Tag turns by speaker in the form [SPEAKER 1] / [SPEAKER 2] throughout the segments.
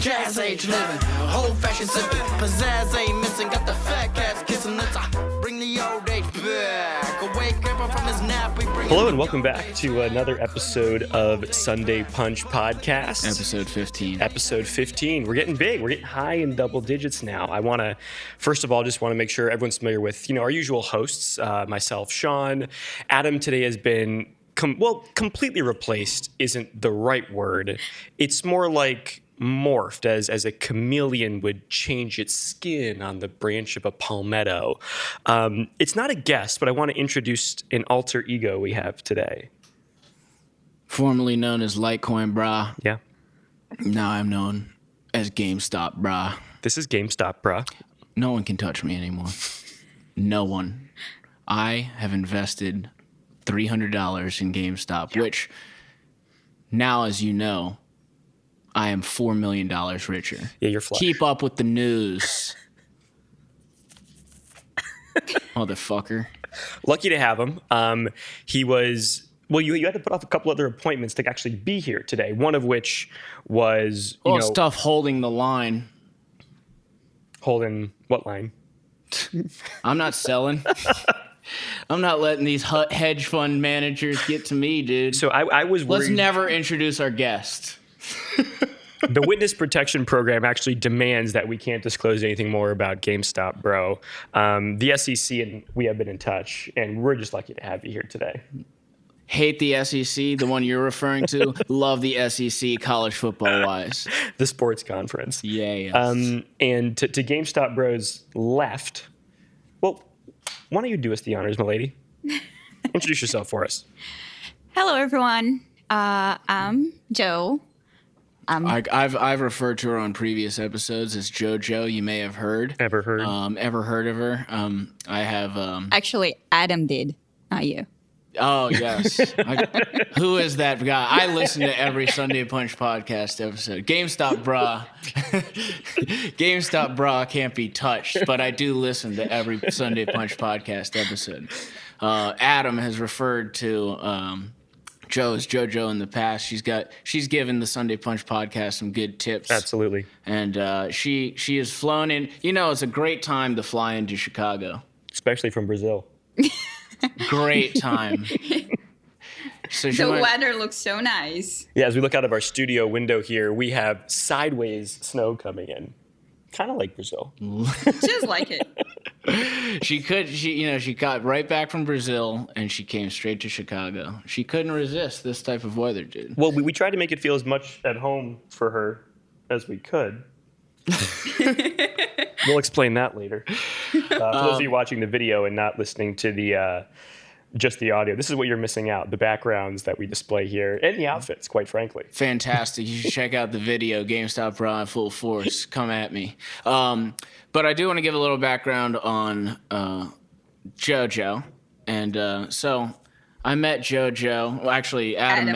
[SPEAKER 1] Jazz age living, old fashioned sipping. Pizzazz ain't missing, got the fat cats kissing. Let's bring the old age back. Awake everyone from his nap.
[SPEAKER 2] Hello and welcome back to another episode of Sunday Punch Podcast.
[SPEAKER 3] Episode 15.
[SPEAKER 2] Episode 15. We're getting big. We're getting high in double digits now. I want to, first of all, just want to make sure everyone's familiar with, our usual hosts, myself, Sean. Adam today has been, completely replaced isn't the right word. It's more like morphed as a chameleon would change its skin on the branch of a palmetto. It's not a guest, but I want to introduce an alter ego we have today.
[SPEAKER 3] Formerly known as Litecoin Brah.
[SPEAKER 2] Yeah.
[SPEAKER 3] Now I'm known as Gamestop Brah.
[SPEAKER 2] This is Gamestop Brah.
[SPEAKER 3] No one can touch me anymore. No one. I have invested $300 in GameStop, which now, as you know, I am $4 million richer.
[SPEAKER 2] Yeah, you're flush.
[SPEAKER 3] Keep up with the news. Motherfucker.
[SPEAKER 2] Lucky to have him. He was, you had to put off a couple other appointments to actually be here today, one of which was,
[SPEAKER 3] stuff holding the line.
[SPEAKER 2] Holding what line?
[SPEAKER 3] I'm not selling. I'm not letting these hedge fund managers get to me, dude.
[SPEAKER 2] So I was worried.
[SPEAKER 3] Let's never introduce our guest.
[SPEAKER 2] The witness protection program actually demands that we can't disclose anything more about GameStop, bro. The SEC and we have been in touch, and we're just lucky to have you here today.
[SPEAKER 3] Hate the SEC, the one you're referring to. Love the SEC, college football-wise.
[SPEAKER 2] The sports conference.
[SPEAKER 3] Yeah.
[SPEAKER 2] And to GameStop Bros left, why don't you do us the honors, my lady? Introduce yourself for us.
[SPEAKER 4] Hello, everyone. I'm Jho.
[SPEAKER 3] I've referred to her on previous episodes as Jho Jho. You may have heard.
[SPEAKER 2] Ever heard?
[SPEAKER 3] Ever heard of her? I have.
[SPEAKER 4] Actually, Adam did, not you.
[SPEAKER 3] Oh, yes. Who is that guy? I listen to every Sunday Punch podcast episode. GameStop Brah. GameStop Brah can't be touched, but I do listen to every Sunday Punch podcast episode. Adam has referred to Jho as Jho Jho in the past. She's given the Sunday Punch podcast some good tips.
[SPEAKER 2] Absolutely.
[SPEAKER 3] And she has flown in. It's a great time to fly into Chicago.
[SPEAKER 2] Especially from Brazil.
[SPEAKER 3] Great time. So
[SPEAKER 4] the weather looks so nice.
[SPEAKER 2] Yeah, as we look out of our studio window here, we have sideways snow coming in. Kind of like Brazil.
[SPEAKER 4] Just like it.
[SPEAKER 3] She got right back from Brazil and she came straight to Chicago. She couldn't resist this type of weather, dude.
[SPEAKER 2] Well, we tried to make it feel as much at home for her as we could. We'll explain that later. For those of you watching the video and not listening to just the audio, this is what you're missing out, the backgrounds that we display here, and the outfits, quite frankly.
[SPEAKER 3] Fantastic. You should check out the video, GameStop Brah in full force. Come at me. But I do want to give a little background on Jho Jho. And so I met Jho Jho. Well, actually, Adam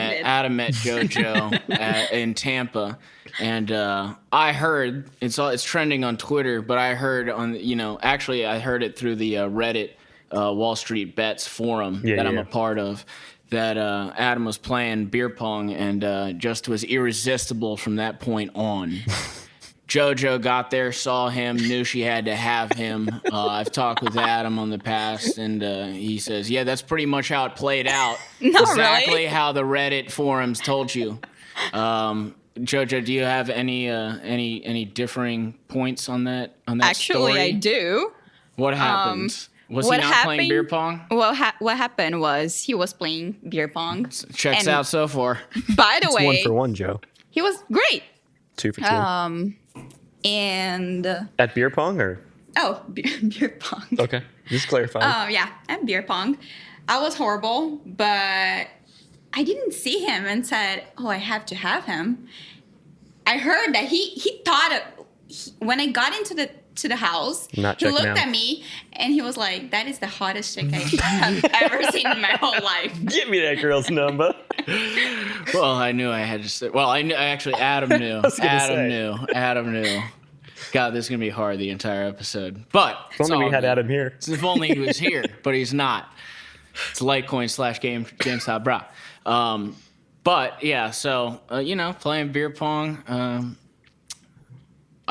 [SPEAKER 3] met Jho Jho in Tampa. And I heard it's trending on Twitter, but I heard I heard it through the Reddit Wall Street Bets forum I'm a part of. That Adam was playing beer pong and just was irresistible from that point on. Jho Jho got there, saw him, knew she had to have him. I've talked with Adam on the past, and he says, "Yeah, that's pretty much how it played out. Exactly how the Reddit forums told you." Jho Jho, do you have any differing points on that?
[SPEAKER 4] Actually,
[SPEAKER 3] story?
[SPEAKER 4] I do.
[SPEAKER 3] What happened? Was he not playing beer pong?
[SPEAKER 4] Well, what happened was he was playing beer pong.
[SPEAKER 3] Checks out so far.
[SPEAKER 4] By the way,
[SPEAKER 2] 1 for 1, Joe.
[SPEAKER 4] He was great.
[SPEAKER 2] 2 for 2.
[SPEAKER 4] And
[SPEAKER 2] at beer pong or?
[SPEAKER 4] Oh, beer pong.
[SPEAKER 2] Okay, just clarifying.
[SPEAKER 4] Yeah, at beer pong. I was horrible, but I didn't see him and said, "Oh, I have to have him." I heard that he thought when I got into the house, he looked at me and he was like, "That is the hottest chick I have ever seen in my whole life."
[SPEAKER 2] Give me that girl's number.
[SPEAKER 3] Well, I knew I had to say. Well, I knew. Actually, Adam knew. Adam knew. God, this is gonna be hard the entire episode. But
[SPEAKER 2] if only we had Adam here.
[SPEAKER 3] If only he was here, but he's not. It's Litecoin / GameStop Brah. But yeah, so playing beer pong.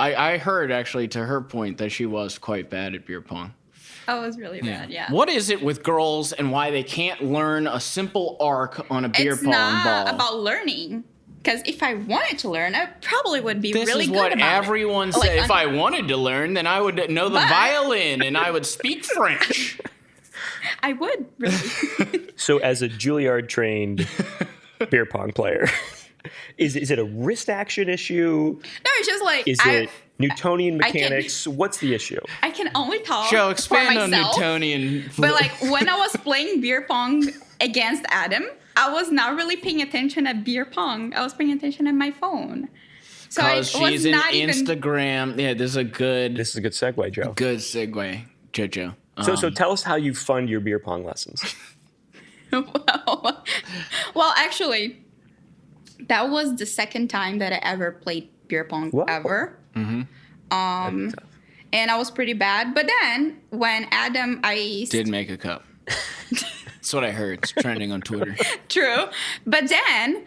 [SPEAKER 3] I heard, actually, to her point, that she was quite bad at beer pong.
[SPEAKER 4] I was really bad. Yeah.
[SPEAKER 3] What is it with girls and why they can't learn a simple arc on a beer
[SPEAKER 4] It's
[SPEAKER 3] pong
[SPEAKER 4] not
[SPEAKER 3] ball?
[SPEAKER 4] about learning. Because if I wanted to learn, I probably would be
[SPEAKER 3] This
[SPEAKER 4] really
[SPEAKER 3] is
[SPEAKER 4] good
[SPEAKER 3] what
[SPEAKER 4] about
[SPEAKER 3] everyone
[SPEAKER 4] it.
[SPEAKER 3] said. If I wanted to learn, then I would know the
[SPEAKER 4] But-
[SPEAKER 3] violin and I would speak French.
[SPEAKER 4] I would really.
[SPEAKER 2] So as a Juilliard trained beer pong player, is it a wrist action issue?
[SPEAKER 4] No, it's just like
[SPEAKER 2] Is it Newtonian
[SPEAKER 4] I can-
[SPEAKER 2] mechanics? What's the issue?
[SPEAKER 4] I can only talk
[SPEAKER 3] Joe,
[SPEAKER 4] for
[SPEAKER 3] expand on
[SPEAKER 4] myself.
[SPEAKER 3] Newtonian.
[SPEAKER 4] But like when I was playing beer pong against Adam, I was not really paying attention at beer pong. I was paying attention at my phone. So I
[SPEAKER 3] Because
[SPEAKER 4] was
[SPEAKER 3] she's in
[SPEAKER 4] not even.
[SPEAKER 3] Instagram. Yeah, this is a good
[SPEAKER 2] segue, Joe.
[SPEAKER 3] good segue, JoJo.
[SPEAKER 2] So tell us how you fund your beer pong lessons.
[SPEAKER 4] Well, actually, that was the second time that I ever played beer pong
[SPEAKER 2] Wow.
[SPEAKER 4] ever.
[SPEAKER 2] Tough.
[SPEAKER 4] And I was pretty bad. But then when Adam,
[SPEAKER 3] Did make a cup. That's what I heard. It's trending on Twitter.
[SPEAKER 4] True. But then,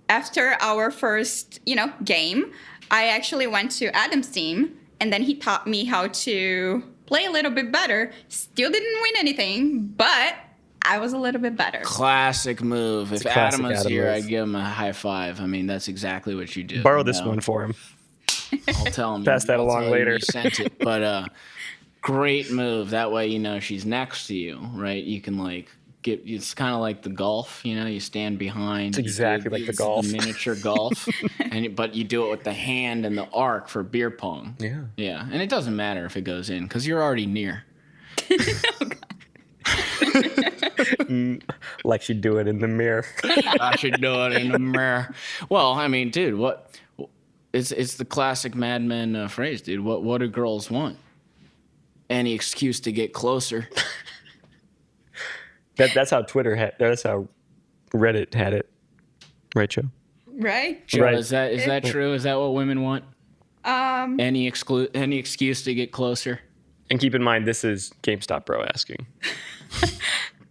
[SPEAKER 4] after our first, game, I actually went to Adam's team, and then he taught me how to play a little bit better. Still didn't win anything, but I was a little bit better.
[SPEAKER 3] Classic move. If
[SPEAKER 2] a classic
[SPEAKER 3] Adam was
[SPEAKER 2] Adam
[SPEAKER 3] here,
[SPEAKER 2] move.
[SPEAKER 3] I'd give him a high five. I mean, that's exactly what you do.
[SPEAKER 2] Borrow this
[SPEAKER 3] No,
[SPEAKER 2] one for him.
[SPEAKER 3] I'll tell him.
[SPEAKER 2] Pass that
[SPEAKER 3] I'll
[SPEAKER 2] along
[SPEAKER 3] tell him
[SPEAKER 2] later.
[SPEAKER 3] You sent it. But great move. That way, she's next to you, right? You can it's kind of like the golf, you stand behind.
[SPEAKER 2] It's exactly like the golf.
[SPEAKER 3] Miniature golf. But you do it with the hand and the arc for beer pong.
[SPEAKER 2] Yeah.
[SPEAKER 3] Yeah. And it doesn't matter if it goes in because you're already near.
[SPEAKER 2] Like she'd do it in the mirror.
[SPEAKER 3] I should do it in the mirror. Well, I mean, dude, what? It's the classic Mad Men phrase, dude. What do girls want? Any excuse to get closer.
[SPEAKER 2] That's how Twitter had. That's how Reddit had it. Right, Joe?
[SPEAKER 4] Right?
[SPEAKER 3] Joe,
[SPEAKER 2] Right.
[SPEAKER 3] is that true? Is that what women want? Any excuse to get closer?
[SPEAKER 2] And keep in mind, this is Gamestop Bro asking.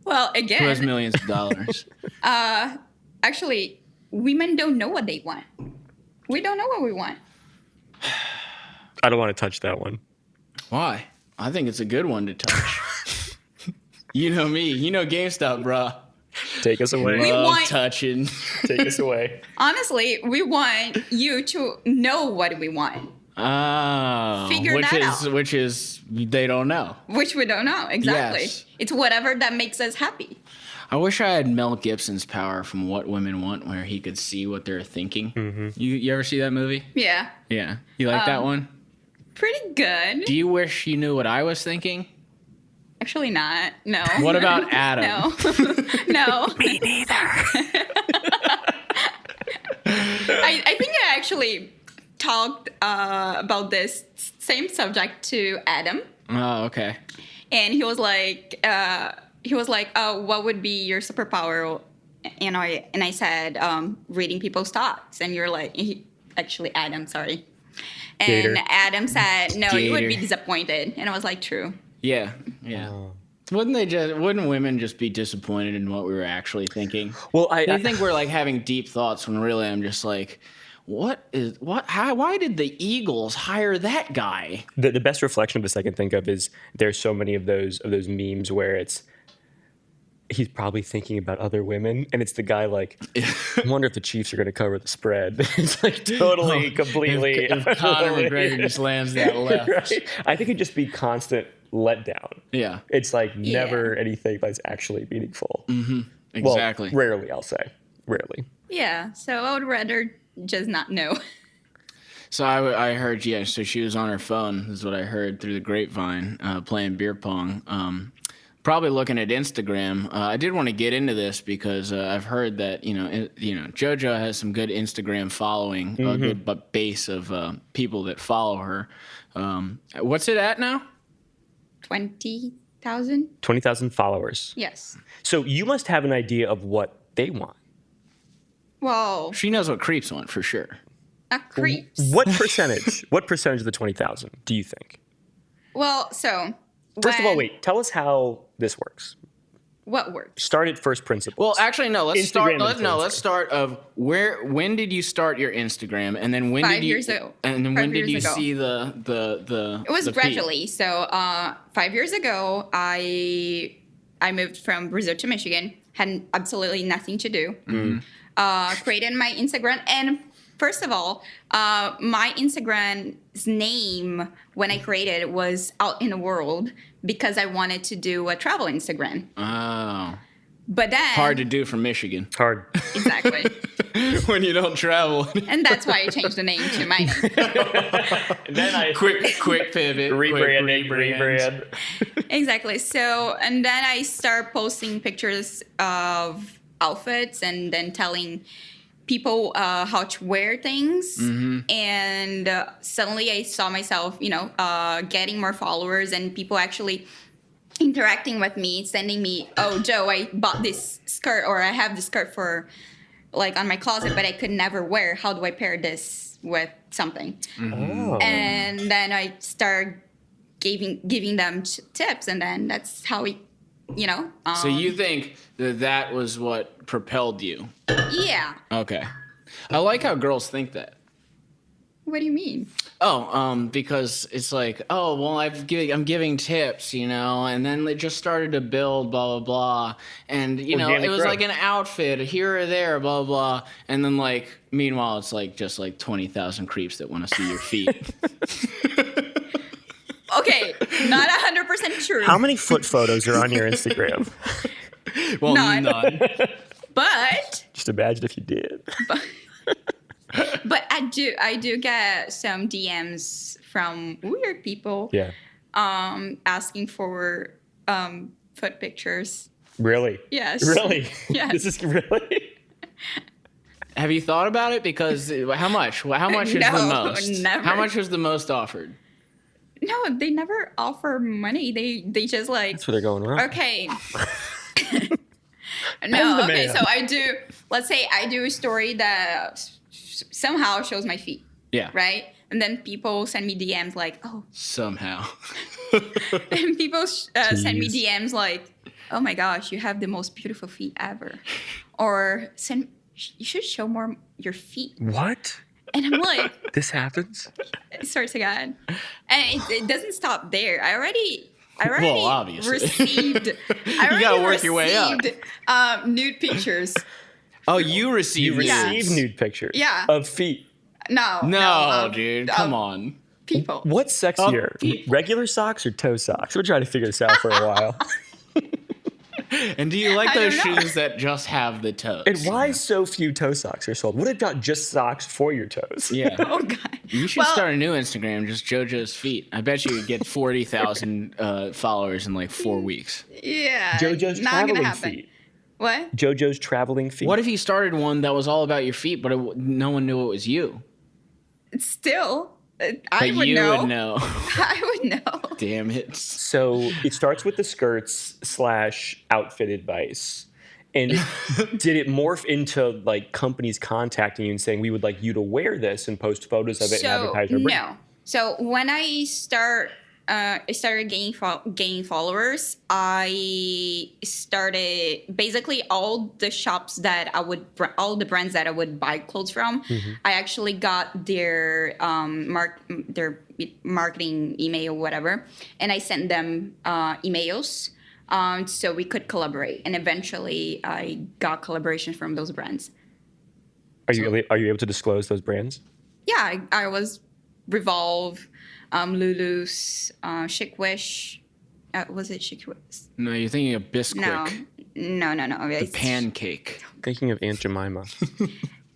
[SPEAKER 4] Well,
[SPEAKER 3] Who has
[SPEAKER 4] again,
[SPEAKER 3] millions of dollars?
[SPEAKER 4] actually, women don't know what they want. We don't know what we want.
[SPEAKER 2] I don't want to touch that one.
[SPEAKER 3] Why? I think it's a good one to touch. You know me. You know GameStop, bruh.
[SPEAKER 2] Take us away.
[SPEAKER 4] We
[SPEAKER 3] Love
[SPEAKER 4] want-
[SPEAKER 3] touching.
[SPEAKER 2] Take us away.
[SPEAKER 4] Honestly, we want you to know what we want,
[SPEAKER 3] Oh,
[SPEAKER 4] Figure that out.
[SPEAKER 3] which is they don't know.
[SPEAKER 4] which we don't know. Exactly.
[SPEAKER 3] Yes.
[SPEAKER 4] It's whatever that makes us happy.
[SPEAKER 3] I wish I had Mel Gibson's power from What Women Want, where he could see what they're thinking.
[SPEAKER 2] Mm-hmm.
[SPEAKER 3] You ever see that movie?
[SPEAKER 4] Yeah.
[SPEAKER 3] Yeah. You like that one?
[SPEAKER 4] Pretty good.
[SPEAKER 3] Do you wish you knew what I was thinking?
[SPEAKER 4] Actually, not. No.
[SPEAKER 3] What about Adam?
[SPEAKER 4] No. No. Me neither. I think I actually talked about this same subject to Adam,
[SPEAKER 3] Oh, okay.
[SPEAKER 4] and he was like, "Oh, what would be your superpower?" And I said, "Reading people's thoughts." And you're like, actually, Adam, sorry. And
[SPEAKER 2] Gator.
[SPEAKER 4] Adam said, "No, you would be
[SPEAKER 3] Gator.
[SPEAKER 4] disappointed." And I was like, "True."
[SPEAKER 3] Yeah. Yeah. Wouldn't women just be disappointed in what we were actually thinking?
[SPEAKER 2] Well,
[SPEAKER 3] They think we're like having deep thoughts when really I'm just like, why did the Eagles hire that guy?
[SPEAKER 2] the best reflection of this I can think of is there's so many of those memes where he's probably thinking about other women, and it's the guy like, I wonder if the Chiefs are going to cover the spread. It's like totally, completely.
[SPEAKER 3] If Conor McGregor just lands that left.
[SPEAKER 2] Right? I think it'd just be constant letdown.
[SPEAKER 3] Yeah.
[SPEAKER 2] It's like never anything that's actually meaningful.
[SPEAKER 3] Exactly.
[SPEAKER 2] Well, rarely, I'll say. Rarely.
[SPEAKER 4] Yeah. So I would rather just not know.
[SPEAKER 3] So I heard, yeah, so she was on her phone, is what I heard through the grapevine, playing beer pong. Probably looking at Instagram. I did want to get into this because I've heard that, Jho Jho has some good Instagram following, a good base of people that follow her. What's it at now?
[SPEAKER 4] 20,000?
[SPEAKER 2] 20,000 followers.
[SPEAKER 4] Yes.
[SPEAKER 2] So you must have an idea of what they want.
[SPEAKER 4] Well,
[SPEAKER 3] She knows what creeps want for sure.
[SPEAKER 4] not creeps.
[SPEAKER 2] What percentage? What percentage of the 20,000 do you think?
[SPEAKER 4] Well, so
[SPEAKER 2] First of all,
[SPEAKER 4] when-
[SPEAKER 2] wait. Tell us how this works.
[SPEAKER 4] What works?
[SPEAKER 2] Start at first principles.
[SPEAKER 3] Well, actually, no. Let's start.
[SPEAKER 2] Instagram
[SPEAKER 3] Let's start of when did you start your Instagram, and then when
[SPEAKER 4] 5
[SPEAKER 3] did you?
[SPEAKER 4] years ago.
[SPEAKER 3] And then
[SPEAKER 4] 5
[SPEAKER 3] when did
[SPEAKER 4] years
[SPEAKER 3] you
[SPEAKER 4] ago.
[SPEAKER 3] see the?
[SPEAKER 4] It was
[SPEAKER 3] the feed?
[SPEAKER 4] gradually. So 5 years ago, I moved from Brazil to Michigan. Had absolutely nothing to do. Created my Instagram, and first of all, my Instagram's name when I created it was Out in the World because I wanted to do a travel Instagram.
[SPEAKER 3] Oh,
[SPEAKER 4] But then
[SPEAKER 3] hard to do from Michigan
[SPEAKER 2] Hard.
[SPEAKER 4] exactly,
[SPEAKER 3] when you don't travel.
[SPEAKER 4] and that's why I changed the name to my name.
[SPEAKER 2] And then I
[SPEAKER 3] quick pivot.
[SPEAKER 2] rebrand.
[SPEAKER 4] Exactly. So, and then I start posting pictures of outfits and then telling people how to wear things. And suddenly I saw myself, getting more followers and people actually interacting with me, sending me, oh, Joe, I bought this skirt or I have this skirt for like on my closet, but I could never wear. How do I pair this with something?
[SPEAKER 2] Oh.
[SPEAKER 4] And then I start giving them tips, and then that's how we,
[SPEAKER 3] So you think that was what propelled you?
[SPEAKER 4] yeah.
[SPEAKER 3] Okay, I like how girls think that.
[SPEAKER 4] What do you mean?
[SPEAKER 3] Oh, because it's like, oh, well, I'm giving tips, and then it just started to build, blah, blah, blah. And,
[SPEAKER 2] Organic
[SPEAKER 3] it was
[SPEAKER 2] growth.
[SPEAKER 3] like an outfit here or there, blah, blah, blah. And then, meanwhile, it's just 20,000 creeps that want to see your feet.
[SPEAKER 4] Okay, not 100% true.
[SPEAKER 2] How many foot photos are on your Instagram?
[SPEAKER 3] Well,
[SPEAKER 4] None.
[SPEAKER 3] But
[SPEAKER 2] Just imagine if you did.
[SPEAKER 4] But I do get some DMs from weird people
[SPEAKER 2] Yeah.
[SPEAKER 4] asking for foot pictures.
[SPEAKER 2] Really?
[SPEAKER 4] Yes.
[SPEAKER 2] Really?
[SPEAKER 4] Yes.
[SPEAKER 2] This is really.
[SPEAKER 3] have you thought about it? Because how much? How much is the
[SPEAKER 4] No,
[SPEAKER 3] most?
[SPEAKER 4] never.
[SPEAKER 3] How much was the most offered?
[SPEAKER 4] No, they never offer money. They just like,
[SPEAKER 2] That's where they're going wrong.
[SPEAKER 4] okay.
[SPEAKER 2] Bend
[SPEAKER 4] No,
[SPEAKER 2] the
[SPEAKER 4] okay,
[SPEAKER 2] man.
[SPEAKER 4] so let's say I do a story that somehow shows my feet,
[SPEAKER 3] Yeah.
[SPEAKER 4] right? And then people send me DMs like, oh,
[SPEAKER 3] Somehow.
[SPEAKER 4] and people send me
[SPEAKER 2] Jeez.
[SPEAKER 4] DMs like, oh my gosh, you have the most beautiful feet ever. Or you should show more your feet.
[SPEAKER 2] What?
[SPEAKER 4] And I'm like,
[SPEAKER 2] This happens?
[SPEAKER 4] swear to God. And it doesn't stop there. I already
[SPEAKER 3] Well, obviously.
[SPEAKER 4] received. I already
[SPEAKER 3] gotta work your way up.
[SPEAKER 4] received, nude pictures.
[SPEAKER 3] Oh, you received
[SPEAKER 2] You
[SPEAKER 4] Yeah.
[SPEAKER 2] receive nude pictures
[SPEAKER 4] Yeah.
[SPEAKER 2] of feet.
[SPEAKER 4] No,
[SPEAKER 3] No,
[SPEAKER 4] of-
[SPEAKER 3] dude.
[SPEAKER 4] of
[SPEAKER 3] Come on.
[SPEAKER 4] people.
[SPEAKER 2] What's sexier?
[SPEAKER 3] people.
[SPEAKER 2] Regular socks or toe socks? We're trying to figure this out for a while.
[SPEAKER 3] And do you like
[SPEAKER 4] I
[SPEAKER 3] those
[SPEAKER 4] don't know.
[SPEAKER 3] shoes that just have the toes?
[SPEAKER 2] And why so few toe socks are sold? What if got just socks for your toes?
[SPEAKER 3] Yeah.
[SPEAKER 4] Oh God.
[SPEAKER 3] You should start a new Instagram, just JoJo's feet. I bet you could get 40,000 followers in 4 weeks.
[SPEAKER 4] Yeah.
[SPEAKER 2] JoJo's
[SPEAKER 4] not gonna
[SPEAKER 2] traveling
[SPEAKER 4] happen.
[SPEAKER 2] feet.
[SPEAKER 4] What?
[SPEAKER 2] JoJo's traveling feet.
[SPEAKER 3] What if you started one that was all about your feet, but no one knew it was you?
[SPEAKER 4] Still, I
[SPEAKER 3] But
[SPEAKER 4] would
[SPEAKER 3] you
[SPEAKER 4] know.
[SPEAKER 3] would know.
[SPEAKER 4] I would know.
[SPEAKER 3] Damn it.
[SPEAKER 2] So it starts with the skirts / outfit advice. And did it morph into companies contacting you and saying, we would like you to wear this and post photos of it and
[SPEAKER 4] So
[SPEAKER 2] advertise our brand?
[SPEAKER 4] no. So when I started gaining followers, I started basically all the shops that all the brands that I would buy clothes from. I actually got their their marketing email, whatever, and I sent them emails so we could collaborate. And eventually, I got collaboration from those brands.
[SPEAKER 2] Are you able to disclose those brands?
[SPEAKER 4] Yeah, I was Revolve, Lulu's, Chic Wish. Was it Chic Wish?
[SPEAKER 3] No, you're thinking of Bisquick.
[SPEAKER 4] No.
[SPEAKER 3] The
[SPEAKER 4] It's-
[SPEAKER 3] pancake.
[SPEAKER 2] Thinking of Aunt Jemima.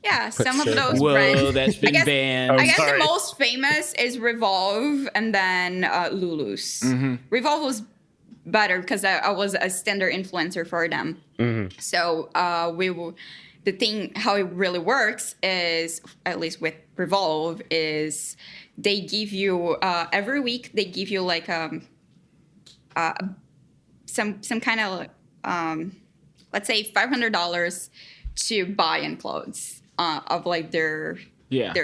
[SPEAKER 4] Yeah, some of
[SPEAKER 2] so-
[SPEAKER 4] those
[SPEAKER 3] Whoa,
[SPEAKER 4] brands.
[SPEAKER 3] that's been
[SPEAKER 4] guess-
[SPEAKER 3] banned.
[SPEAKER 2] Oh,
[SPEAKER 4] I guess
[SPEAKER 2] sorry.
[SPEAKER 4] the most famous is Revolve and then Lulu's. Revolve was better because I was a standard influencer for them. So the thing, how it really works is, at least with Revolve, is they give you, every week, they give you like some kind of, let's say $500 to buy in clothes of like their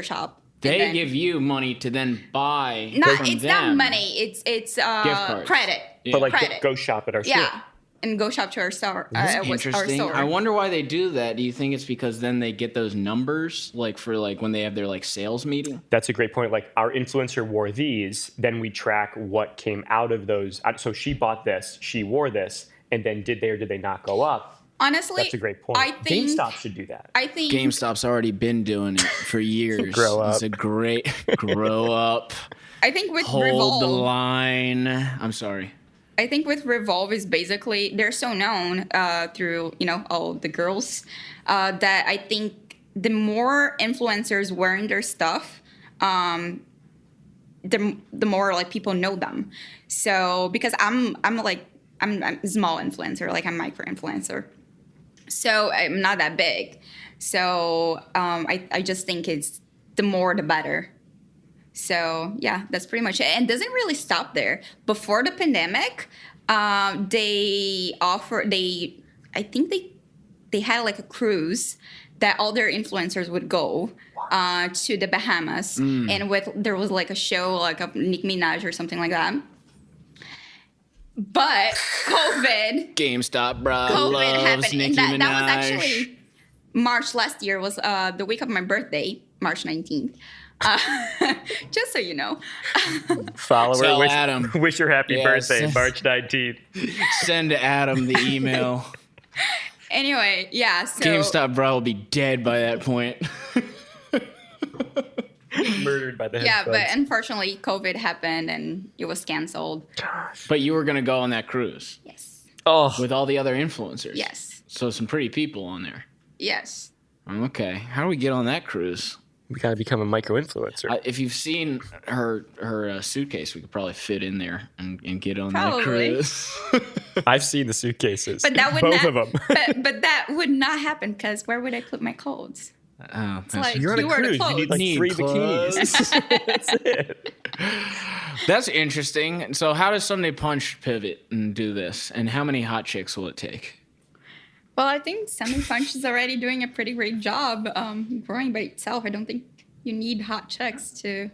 [SPEAKER 4] shop.
[SPEAKER 3] They
[SPEAKER 4] And then-
[SPEAKER 3] give you money to then buy
[SPEAKER 4] not
[SPEAKER 3] from
[SPEAKER 4] it's
[SPEAKER 3] them.
[SPEAKER 4] not money, it's
[SPEAKER 3] cards.
[SPEAKER 4] credit.
[SPEAKER 3] Yeah.
[SPEAKER 2] But
[SPEAKER 4] Credit.
[SPEAKER 2] go shop at our
[SPEAKER 4] Yeah.
[SPEAKER 2] store.
[SPEAKER 4] and go shop to our store.
[SPEAKER 3] That's
[SPEAKER 4] Our
[SPEAKER 3] interesting.
[SPEAKER 4] store.
[SPEAKER 3] I wonder why they do that. Do you think it's because then they get those numbers, like for like when they have their like sales meeting?
[SPEAKER 2] That's a great point. Like our influencer wore these, then we track what came out of those. So she bought this, she wore this, and then did they or did they not go up?
[SPEAKER 4] Honestly,
[SPEAKER 2] That's a great point.
[SPEAKER 4] I think
[SPEAKER 2] GameStop should do that.
[SPEAKER 4] I think
[SPEAKER 3] GameStop's already been doing it for years.
[SPEAKER 2] Grow up.
[SPEAKER 3] It's a great grow up.
[SPEAKER 4] I think with
[SPEAKER 3] Hold
[SPEAKER 4] Revolve,
[SPEAKER 3] the line. I'm sorry.
[SPEAKER 4] I think with Revolve is basically they're so known through all the girls that I think the more influencers wearing their stuff, the more like people know them. So because I'm a small influencer, like I'm micro influencer, so I'm not that big. So I just think it's the more the better. So yeah, that's pretty much it. And it doesn't really stop there. Before the pandemic, they had like a cruise that all their influencers would go to the Bahamas, and there was like a show like of Nicki Minaj or something like that. But COVID
[SPEAKER 3] GameStop, bro.
[SPEAKER 4] COVID
[SPEAKER 3] Loves
[SPEAKER 4] happened.
[SPEAKER 3] Nicki
[SPEAKER 4] And
[SPEAKER 3] Minaj.
[SPEAKER 4] that was actually March last year was the week of my birthday, March 19th. Just so you know.
[SPEAKER 2] Follower,
[SPEAKER 3] Tell Adam.
[SPEAKER 2] wish her happy
[SPEAKER 3] Yes.
[SPEAKER 2] birthday, March 19th.
[SPEAKER 3] Send Adam the email.
[SPEAKER 4] Anyway, yeah. So
[SPEAKER 3] GameStop, bro, will be dead by that point.
[SPEAKER 2] Murdered by the
[SPEAKER 4] yeah,
[SPEAKER 2] headphones.
[SPEAKER 4] but unfortunately, COVID happened and it was canceled.
[SPEAKER 3] But you were gonna go on that cruise
[SPEAKER 4] Yes.
[SPEAKER 2] Oh,
[SPEAKER 3] with all the other influencers.
[SPEAKER 4] Yes.
[SPEAKER 3] So some pretty people on there.
[SPEAKER 4] Yes.
[SPEAKER 3] Okay, how do we get on that cruise?
[SPEAKER 2] we gotta become a micro influencer.
[SPEAKER 3] If you've seen her suitcase, we could probably fit in there and get on that
[SPEAKER 4] Probably.
[SPEAKER 3] cruise.
[SPEAKER 2] I've seen the suitcases.
[SPEAKER 4] But that would
[SPEAKER 2] both
[SPEAKER 4] not,
[SPEAKER 2] of them.
[SPEAKER 4] But that would not happen because where would I put my clothes?
[SPEAKER 3] Oh,
[SPEAKER 4] It's like
[SPEAKER 2] You're on
[SPEAKER 4] you
[SPEAKER 2] a
[SPEAKER 4] wear the
[SPEAKER 2] cruise. You need
[SPEAKER 4] clothes.
[SPEAKER 2] like
[SPEAKER 3] Need
[SPEAKER 2] 3
[SPEAKER 3] clothes.
[SPEAKER 2] bikinis. That's it.
[SPEAKER 3] That's interesting. So how does Sunday Punch pivot and do this? And how many hot chicks will it take?
[SPEAKER 4] Well, I think Sunday Punch is already doing a pretty great job growing by itself. I don't think you need hot chicks to.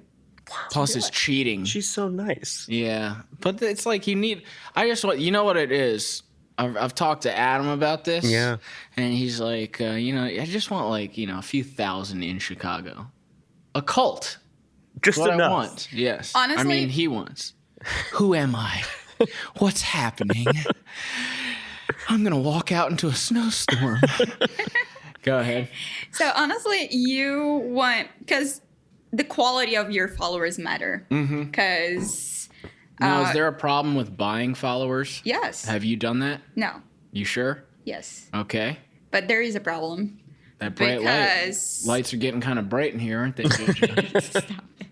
[SPEAKER 3] Plus, it's cheating.
[SPEAKER 2] She's so nice.
[SPEAKER 3] Yeah, but it's like you need. I just want. You know what it is. I've talked to Adam about this.
[SPEAKER 2] Yeah.
[SPEAKER 3] And he's like, I just want like a few thousand in Chicago, a cult.
[SPEAKER 2] Just
[SPEAKER 3] What
[SPEAKER 2] enough.
[SPEAKER 3] I want. Yes.
[SPEAKER 4] Honestly-
[SPEAKER 3] I mean, he wants. Who am I? What's happening? I'm gonna walk out into a snowstorm. Go ahead.
[SPEAKER 4] So honestly, you want because the quality of your followers matter. Because
[SPEAKER 3] Now, is there a problem with buying followers?
[SPEAKER 4] yes,
[SPEAKER 3] Have you done that?
[SPEAKER 4] no,
[SPEAKER 3] You sure?
[SPEAKER 4] yes,
[SPEAKER 3] Okay.
[SPEAKER 4] but there is a problem.
[SPEAKER 3] That bright
[SPEAKER 4] Because-
[SPEAKER 3] lights are getting kind of bright in here, aren't they? JoJo?
[SPEAKER 4] Stop it.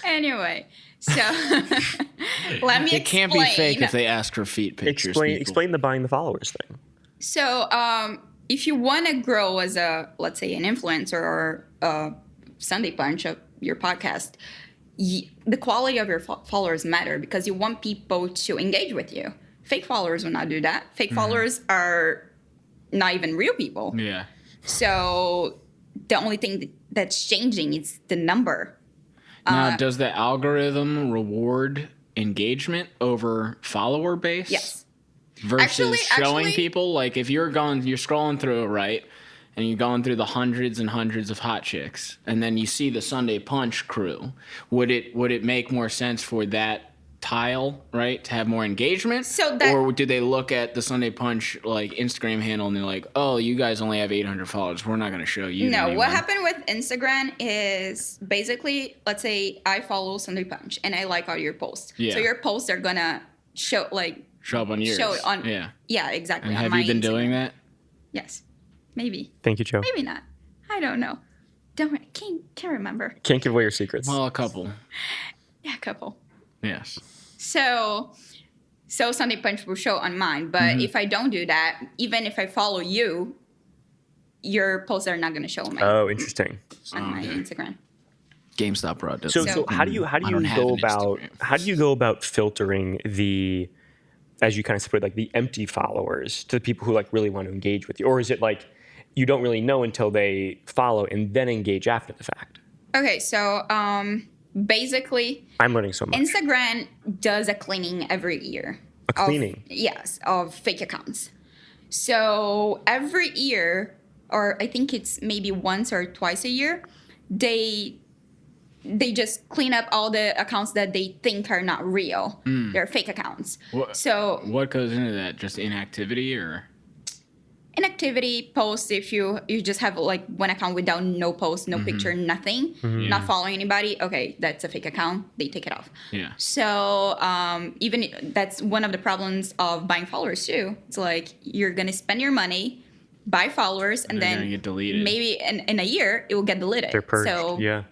[SPEAKER 4] Anyway, so let me
[SPEAKER 3] It can't be
[SPEAKER 4] explain.
[SPEAKER 3] fake if they ask for feet pictures. people.
[SPEAKER 2] Explain the buying the followers thing.
[SPEAKER 4] So, if you want to grow as let's say, an influencer or a Sunday Punch of your podcast, the quality of your followers matter because you want people to engage with you. Fake followers will not do that. Fake followers are not even real people.
[SPEAKER 3] Yeah.
[SPEAKER 4] So the only thing that's changing is the number.
[SPEAKER 3] Now, does the algorithm reward engagement over follower base?
[SPEAKER 4] Yes.
[SPEAKER 3] Versus showing
[SPEAKER 4] Actually-
[SPEAKER 3] people, like if you're scrolling through it, right? And you're going through the hundreds and hundreds of hot chicks, and then you see the Sunday Punch crew. Would it make more sense for that tile, right, to have more engagement? Or do they look at the Sunday Punch like Instagram handle and they're like, oh, you guys only have 800 followers. We're not going to show you.
[SPEAKER 4] No,
[SPEAKER 3] anyone.
[SPEAKER 4] what happened with Instagram is basically, let's say I follow Sunday Punch and I like all your posts.
[SPEAKER 3] Yeah.
[SPEAKER 4] So your posts are gonna show
[SPEAKER 3] Show up on yours.
[SPEAKER 4] show it on.
[SPEAKER 3] Yeah.
[SPEAKER 4] Yeah, exactly.
[SPEAKER 3] And
[SPEAKER 4] on
[SPEAKER 3] have
[SPEAKER 4] my
[SPEAKER 3] you been doing
[SPEAKER 4] Instagram.
[SPEAKER 3] that?
[SPEAKER 4] Yes, maybe,
[SPEAKER 2] Thank you, Joe.
[SPEAKER 4] maybe not. I don't know. Can't remember.
[SPEAKER 2] Can't give away your secrets.
[SPEAKER 3] Well, a couple.
[SPEAKER 4] Yeah, a couple.
[SPEAKER 3] Yes.
[SPEAKER 4] So Sunday Punch will show on mine, but if I don't do that, even if I follow you, your posts are not going to show on my
[SPEAKER 2] Interesting.
[SPEAKER 4] Instagram.
[SPEAKER 3] GameStop brought this.
[SPEAKER 2] So how do you go about filtering the, as you kind of split, like the empty followers to the people who like really want to engage with you, or is it like you don't really know until they follow and then engage after the fact?
[SPEAKER 4] Okay, so basically,
[SPEAKER 2] I'm learning so much.
[SPEAKER 4] Instagram does a cleaning every year.
[SPEAKER 2] A cleaning.
[SPEAKER 4] of fake accounts. So every year, or I think it's maybe once or twice a year, they just clean up all the accounts that they think are not real. They're fake accounts. So
[SPEAKER 3] what goes into that? Just inactivity or?
[SPEAKER 4] Inactivity, posts, if you just have like one account without no post, no picture, nothing, not following anybody, okay, that's a fake account. They take it off.
[SPEAKER 3] Yeah.
[SPEAKER 4] So even that's one of the problems of buying followers too. It's like you're gonna spend your money, buy followers, and
[SPEAKER 3] They're
[SPEAKER 4] then
[SPEAKER 3] gonna get deleted.
[SPEAKER 4] maybe in a year it will get deleted.
[SPEAKER 2] They're purged.
[SPEAKER 4] So
[SPEAKER 2] Yeah.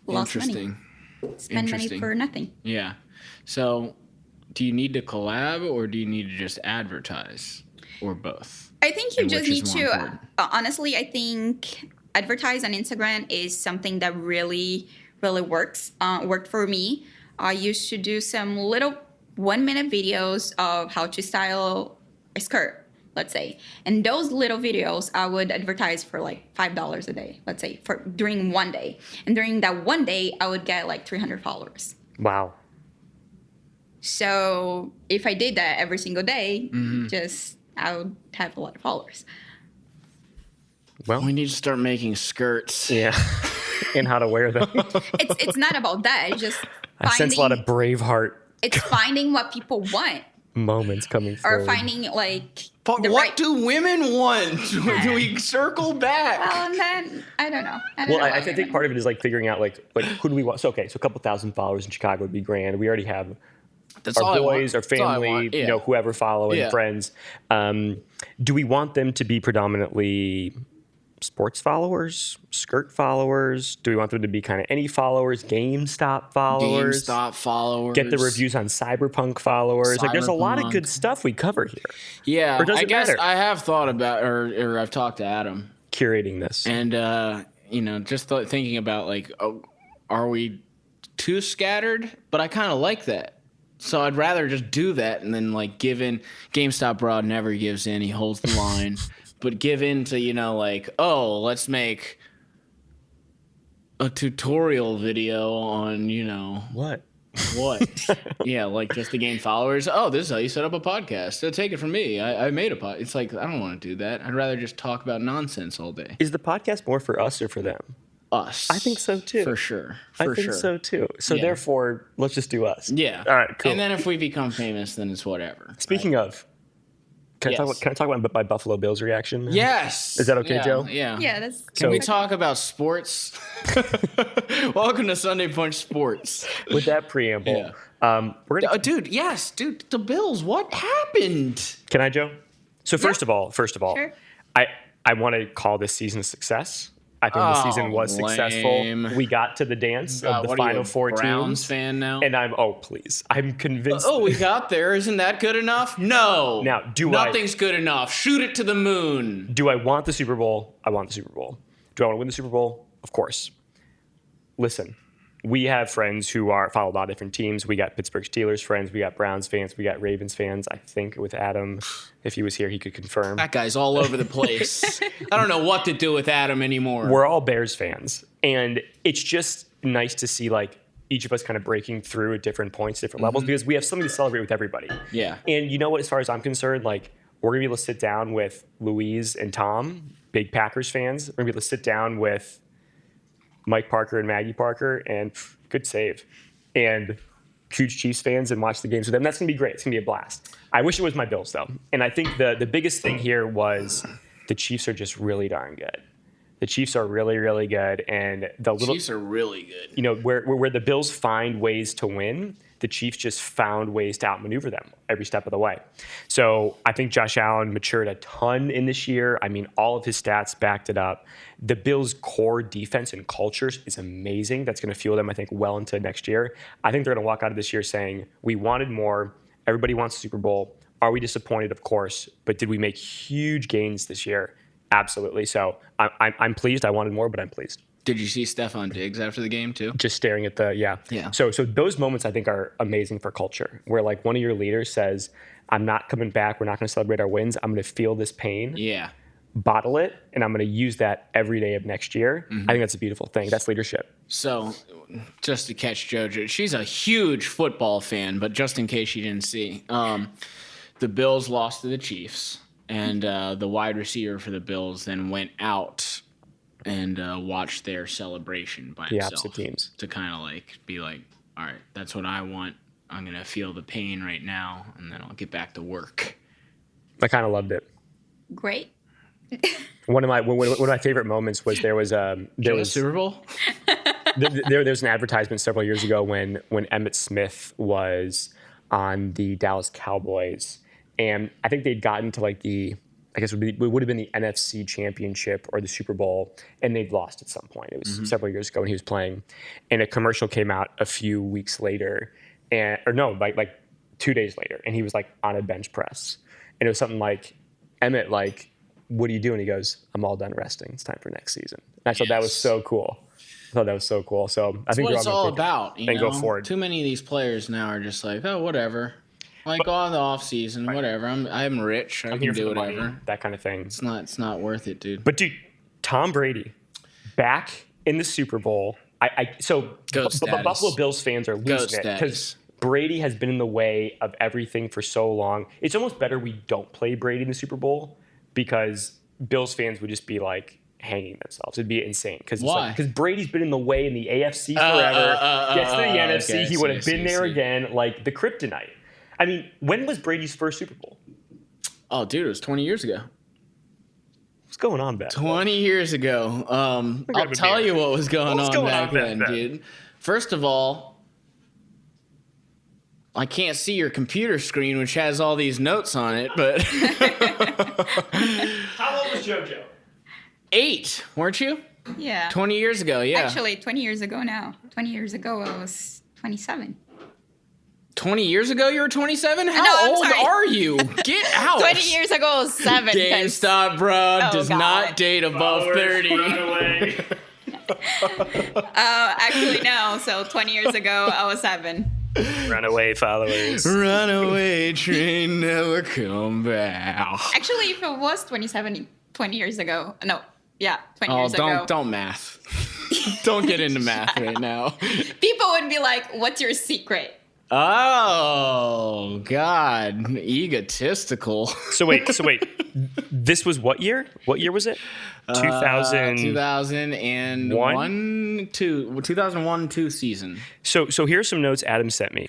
[SPEAKER 4] lost money.
[SPEAKER 3] Interesting.
[SPEAKER 4] Spend money for nothing.
[SPEAKER 3] Yeah. So, do you need to collab or do you need to just advertise, or both?
[SPEAKER 4] I think you
[SPEAKER 3] And
[SPEAKER 4] just
[SPEAKER 3] which
[SPEAKER 4] need
[SPEAKER 3] is more
[SPEAKER 4] to.
[SPEAKER 3] important?
[SPEAKER 4] Honestly, I think advertise on Instagram is something that really, really works. Worked for me. I used to do some little 1-minute videos of how to style a skirt, let's say, and those little videos I would advertise for like $5 a day, let's say, for during one day, and during that one day I would get like 300 followers.
[SPEAKER 2] Wow.
[SPEAKER 4] So if I did that every single day, I would have a lot of followers.
[SPEAKER 2] Well,
[SPEAKER 3] We need to start making skirts.
[SPEAKER 2] yeah. And how to wear them.
[SPEAKER 4] It's not about that. It's just
[SPEAKER 2] I sense a lot of Braveheart
[SPEAKER 4] it's finding what people want,
[SPEAKER 2] moments coming
[SPEAKER 4] or
[SPEAKER 2] forward.
[SPEAKER 4] finding like
[SPEAKER 3] But
[SPEAKER 4] the
[SPEAKER 3] what
[SPEAKER 4] right.
[SPEAKER 3] do women want? Do we circle back?
[SPEAKER 4] Well, and then I don't know.
[SPEAKER 2] Well, I think part of it is like figuring out like who do we want. So okay, so a couple thousand followers in Chicago would be grand. We already have
[SPEAKER 3] That's all
[SPEAKER 2] our
[SPEAKER 3] I want.
[SPEAKER 2] boys, our
[SPEAKER 3] That's all I
[SPEAKER 2] family,
[SPEAKER 3] want. Yeah.
[SPEAKER 2] you know, whoever following,
[SPEAKER 3] Yeah.
[SPEAKER 2] friends. Do we want them to be predominantly sports followers, skirt followers? Do we want them to be kind of any followers, Gamestop followers?
[SPEAKER 3] GameStop followers.
[SPEAKER 2] Get the reviews on Cyberpunk followers. Like, there's a lot of
[SPEAKER 3] Cyberpunk.
[SPEAKER 2] good stuff we cover here.
[SPEAKER 3] Yeah,
[SPEAKER 2] Or does
[SPEAKER 3] I
[SPEAKER 2] it
[SPEAKER 3] guess
[SPEAKER 2] matter?
[SPEAKER 3] I have thought about, or I've talked to Adam,
[SPEAKER 2] Curating this.
[SPEAKER 3] and just thinking about like, are we too scattered? But I kind of like that. So I'd rather just do that and then like give in. GameStop Broad never gives in. He holds the line. But give in to, like, oh, let's make a tutorial video on,
[SPEAKER 2] What?
[SPEAKER 3] what? Yeah, like just to gain followers. Oh, this is how you set up a podcast. So take it from me. I made a podcast. It's like, I don't want to do that. I'd rather just talk about nonsense all day.
[SPEAKER 2] Is the podcast more for us or for them?
[SPEAKER 3] Us.
[SPEAKER 2] I think so too.
[SPEAKER 3] For sure.
[SPEAKER 2] I think so too. So
[SPEAKER 3] Yeah.
[SPEAKER 2] therefore, let's just do us.
[SPEAKER 3] Yeah.
[SPEAKER 2] All right, cool.
[SPEAKER 3] And then if we become famous, then it's whatever.
[SPEAKER 2] Speaking of, can
[SPEAKER 3] Yes.
[SPEAKER 2] I talk about my Buffalo Bills reaction?
[SPEAKER 3] Yes.
[SPEAKER 2] Is that okay,
[SPEAKER 3] Yeah,
[SPEAKER 2] Joe?
[SPEAKER 3] Yeah.
[SPEAKER 4] Yeah, that's.
[SPEAKER 3] Can we
[SPEAKER 2] So-
[SPEAKER 3] talk about sports? Welcome to Sunday Punch Sports.
[SPEAKER 2] With that preamble, we're gonna.
[SPEAKER 3] Dude, the Bills. What happened?
[SPEAKER 2] Can I, Joe? So first of all,
[SPEAKER 4] Sure.
[SPEAKER 2] I want to call this season a success. I think the season was successful.
[SPEAKER 3] lame.
[SPEAKER 2] We got to the dance of the
[SPEAKER 3] What are you,
[SPEAKER 2] final
[SPEAKER 3] a
[SPEAKER 2] four
[SPEAKER 3] Browns
[SPEAKER 2] teams.
[SPEAKER 3] fan now?
[SPEAKER 2] And I'm convinced.
[SPEAKER 3] Oh, we got there. Isn't that good enough? No.
[SPEAKER 2] Now,
[SPEAKER 3] Nothing's good enough. Shoot it to the moon.
[SPEAKER 2] Do I want the Super Bowl? I want the Super Bowl. Do I want to win the Super Bowl? Of course. Listen, we have friends who follow a lot of different teams. We got Pittsburgh Steelers friends. We got Browns fans. We got Ravens fans. I think with Adam, if he was here, he could confirm.
[SPEAKER 3] That guy's all over the place. I don't know what to do with Adam anymore.
[SPEAKER 2] We're all Bears fans. And it's just nice to see like each of us kind of breaking through at different points, different levels, because we have something to celebrate with everybody.
[SPEAKER 3] Yeah.
[SPEAKER 2] And you know what, as far as I'm concerned, like we're gonna be able to sit down with Louise and Tom, big Packers fans. We're gonna be able to sit down with Mike Parker and Maggie Parker, and good save, and huge Chiefs fans, and watch the games with them. That's gonna be great. It's gonna be a blast. I wish it was my Bills though. And I think the biggest thing here was the Chiefs are just really darn good. The Chiefs are really, really good, and the little
[SPEAKER 3] Chiefs are really good.
[SPEAKER 2] you know, where the Bills find ways to win, the Chiefs just found ways to outmaneuver them every step of the way. So I think Josh Allen matured a ton in this year. I mean, all of his stats backed it up. The Bills' core defense and cultures is amazing. That's going to fuel them, I think, well into next year. I think they're going to walk out of this year saying, we wanted more. Everybody wants the Super Bowl. Are we disappointed? Of course. But did we make huge gains this year? Absolutely. So I'm pleased. I wanted more, but I'm pleased.
[SPEAKER 3] Did you see Stephon Diggs after the game too?
[SPEAKER 2] Just staring at the
[SPEAKER 3] Yeah.
[SPEAKER 2] So those moments I think are amazing for culture, where like one of your leaders says, "I'm not coming back. We're not going to celebrate our wins. I'm going to feel this pain."
[SPEAKER 3] Yeah.
[SPEAKER 2] bottle it, and I'm going to use that every day of next year. I think that's a beautiful thing. That's leadership.
[SPEAKER 3] So, just to catch JoJo, she's a huge football fan, but just in case you didn't see, the Bills lost to the Chiefs, and the wide receiver for the Bills then went out and watched their celebration by himself.
[SPEAKER 2] Opposite teams.
[SPEAKER 3] To kind of like be like, all right, that's what I want. I'm going to feel the pain right now, and then I'll get back to work.
[SPEAKER 2] I kind of loved it.
[SPEAKER 4] Great.
[SPEAKER 2] One of my favorite moments was there was
[SPEAKER 3] Super Bowl?
[SPEAKER 2] there's an advertisement several years ago when Emmitt Smith was on the Dallas Cowboys, and I think they'd gotten to like it would have been the NFC Championship or the Super Bowl, and they'd lost at some point. It was several years ago when he was playing, and a commercial came out a few weeks later, like 2 days later, and he was like on a bench press, and it was something like, Emmett, like, what are you doing? He goes, I'm all done resting. It's time for next season. And I thought that was so cool. So I think
[SPEAKER 3] what it's all about.
[SPEAKER 2] Go forward.
[SPEAKER 3] Too many of these players now are just like, oh, whatever. Like, go on the off season, whatever. I'm rich. I can do whatever.
[SPEAKER 2] Money, that kind of thing.
[SPEAKER 3] It's not worth it, dude.
[SPEAKER 2] But dude, Tom Brady back in the Super Bowl. Buffalo Bills fans are losing it because Brady has been in the way of everything for so long. It's almost better we don't play Brady in the Super Bowl because Bills fans would just be like hanging themselves. It'd be insane.
[SPEAKER 3] Why?
[SPEAKER 2] Because Brady's been in the way in the AFC forever. Gets to the NFC, okay, he would have been there again, like the kryptonite. I mean, when was Brady's first Super Bowl?
[SPEAKER 3] Oh, dude, it was 20 years ago.
[SPEAKER 2] What's going on back
[SPEAKER 3] 20 years ago. I'll tell you what was going on back then, dude. First of all, I can't see your computer screen, which has all these notes on it, but...
[SPEAKER 2] How old was JoJo?
[SPEAKER 3] 8, weren't you?
[SPEAKER 4] Yeah.
[SPEAKER 3] 20 years ago, yeah.
[SPEAKER 4] Actually, 20 years ago now. 20 years ago, I was 27.
[SPEAKER 3] 20 years ago, you were 27? How old are you? Get out.
[SPEAKER 4] 20 years ago, I was 7.
[SPEAKER 3] Gamestop, bro, does not date above 30.
[SPEAKER 2] Run away.
[SPEAKER 4] Actually, no. So 20 years ago, I was 7.
[SPEAKER 2] Runaway followers.
[SPEAKER 3] Runaway train never come back.
[SPEAKER 4] Actually, if it was 20 years ago. No. Yeah, 20 years ago.
[SPEAKER 3] Don't math. Don't get into math right now.
[SPEAKER 4] People would be like, what's your secret?
[SPEAKER 3] Oh, God. Egotistical.
[SPEAKER 2] So wait. This was what year? What year was it?
[SPEAKER 3] 2001-2 season.
[SPEAKER 2] So here's some notes Adam sent me.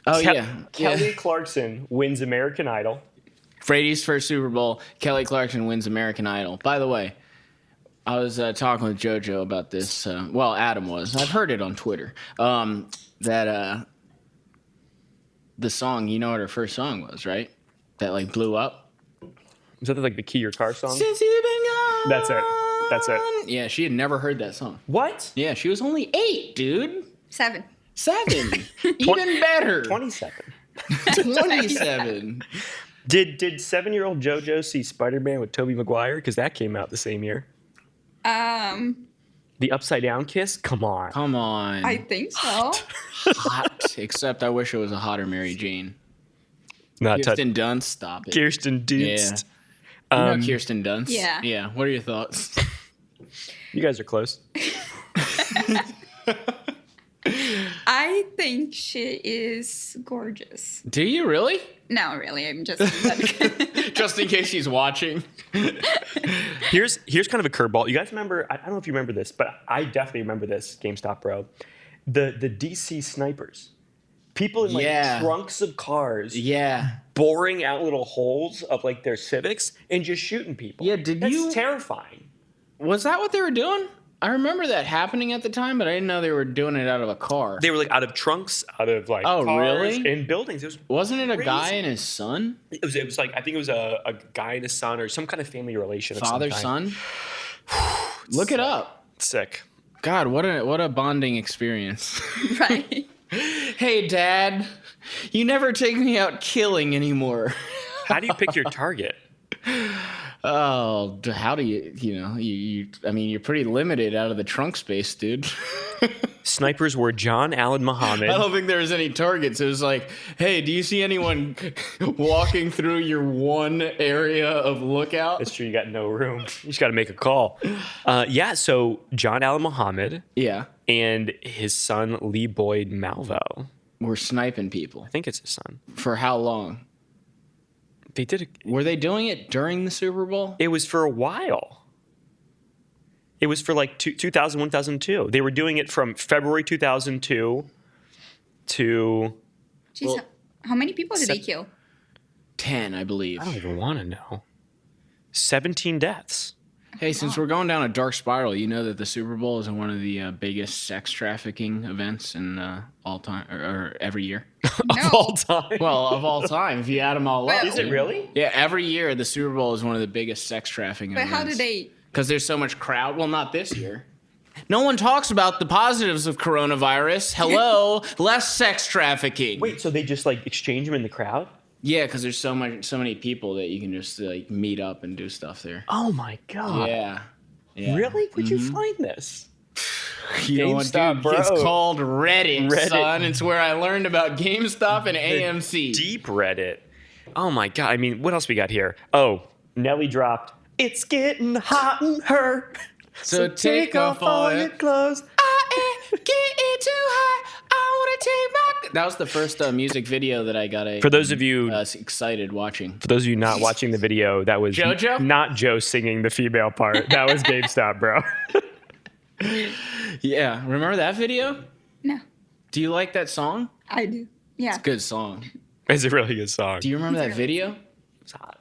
[SPEAKER 3] Oh,
[SPEAKER 2] Kelly Clarkson wins American Idol.
[SPEAKER 3] Brady's first Super Bowl. Kelly Clarkson wins American Idol. By the way, I was talking with JoJo about this. Adam was. I've heard it on Twitter. That the song, you know what her first song was, right? That like blew up.
[SPEAKER 2] Was that like the Key Your Car song?
[SPEAKER 3] Since you've been gone.
[SPEAKER 2] That's it.
[SPEAKER 3] Yeah, she had never heard that song.
[SPEAKER 2] What?
[SPEAKER 3] Yeah, she was only 8, dude.
[SPEAKER 4] 7.
[SPEAKER 3] 7. Even better.
[SPEAKER 2] 27.
[SPEAKER 3] 27.
[SPEAKER 2] Did 7-year-old JoJo see Spider-Man with Tobey Maguire? Because that came out the same year. The Upside Down Kiss? Come on.
[SPEAKER 4] I think so.
[SPEAKER 3] Hot. Except I wish it was a hotter Mary Jane.
[SPEAKER 2] Not
[SPEAKER 3] Kirsten Dunst, stop it.
[SPEAKER 2] Kirsten Dunst.
[SPEAKER 3] Yeah. You know Kirsten Dunst?
[SPEAKER 4] Yeah.
[SPEAKER 3] Yeah. What are your thoughts?
[SPEAKER 2] You guys are close.
[SPEAKER 4] I think she is gorgeous.
[SPEAKER 3] Do you really?
[SPEAKER 4] No, really. I'm just...
[SPEAKER 3] Just in case she's watching.
[SPEAKER 2] Here's kind of a curveball. You guys remember, I don't know if you remember this, but I definitely remember this, GameStop bro. The DC snipers. People in trunks of cars.
[SPEAKER 3] Yeah.
[SPEAKER 2] Boring out little holes of like their Civics and just shooting people.
[SPEAKER 3] Yeah,
[SPEAKER 2] That's terrifying.
[SPEAKER 3] Was that what they were doing? I remember that happening at the time, but I didn't know they were doing it out of a car.
[SPEAKER 2] They were like out of trunks, out of like cars,
[SPEAKER 3] really?
[SPEAKER 2] in buildings.
[SPEAKER 3] Wasn't it a
[SPEAKER 2] crazy.
[SPEAKER 3] guy and his son?
[SPEAKER 2] It was like I think it was a guy and his son or some kind of family relation.
[SPEAKER 3] Father son. Look it up.
[SPEAKER 2] Sick.
[SPEAKER 3] God, what a bonding experience.
[SPEAKER 4] Right.
[SPEAKER 3] Hey, Dad, you never take me out killing anymore.
[SPEAKER 2] How do you pick your target?
[SPEAKER 3] Oh, how do you I mean, you're pretty limited out of the trunk space, dude.
[SPEAKER 2] Snipers were John Allen Muhammad.
[SPEAKER 3] I don't think there was any targets. It was like, hey, do you see anyone walking through your one area of lookout?
[SPEAKER 2] It's true, you got no room. You just got to make a call. So John Allen Muhammad
[SPEAKER 3] Yeah.
[SPEAKER 2] and his son Lee Boyd Malvo.
[SPEAKER 3] We're sniping people.
[SPEAKER 2] I think it's his son.
[SPEAKER 3] For how long?
[SPEAKER 2] They did it.
[SPEAKER 3] Were they doing it during the Super Bowl?
[SPEAKER 2] It was for a while. It was for like 2001, 2002. They were doing it from February 2002 to...
[SPEAKER 4] Jeez, how many people did they kill?
[SPEAKER 3] 10, I believe.
[SPEAKER 2] I don't even want to know. 17 deaths.
[SPEAKER 3] Hey, since we're going down a dark spiral, you know that the Super Bowl is one of the biggest sex trafficking events in all time, or every year.
[SPEAKER 2] Of all time.
[SPEAKER 3] Well, of all time, if you add them all up.
[SPEAKER 2] Is it really?
[SPEAKER 3] Yeah, every year the Super Bowl is one of the biggest sex trafficking
[SPEAKER 4] But
[SPEAKER 3] events.
[SPEAKER 4] how did they?
[SPEAKER 3] Because there's so much crowd. Well, not this year. No one talks about the positives of coronavirus. Hello, less sex trafficking.
[SPEAKER 2] Wait, so they just like exchange them in the crowd?
[SPEAKER 3] Yeah, because there's so many people that you can just like meet up and do stuff there.
[SPEAKER 2] Oh my God.
[SPEAKER 3] Yeah.
[SPEAKER 2] Really? Where'd you find this?
[SPEAKER 3] You know what,
[SPEAKER 2] GameStop,
[SPEAKER 3] dude?
[SPEAKER 2] bro.
[SPEAKER 3] It's called Reddit,
[SPEAKER 2] Reddit.
[SPEAKER 3] son. It's where I learned about GameStop and AMC.
[SPEAKER 2] Deep Reddit. Oh my God. I mean, what else we got here? Oh, Nelly dropped, "It's getting hot in her.
[SPEAKER 3] So take off all your
[SPEAKER 2] clothes."
[SPEAKER 3] I ain't getting too high. I want to take my... That was the first music video that I got
[SPEAKER 2] For those of you
[SPEAKER 3] excited watching.
[SPEAKER 2] For those of you not watching the video, that was
[SPEAKER 3] Jho Jho?
[SPEAKER 2] not Joe singing the female part. That was GameStop, bro.
[SPEAKER 3] Yeah, remember that video?
[SPEAKER 4] No,
[SPEAKER 3] Do you like that song?
[SPEAKER 4] I do. Yeah.
[SPEAKER 3] Good song.
[SPEAKER 2] It's a really good song.
[SPEAKER 3] Do you remember that video?
[SPEAKER 2] It's hot.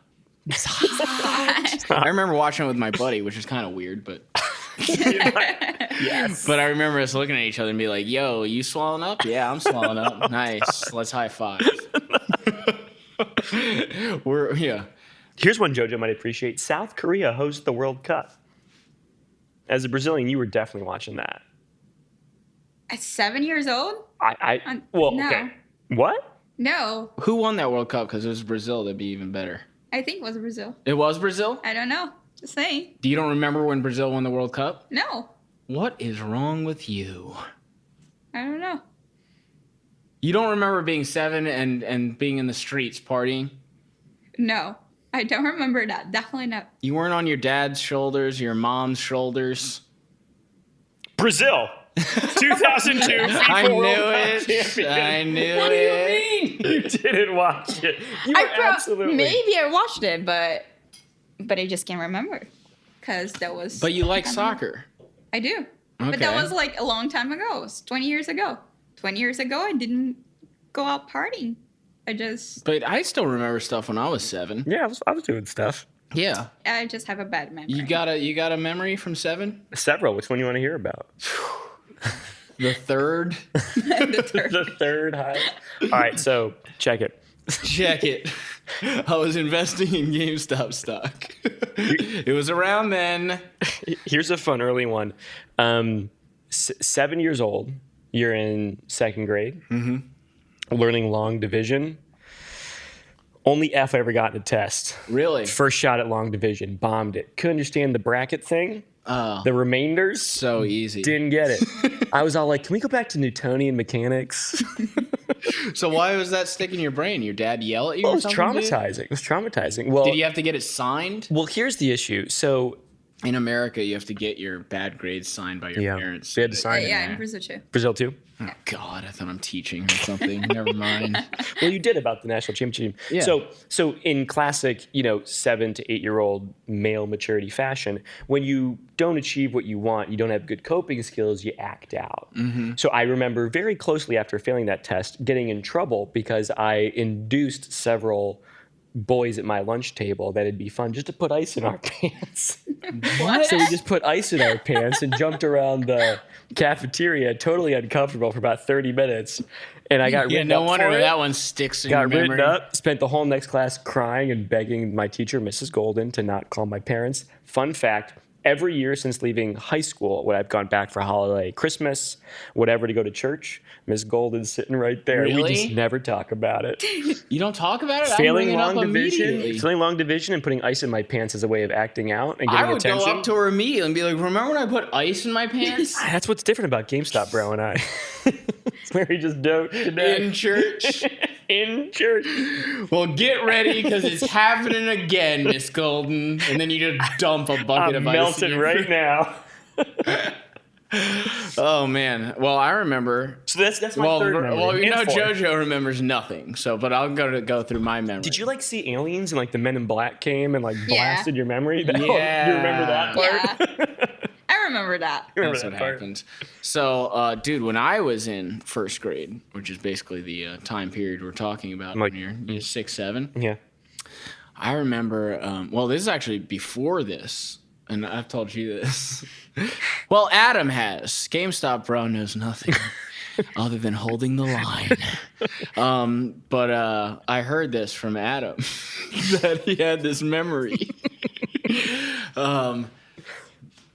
[SPEAKER 3] I remember watching it with my buddy, which is kind of weird, but...
[SPEAKER 2] Yes.
[SPEAKER 3] But I remember us looking at each other and be like, yo, you swallowing up? Yeah, I'm swallowing up. Nice. Let's high five. Yeah.
[SPEAKER 2] Here's one JoJo might appreciate. South Korea hosts the World Cup. As a Brazilian, you were definitely watching that.
[SPEAKER 4] At 7 years old?
[SPEAKER 2] Well,
[SPEAKER 4] no.
[SPEAKER 2] okay. What?
[SPEAKER 4] No,
[SPEAKER 3] Who won that World Cup? Because it was Brazil. That'd be even better.
[SPEAKER 4] I think it was Brazil.
[SPEAKER 3] It was Brazil?
[SPEAKER 4] I don't know. Just saying.
[SPEAKER 3] You don't remember when Brazil won the World Cup?
[SPEAKER 4] No,
[SPEAKER 3] What is wrong with you?
[SPEAKER 4] I don't know.
[SPEAKER 3] You don't remember being 7 and being in the streets partying?
[SPEAKER 4] No, I don't remember that. Definitely not.
[SPEAKER 3] You weren't on your dad's shoulders, your mom's shoulders.
[SPEAKER 2] Brazil. 2002 FIFA
[SPEAKER 3] I knew
[SPEAKER 2] World Cup
[SPEAKER 3] it.
[SPEAKER 2] champion.
[SPEAKER 3] I knew
[SPEAKER 2] What do
[SPEAKER 3] it.
[SPEAKER 2] you mean? You didn't watch it. You were absolutely.
[SPEAKER 4] Maybe I watched it, but I just can't remember because that was.
[SPEAKER 3] But you like
[SPEAKER 4] I don't
[SPEAKER 3] soccer.
[SPEAKER 4] know. I do, but that
[SPEAKER 3] Okay.
[SPEAKER 4] was like a long time ago. It was 20 years ago. 20 years ago, I didn't go out partying.
[SPEAKER 3] But I still remember stuff when I was 7.
[SPEAKER 2] Yeah, I was doing stuff.
[SPEAKER 3] Yeah.
[SPEAKER 4] I just have a bad memory.
[SPEAKER 3] You got a memory from 7?
[SPEAKER 2] Several. Which one you want to hear about?
[SPEAKER 3] The third?
[SPEAKER 2] The third high. All right, so check it.
[SPEAKER 3] Check it. I was investing in GameStop stock. It was around then.
[SPEAKER 2] Here's a fun early one. 7 years old. You're in second grade. Mm-hmm. Learning long division. Only F I ever got in a test.
[SPEAKER 3] Really?
[SPEAKER 2] First shot at long division. Bombed it. Couldn't understand the bracket thing.
[SPEAKER 3] Oh,
[SPEAKER 2] The remainders.
[SPEAKER 3] so easy.
[SPEAKER 2] Didn't get it. I was all like, can we go back to Newtonian mechanics?
[SPEAKER 3] So why was that stick in your brain? Your dad yell at you?
[SPEAKER 2] Well,
[SPEAKER 3] or
[SPEAKER 2] it was
[SPEAKER 3] something, dude?
[SPEAKER 2] traumatizing. It was traumatizing. Well,
[SPEAKER 3] Did you have to get it signed?
[SPEAKER 2] well, here's the issue. So,
[SPEAKER 3] In America, you have to get your bad grades signed by your parents.
[SPEAKER 2] they had to sign it.
[SPEAKER 4] yeah, in Brazil too.
[SPEAKER 2] Brazil too.
[SPEAKER 3] Oh, God, I thought I'm teaching or something. Never mind.
[SPEAKER 2] Well, you did about the national championship.
[SPEAKER 3] Yeah.
[SPEAKER 2] So in classic, 7 to 8 year old male maturity fashion, when you don't achieve what you want, you don't have good coping skills, you act out. Mm-hmm. So I remember very closely after failing that test, getting in trouble because I induced several boys at my lunch table that it'd be fun just to put ice in our pants.
[SPEAKER 4] What?
[SPEAKER 2] So we just put ice in our pants and jumped around the cafeteria, totally uncomfortable for about 30 minutes. And I got
[SPEAKER 3] Yeah,
[SPEAKER 2] written
[SPEAKER 3] no
[SPEAKER 2] up
[SPEAKER 3] wonder
[SPEAKER 2] for it.
[SPEAKER 3] that one sticks in
[SPEAKER 2] Got
[SPEAKER 3] your memory.
[SPEAKER 2] written up, spent the whole next class crying and begging my teacher, Mrs. Golden, to not call my parents. Fun fact, every year since leaving high school, when I've gone back for holiday, Christmas, whatever, to go to church, Miss Golden's sitting right there.
[SPEAKER 3] Really?
[SPEAKER 2] We just never talk about it.
[SPEAKER 3] You don't talk about it?
[SPEAKER 2] Failing
[SPEAKER 3] I'm
[SPEAKER 2] long division,
[SPEAKER 3] immediately.
[SPEAKER 2] failing long division, and putting ice in my pants as a way of acting out and getting
[SPEAKER 3] I would
[SPEAKER 2] attention.
[SPEAKER 3] go up to her immediately and be like, remember when I put ice in my pants?
[SPEAKER 2] That's what's different about GameStop, bro, and I. It's where he just don't
[SPEAKER 3] In church.
[SPEAKER 2] in church.
[SPEAKER 3] Well, get ready because it's happening again, Miss Golden. And then you just dump a bucket
[SPEAKER 2] I'm
[SPEAKER 3] of ice.
[SPEAKER 2] melting right now.
[SPEAKER 3] Oh man. Well, I remember.
[SPEAKER 2] So that's my third memory.
[SPEAKER 3] Well, you know,
[SPEAKER 2] And fourth.
[SPEAKER 3] JoJo remembers nothing. So, but I'll go through my memory.
[SPEAKER 2] Did you like see aliens and like the Men in Black came and like
[SPEAKER 4] Yeah.
[SPEAKER 2] blasted your memory?
[SPEAKER 3] Yeah.
[SPEAKER 2] You remember that part?
[SPEAKER 4] Yeah. I remember that.
[SPEAKER 2] You remember
[SPEAKER 3] That's what
[SPEAKER 2] that part?
[SPEAKER 3] happens. So, dude, when I was in first grade, which is basically the time period we're talking about,
[SPEAKER 2] Like-
[SPEAKER 3] when you're 6, 7.
[SPEAKER 2] Yeah.
[SPEAKER 3] I remember. Well, this is actually before this, and I've told you this. Well, Adam has. GameStop bro knows nothing other than holding the line. But I heard this from Adam that he had this memory.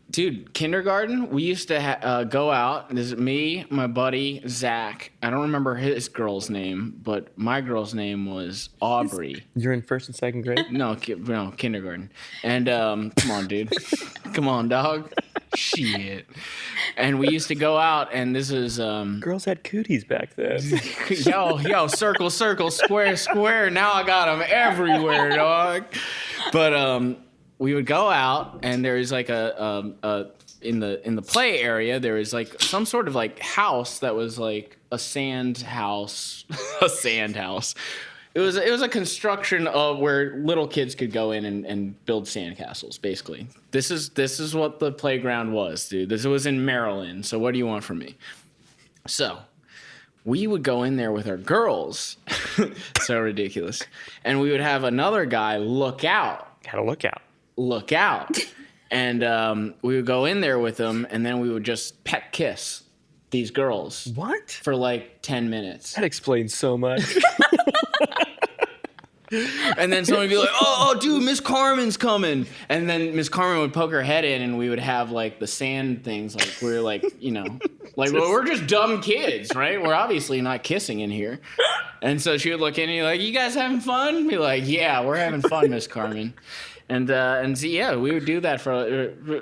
[SPEAKER 3] Dude, kindergarten, we used to go out. This is me, my buddy, Zach. I don't remember his girl's name, but my girl's name was Aubrey.
[SPEAKER 2] You're in first and second grade?
[SPEAKER 3] No, kindergarten. And come on, dude. Come on, dog. Shit. And we used to go out, and this is
[SPEAKER 2] Girls had cooties back then.
[SPEAKER 3] yo, circle, circle, square, square. Now I got them everywhere, dog. But we would go out, and there's like a in the play area, there was like some sort of like house that was like a sand house, a sand house. It was a construction of where little kids could go in and build sandcastles. Basically, this is what the playground was, dude. This was in Maryland. So what do you want from me? So we would go in there with our girls, so ridiculous, and we would have another guy look out.
[SPEAKER 2] Had a lookout.
[SPEAKER 3] Look out. And we would go in there with them, and then we would just pet kiss these girls
[SPEAKER 2] What?
[SPEAKER 3] for like 10 minutes.
[SPEAKER 2] That explains so much.
[SPEAKER 3] And then somebody would be like, oh, dude, Miss Carmen's coming. And then Miss Carmen would poke her head in, and we would have like the sand things. Like we're like, you know, like well, we're just dumb kids, right? We're obviously not kissing in here. And so she would look in and be like, you guys having fun? Be like, yeah, we're having fun, Miss Carmen. And so, yeah, we would do that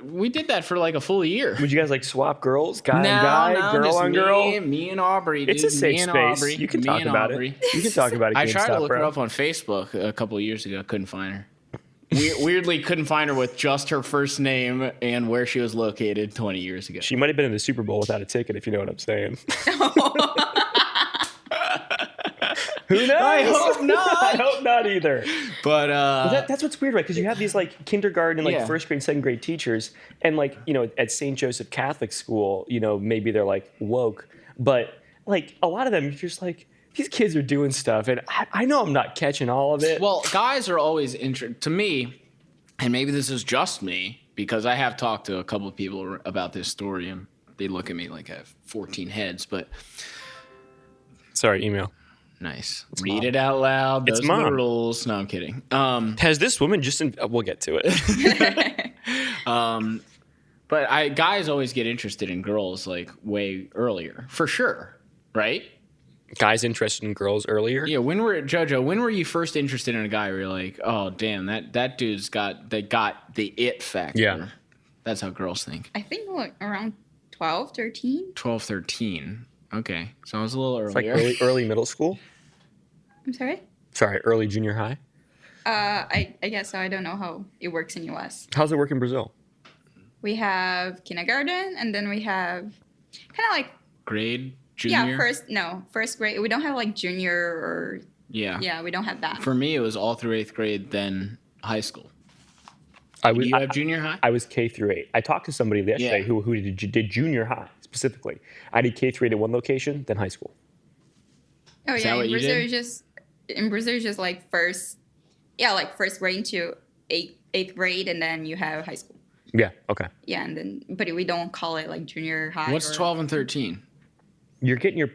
[SPEAKER 3] we did that for like a full year.
[SPEAKER 2] Would you guys like swap girls? Guy on guy? Girl
[SPEAKER 3] just
[SPEAKER 2] on girl?
[SPEAKER 3] Me and Aubrey, dude.
[SPEAKER 2] It's a safe
[SPEAKER 3] Me and
[SPEAKER 2] space.
[SPEAKER 3] Aubrey,
[SPEAKER 2] You can
[SPEAKER 3] me
[SPEAKER 2] talk
[SPEAKER 3] and
[SPEAKER 2] about
[SPEAKER 3] Aubrey.
[SPEAKER 2] it. You can talk about it.
[SPEAKER 3] I tried to
[SPEAKER 2] GameStop,
[SPEAKER 3] look her
[SPEAKER 2] bro.
[SPEAKER 3] up on Facebook a couple of years ago. Couldn't find her. Weirdly, couldn't find her with just her first name and where she was located 20 years ago.
[SPEAKER 2] She might have been in the Super Bowl without a ticket, if you know what I'm saying. Who knows?
[SPEAKER 3] I hope not.
[SPEAKER 2] I hope not either.
[SPEAKER 3] But
[SPEAKER 2] That's what's weird, right? Because you have these like kindergarten, like
[SPEAKER 3] Yeah.
[SPEAKER 2] first grade, second grade teachers, and like at St. Joseph Catholic School, maybe they're like woke, but like a lot of them, you're just like these kids are doing stuff, and I know I'm not catching all of it.
[SPEAKER 3] well, guys are always interested to me, and maybe this is just me because I have talked to a couple of people about this story, and they look at me like I have 14 heads. But
[SPEAKER 2] Sorry, email.
[SPEAKER 3] nice, read it out loud. Those
[SPEAKER 2] It's
[SPEAKER 3] are the
[SPEAKER 2] Mom.
[SPEAKER 3] rules. No, I'm kidding.
[SPEAKER 2] Has this woman just? We'll get to it.
[SPEAKER 3] But guys always get interested in girls like way earlier, for sure, right?
[SPEAKER 2] Guys interested in girls earlier.
[SPEAKER 3] Yeah. When were you first interested in a guy where you're like, oh damn, that dude's got the it factor?
[SPEAKER 2] Yeah.
[SPEAKER 3] That's how girls think.
[SPEAKER 4] I think like around 12, 13.
[SPEAKER 3] 12, 13. Okay, so I was a little
[SPEAKER 2] It's like
[SPEAKER 3] earlier.
[SPEAKER 2] early middle school.
[SPEAKER 4] I'm sorry.
[SPEAKER 2] Sorry, early junior high.
[SPEAKER 4] I guess so. I don't know how it works in US.
[SPEAKER 2] How's it work in Brazil?
[SPEAKER 4] We have kindergarten, and then we have kind of like
[SPEAKER 3] Grade, junior.
[SPEAKER 4] first grade. We don't have like junior or
[SPEAKER 3] Yeah.
[SPEAKER 4] we don't have that.
[SPEAKER 3] For me, it was all through 8th grade, then high school.
[SPEAKER 2] I
[SPEAKER 3] Do
[SPEAKER 2] was
[SPEAKER 3] you have junior high?
[SPEAKER 2] I was K through 8. I talked to somebody yesterday
[SPEAKER 3] Yeah.
[SPEAKER 2] who did junior high specifically. I did K through 8 at one location, then high school.
[SPEAKER 4] Oh
[SPEAKER 3] Is
[SPEAKER 4] yeah,
[SPEAKER 3] that what
[SPEAKER 4] in
[SPEAKER 3] you
[SPEAKER 4] Brazil
[SPEAKER 3] did?
[SPEAKER 4] it's just like first grade to eighth grade, and then you have high school.
[SPEAKER 2] Yeah. Okay.
[SPEAKER 4] Yeah, and then but we don't call it like junior high.
[SPEAKER 3] What's 12 and 13?
[SPEAKER 2] You're getting your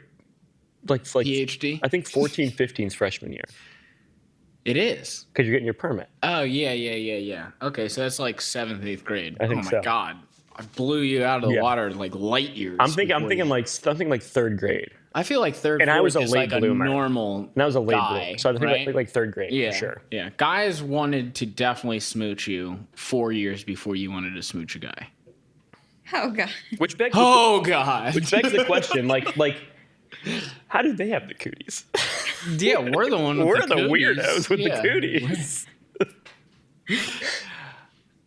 [SPEAKER 2] like
[SPEAKER 3] PhD?
[SPEAKER 2] I think 14, 15's freshman year.
[SPEAKER 3] It is.
[SPEAKER 2] because you're getting your permit.
[SPEAKER 3] Oh, yeah. Okay, so that's like 7th, 8th grade.
[SPEAKER 2] I think
[SPEAKER 3] oh, my
[SPEAKER 2] so.
[SPEAKER 3] God. I blew you out of the
[SPEAKER 2] Yeah.
[SPEAKER 3] water like light years.
[SPEAKER 2] I'm thinking
[SPEAKER 3] before
[SPEAKER 2] like 3rd grade.
[SPEAKER 3] I feel like third,
[SPEAKER 2] And I was a
[SPEAKER 3] fourth is
[SPEAKER 2] late
[SPEAKER 3] like
[SPEAKER 2] bloomer.
[SPEAKER 3] a normal
[SPEAKER 2] And I was a late
[SPEAKER 3] guy,
[SPEAKER 2] bloomer. So I think
[SPEAKER 3] right?
[SPEAKER 2] like 3rd grade
[SPEAKER 3] Yeah,
[SPEAKER 2] for sure.
[SPEAKER 3] yeah. Guys wanted to definitely smooch you 4 years before you wanted to smooch a guy.
[SPEAKER 4] Oh god.
[SPEAKER 2] Which begs
[SPEAKER 3] Oh God!
[SPEAKER 2] which begs the question, like, how did they have the cooties?
[SPEAKER 3] Yeah, we're the one. With
[SPEAKER 2] We're
[SPEAKER 3] the
[SPEAKER 2] the
[SPEAKER 3] cooties.
[SPEAKER 2] weirdos with
[SPEAKER 3] Yeah.
[SPEAKER 2] the cooties.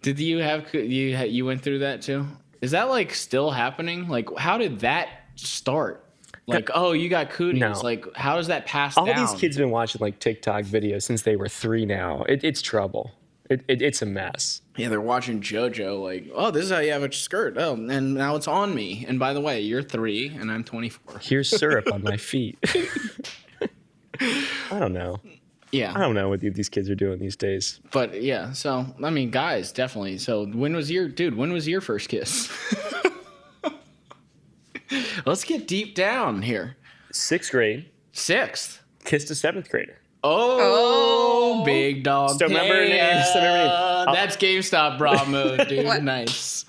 [SPEAKER 3] Did you have you went through that too? Is that like still happening? Like, how did that start? Like, oh, you got cooties.
[SPEAKER 2] No.
[SPEAKER 3] Like, how does that pass
[SPEAKER 2] All
[SPEAKER 3] down?
[SPEAKER 2] these kids have been watching like TikTok videos since they were 3 now. It's trouble. It's a mess.
[SPEAKER 3] Yeah, they're watching Jho Jho. Like, oh, this is how you have a skirt. Oh, and now it's on me. And by the way, you're 3 and I'm 24.
[SPEAKER 2] Here's syrup on my feet. I don't know.
[SPEAKER 3] Yeah.
[SPEAKER 2] I don't know what these kids are doing these days.
[SPEAKER 3] But yeah, so I mean, guys, definitely. So when was your first kiss? Let's get deep down here.
[SPEAKER 2] 6th grade,
[SPEAKER 3] 6th.
[SPEAKER 2] kissed a 7th grader.
[SPEAKER 3] Oh, big dog.
[SPEAKER 2] Still remember her name, still remember her name.
[SPEAKER 3] That's GameStop bra mode, dude.
[SPEAKER 4] What?
[SPEAKER 3] Nice.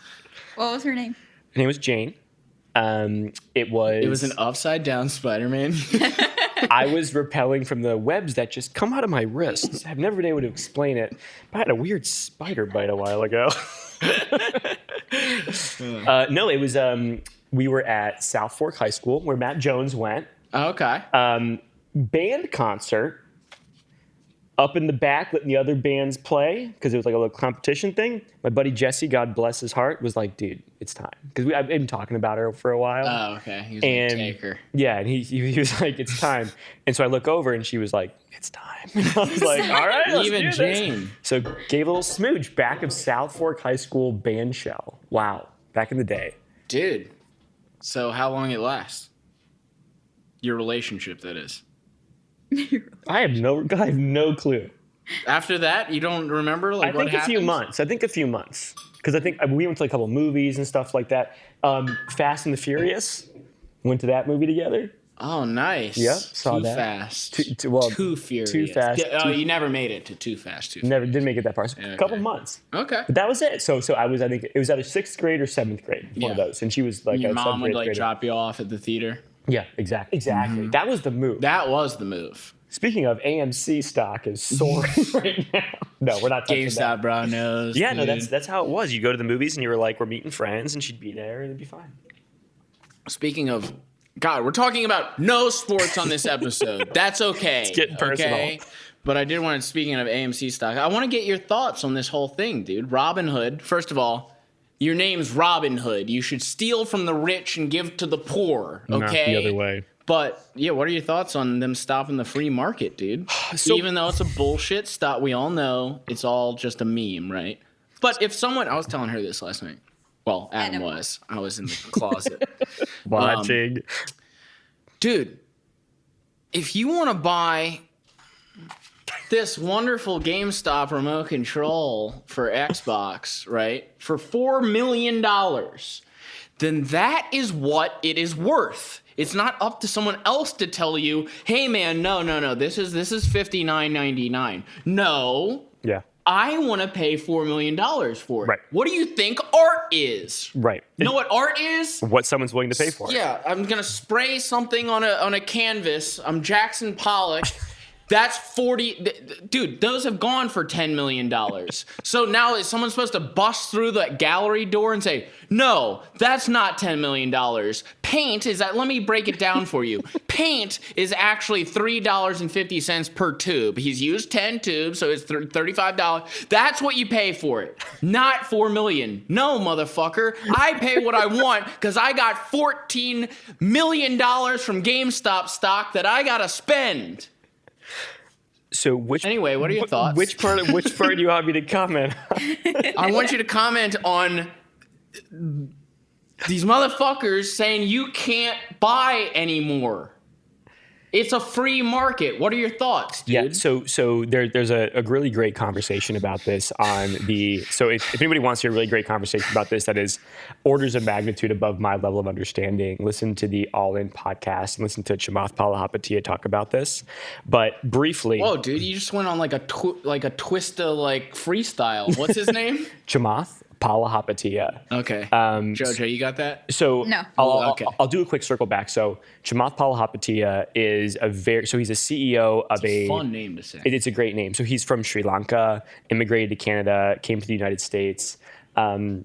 [SPEAKER 4] What was her name?
[SPEAKER 2] Her name was Jane. It was
[SPEAKER 3] an upside down Spider-Man.
[SPEAKER 2] I was repelling from the webs that just come out of my wrists. I've never been able to explain it. But I had a weird spider bite a while ago. No, it was we were at South Fork High School where Matt Jones went.
[SPEAKER 3] Okay.
[SPEAKER 2] Band concert. Up in the back, letting the other bands play because it was like a little competition thing. My buddy Jesse, God bless his heart, was like, "Dude, it's time." Because I've been talking about her for a while.
[SPEAKER 3] Oh, okay. He was
[SPEAKER 2] And
[SPEAKER 3] gonna take her.
[SPEAKER 2] yeah, and he was like, "It's time." And so I look over, and she was like, "It's time." And I was like, "All right, let's
[SPEAKER 3] Even
[SPEAKER 2] do this."
[SPEAKER 3] Jane.
[SPEAKER 2] So gave a little smooch back of South Fork High School band shell. Wow, back in the day.
[SPEAKER 3] Dude. So how long it lasts? Your relationship, that is.
[SPEAKER 2] I have no clue.
[SPEAKER 3] After that, you don't remember like
[SPEAKER 2] I
[SPEAKER 3] what
[SPEAKER 2] think a few
[SPEAKER 3] happened?
[SPEAKER 2] months. I think a few months because I think we went to a couple movies and stuff like that. Fast and the Furious, went to that movie together.
[SPEAKER 3] Oh, nice.
[SPEAKER 2] Yep, saw
[SPEAKER 3] Too
[SPEAKER 2] that.
[SPEAKER 3] fast.
[SPEAKER 2] Too
[SPEAKER 3] Furious.
[SPEAKER 2] Too fast.
[SPEAKER 3] Oh, you never made it to Too Fast. Too
[SPEAKER 2] Never did make it that far. So
[SPEAKER 3] Yeah,
[SPEAKER 2] a couple
[SPEAKER 3] okay.
[SPEAKER 2] months.
[SPEAKER 3] Okay.
[SPEAKER 2] But that was it. So I think it was either 6th grade or 7th grade, one of
[SPEAKER 3] Yeah.
[SPEAKER 2] those. And she was like
[SPEAKER 3] Your
[SPEAKER 2] a
[SPEAKER 3] mom
[SPEAKER 2] 7th
[SPEAKER 3] would
[SPEAKER 2] grade
[SPEAKER 3] like
[SPEAKER 2] grader.
[SPEAKER 3] drop you off at the theater.
[SPEAKER 2] Yeah, exactly. That was the move.
[SPEAKER 3] That was the move.
[SPEAKER 2] Speaking of, AMC stock is soaring right now. No, we're not touching that.
[SPEAKER 3] GameStop bro knows.
[SPEAKER 2] Yeah, no,
[SPEAKER 3] dude.
[SPEAKER 2] that's how it was. You go to the movies and you were like, we're meeting friends, and she'd be there and it'd be fine.
[SPEAKER 3] Speaking of, God, we're talking about no sports on this episode. That's okay.
[SPEAKER 2] It's getting personal.
[SPEAKER 3] Okay? But I did want to, speaking of AMC stock, I want to get your thoughts on this whole thing, dude. Robinhood, first of all, your name's Robinhood. You should steal from the rich and give to the poor, okay?
[SPEAKER 2] Not the other way.
[SPEAKER 3] But yeah, what are your thoughts on them stopping the free market, dude?
[SPEAKER 2] So-
[SPEAKER 3] Even though it's a bullshit stop, we all know it's all just a meme, right? But if someone, I was telling her this last night. Well, Adam was. I was in the closet.
[SPEAKER 2] Watching.
[SPEAKER 3] Dude, if you want to buy this wonderful GameStop remote control for Xbox, right, for $4 million, then that is what it is worth. It's not up to someone else to tell you, hey man, no, this is $59.99. No,
[SPEAKER 2] Yeah.
[SPEAKER 3] I want to pay $4 million for it.
[SPEAKER 2] Right.
[SPEAKER 3] What do you think art is?
[SPEAKER 2] Right.
[SPEAKER 3] You know what art is?
[SPEAKER 2] What someone's willing to pay for.
[SPEAKER 3] Yeah, I'm gonna spray something on a canvas. I'm Jackson Pollock. That's 40, dude. Those have gone for $10 million. So now is someone supposed to bust through that gallery door and say, "No, that's not $10 million. Paint is that. Let me break it down for you. Paint is actually $3.50 per tube. He's used 10 tubes, so it's $35. That's what you pay for it, not $4 million. No, motherfucker. I pay what I want because I got $14 million from GameStop stock that I gotta spend."
[SPEAKER 2] So
[SPEAKER 3] Anyway, what are your thoughts?
[SPEAKER 2] Which part do you want me to comment on?
[SPEAKER 3] I want you to comment on these motherfuckers saying you can't buy anymore. It's a free market. What are your thoughts, dude?
[SPEAKER 2] Yeah, so there's a really great conversation about this on the. So if anybody wants to hear a really great conversation about this, that is orders of magnitude above my level of understanding, listen to the All In podcast and listen to Chamath Palihapitiya talk about this. But briefly,
[SPEAKER 3] Whoa, dude, you just went on like a twista like freestyle. What's his name?
[SPEAKER 2] Chamath Palihapitiya.
[SPEAKER 3] Okay. Jho Jho, you got that?
[SPEAKER 2] So
[SPEAKER 4] No.
[SPEAKER 2] I'll do a quick circle back. So Chamath Palihapitiya is he's a CEO of a
[SPEAKER 3] Fun name to say.
[SPEAKER 2] It's a great name. So he's from Sri Lanka, immigrated to Canada, came to the United States, and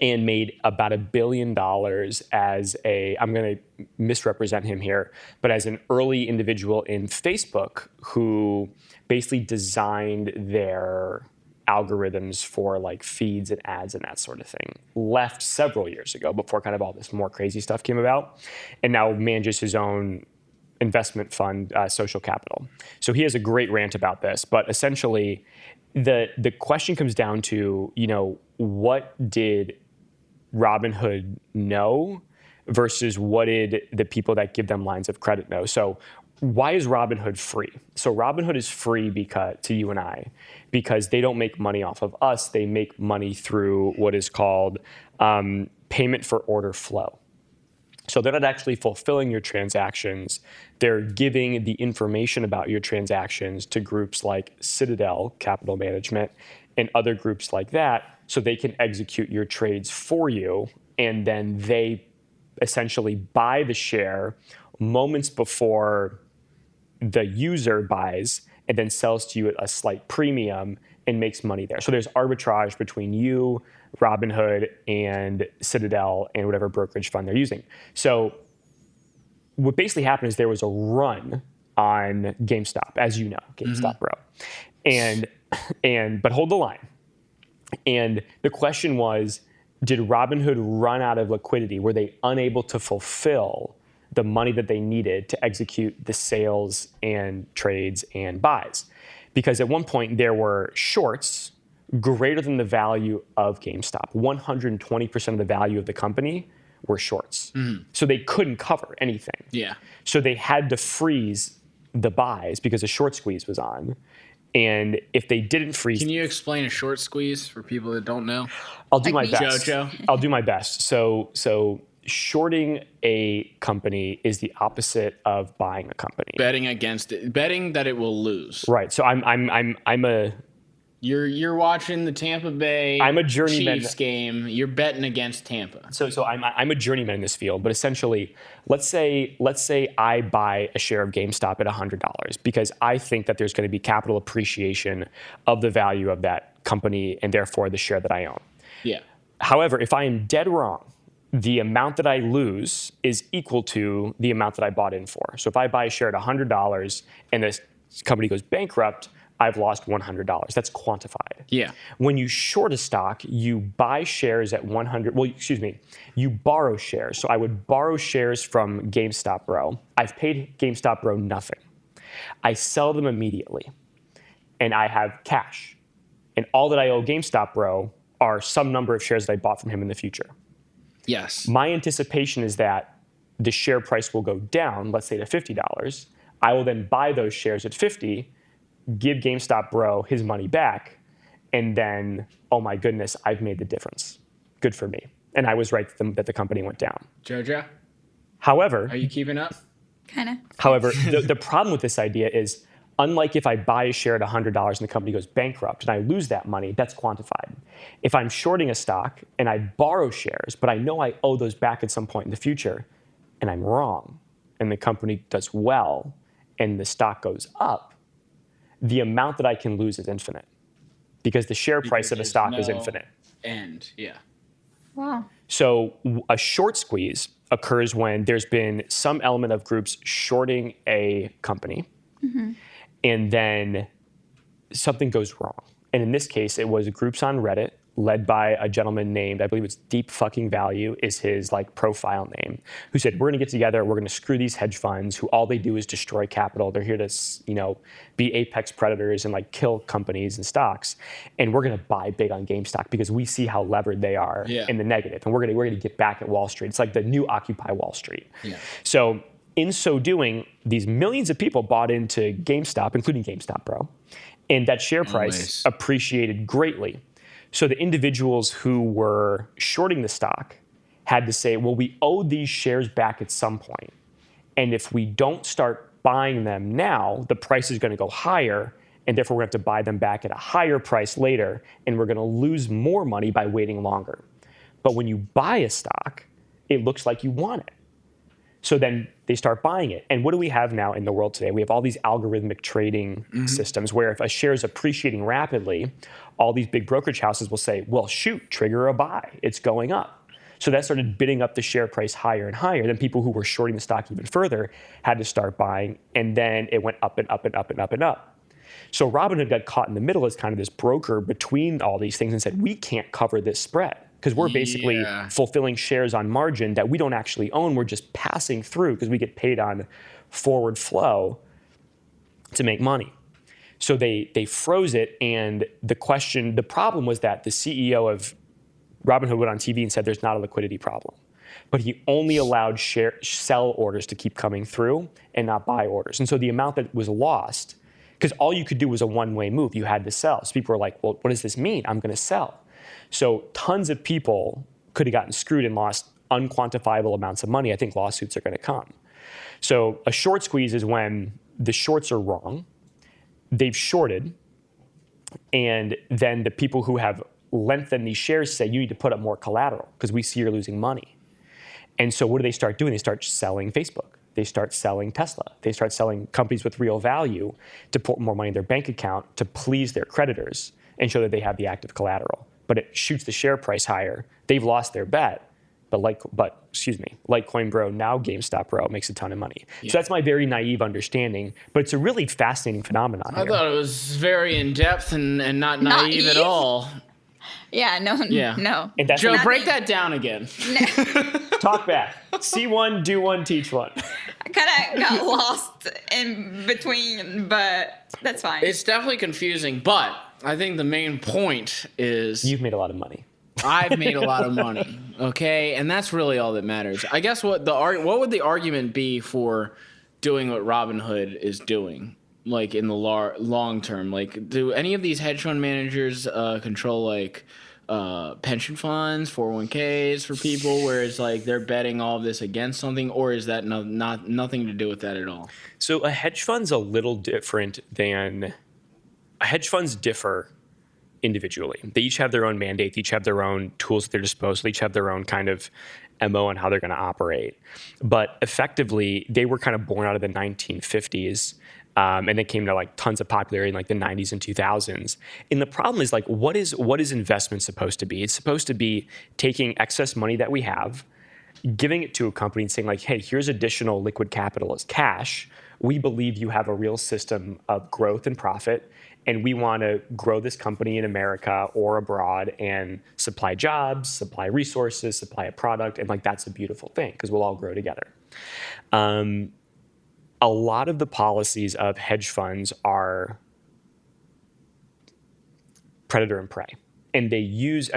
[SPEAKER 2] made about $1 billion as I'm going to misrepresent him here, but as an early individual in Facebook who basically designed their algorithms for like feeds and ads and that sort of thing. Left several years ago before kind of all this more crazy stuff came about, and now manages his own investment fund, Social Capital. So he has a great rant about this, but essentially the question comes down to, what did Robinhood know versus what did the people that give them lines of credit know? So why is Robinhood free? So Robinhood is free to you and I because they don't make money off of us. They make money through what is called payment for order flow. So they're not actually fulfilling your transactions. They're giving the information about your transactions to groups like Citadel Capital Management and other groups like that so they can execute your trades for you. And then they essentially buy the share moments before the user buys and then sells to you at a slight premium and makes money there. So there's arbitrage between you, Robinhood, and Citadel and whatever brokerage fund they're using. So what basically happened is there was a run on Gamestop, as you know, GameStop, bro. But hold the line. And the question was, did Robinhood run out of liquidity? Were they unable to fulfill the money that they needed to execute the sales and trades and buys? Because at one point there were shorts greater than the value of GameStop. 120% of the value of the company were shorts. So they couldn't cover anything.
[SPEAKER 3] Yeah.
[SPEAKER 2] So they had to freeze the buys because a short squeeze was on. And if they didn't freeze...
[SPEAKER 3] Can you explain a short squeeze for people that don't know?
[SPEAKER 2] I'll do my
[SPEAKER 4] Like me?
[SPEAKER 2] best.
[SPEAKER 3] Jho Jho?
[SPEAKER 2] I'll do my best. So shorting a company is the opposite of buying a company.
[SPEAKER 3] Betting against it. Betting that it will lose.
[SPEAKER 2] Right. So I'm a
[SPEAKER 3] You're watching the Tampa Bay
[SPEAKER 2] I'm a journeyman.
[SPEAKER 3] Chiefs game. You're betting against Tampa.
[SPEAKER 2] So I'm a journeyman in this field, but essentially, let's say I buy a share of GameStop at $100 because I think that there's going to be capital appreciation of the value of that company and therefore the share that I own.
[SPEAKER 3] Yeah.
[SPEAKER 2] However, if I am dead wrong, the amount that I lose is equal to the amount that I bought in for. So if I buy a share at $100 and this company goes bankrupt, I've lost $100. That's quantified.
[SPEAKER 3] Yeah.
[SPEAKER 2] When you short a stock, you buy shares at 100. Well, excuse me, you borrow shares. So I would borrow shares from GameStop Bro. I've paid GameStop Bro nothing. I sell them immediately, and I have cash. And all that I owe GameStop Bro are some number of shares that I bought from him in the future.
[SPEAKER 3] Yes.
[SPEAKER 2] My anticipation is that the share price will go down, let's say to $50. I will then buy those shares at $50, give GameStop Bro his money back, and then, oh my goodness, I've made the difference. Good for me. And I was right that the company went down.
[SPEAKER 3] Jho Jho,
[SPEAKER 2] However,
[SPEAKER 3] are you keeping up?
[SPEAKER 4] Kind of.
[SPEAKER 2] However, the problem with this idea is, unlike if I buy a share at $100 and the company goes bankrupt and I lose that money, that's quantified. If I'm shorting a stock and I borrow shares, but I know I owe those back at some point in the future, and I'm wrong, and the company does well, and the stock goes up, the amount that I can lose is infinite because the share price of the stock is infinite.
[SPEAKER 3] And yeah.
[SPEAKER 4] Wow.
[SPEAKER 2] So a short squeeze occurs when there's been some element of groups shorting a company, and then something goes wrong. And in this case, it was groups on Reddit led by a gentleman named, I believe it's Deep Fucking Value is his like profile name, who said, we're gonna get together, we're gonna screw these hedge funds who all they do is destroy capital. They're here to, be apex predators and like kill companies and stocks. And we're gonna buy big on GameStop because we see how levered they are in the negative. And we're gonna get back at Wall Street. It's like the new Occupy Wall Street.
[SPEAKER 3] Yeah.
[SPEAKER 2] So in so doing, these millions of people bought into GameStop, including GameStop, bro. And that share price appreciated greatly. So the individuals who were shorting the stock had to say, well, we owe these shares back at some point. And if we don't start buying them now, the price is going to go higher. And therefore, we're going to have to buy them back at a higher price later. And we're going to lose more money by waiting longer. But when you buy a stock, it looks like you want it. So then they start buying it. And what do we have now in the world today? We have all these algorithmic trading systems where if a share is appreciating rapidly, all these big brokerage houses will say, well, shoot, trigger a buy. It's going up. So that started bidding up the share price higher and higher. Then people who were shorting the stock even further had to start buying. And then it went up and up and up and up and up. So Robinhood got caught in the middle as kind of this broker between all these things and said, we can't cover this spread. Because we're basically fulfilling shares on margin that we don't actually own. We're just passing through because we get paid on forward flow to make money. So they froze it. And the problem was that the CEO of Robinhood went on TV and said there's not a liquidity problem. But he only allowed sell orders to keep coming through and not buy orders. And so the amount that was lost, because all you could do was a one-way move. You had to sell. So people were like, well, what does this mean? I'm going to sell. So tons of people could have gotten screwed and lost unquantifiable amounts of money. I think lawsuits are going to come. So a short squeeze is when the shorts are wrong, they've shorted, and then the people who have lengthened these shares say you need to put up more collateral because we see you're losing money. And so what do they start doing? They start selling Facebook. They start selling Tesla. They start selling companies with real value to put more money in their bank account to please their creditors and show that they have the active collateral. But it shoots the share price higher. They've lost their bet, but Litecoin Bro, now GameStop Bro, makes a ton of money. Yeah. So that's my very naive understanding, but it's a really fascinating phenomenon.
[SPEAKER 3] I thought it was very in-depth and not naive at all.
[SPEAKER 4] Yeah, no.
[SPEAKER 2] And that's
[SPEAKER 3] Joe, break that down again.
[SPEAKER 2] Talk back. See one, do one, teach one.
[SPEAKER 4] I kind of got lost in between, but that's fine.
[SPEAKER 3] It's definitely confusing, but I think the main point is
[SPEAKER 2] you've made a lot of money.
[SPEAKER 3] I've made a lot of money, okay? And that's really all that matters. I guess what would the argument be for doing what Robinhood is doing, like in the long term? Like, do any of these hedge fund managers control like pension funds, 401ks for people, where it's like they're betting all of this against something, or is that nothing to do with that at all?
[SPEAKER 2] So a hedge fund's a little different than hedge funds differ individually. They each have their own mandate. They each have their own tools at their disposal. They each have their own kind of MO on how they're going to operate. But effectively, they were kind of born out of the 1950s. And they came to like tons of popularity in like the 90s and 2000s. And the problem is like, what is investment supposed to be? It's supposed to be taking excess money that we have, giving it to a company and saying like, hey, here's additional liquid capital as cash. We believe you have a real system of growth and profit, and we want to grow this company in America or abroad and supply jobs, supply resources, supply a product. And like, that's a beautiful thing because we'll all grow together. A lot of the policies of hedge funds are predator and prey. And they use,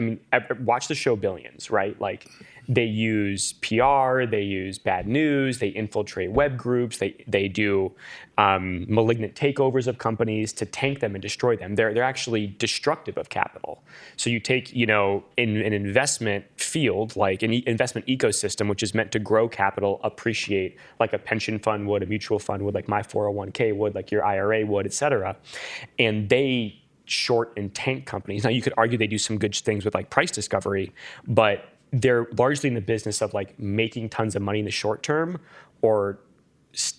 [SPEAKER 2] watch the show Billions, right? Like they use PR, they use bad news, they infiltrate web groups, they do malignant takeovers of companies to tank them and destroy them. They're actually destructive of capital. So you take, in an investment field, like an investment ecosystem, which is meant to grow capital, appreciate, like a pension fund would, a mutual fund would, like my 401k would, like your IRA would, et cetera. And they short and tank companies. Now you could argue they do some good things with like price discovery, but they're largely in the business of like making tons of money in the short term or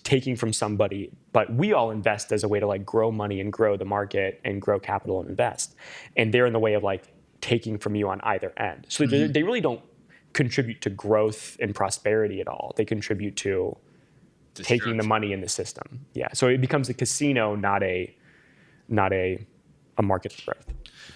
[SPEAKER 2] taking from somebody. But we all invest as a way to like grow money and grow the market and grow capital and invest. And they're in the way of like taking from you on either end. So they really don't contribute to growth and prosperity at all. They contribute to taking the money in the system. Yeah. So it becomes a casino, not a market for growth.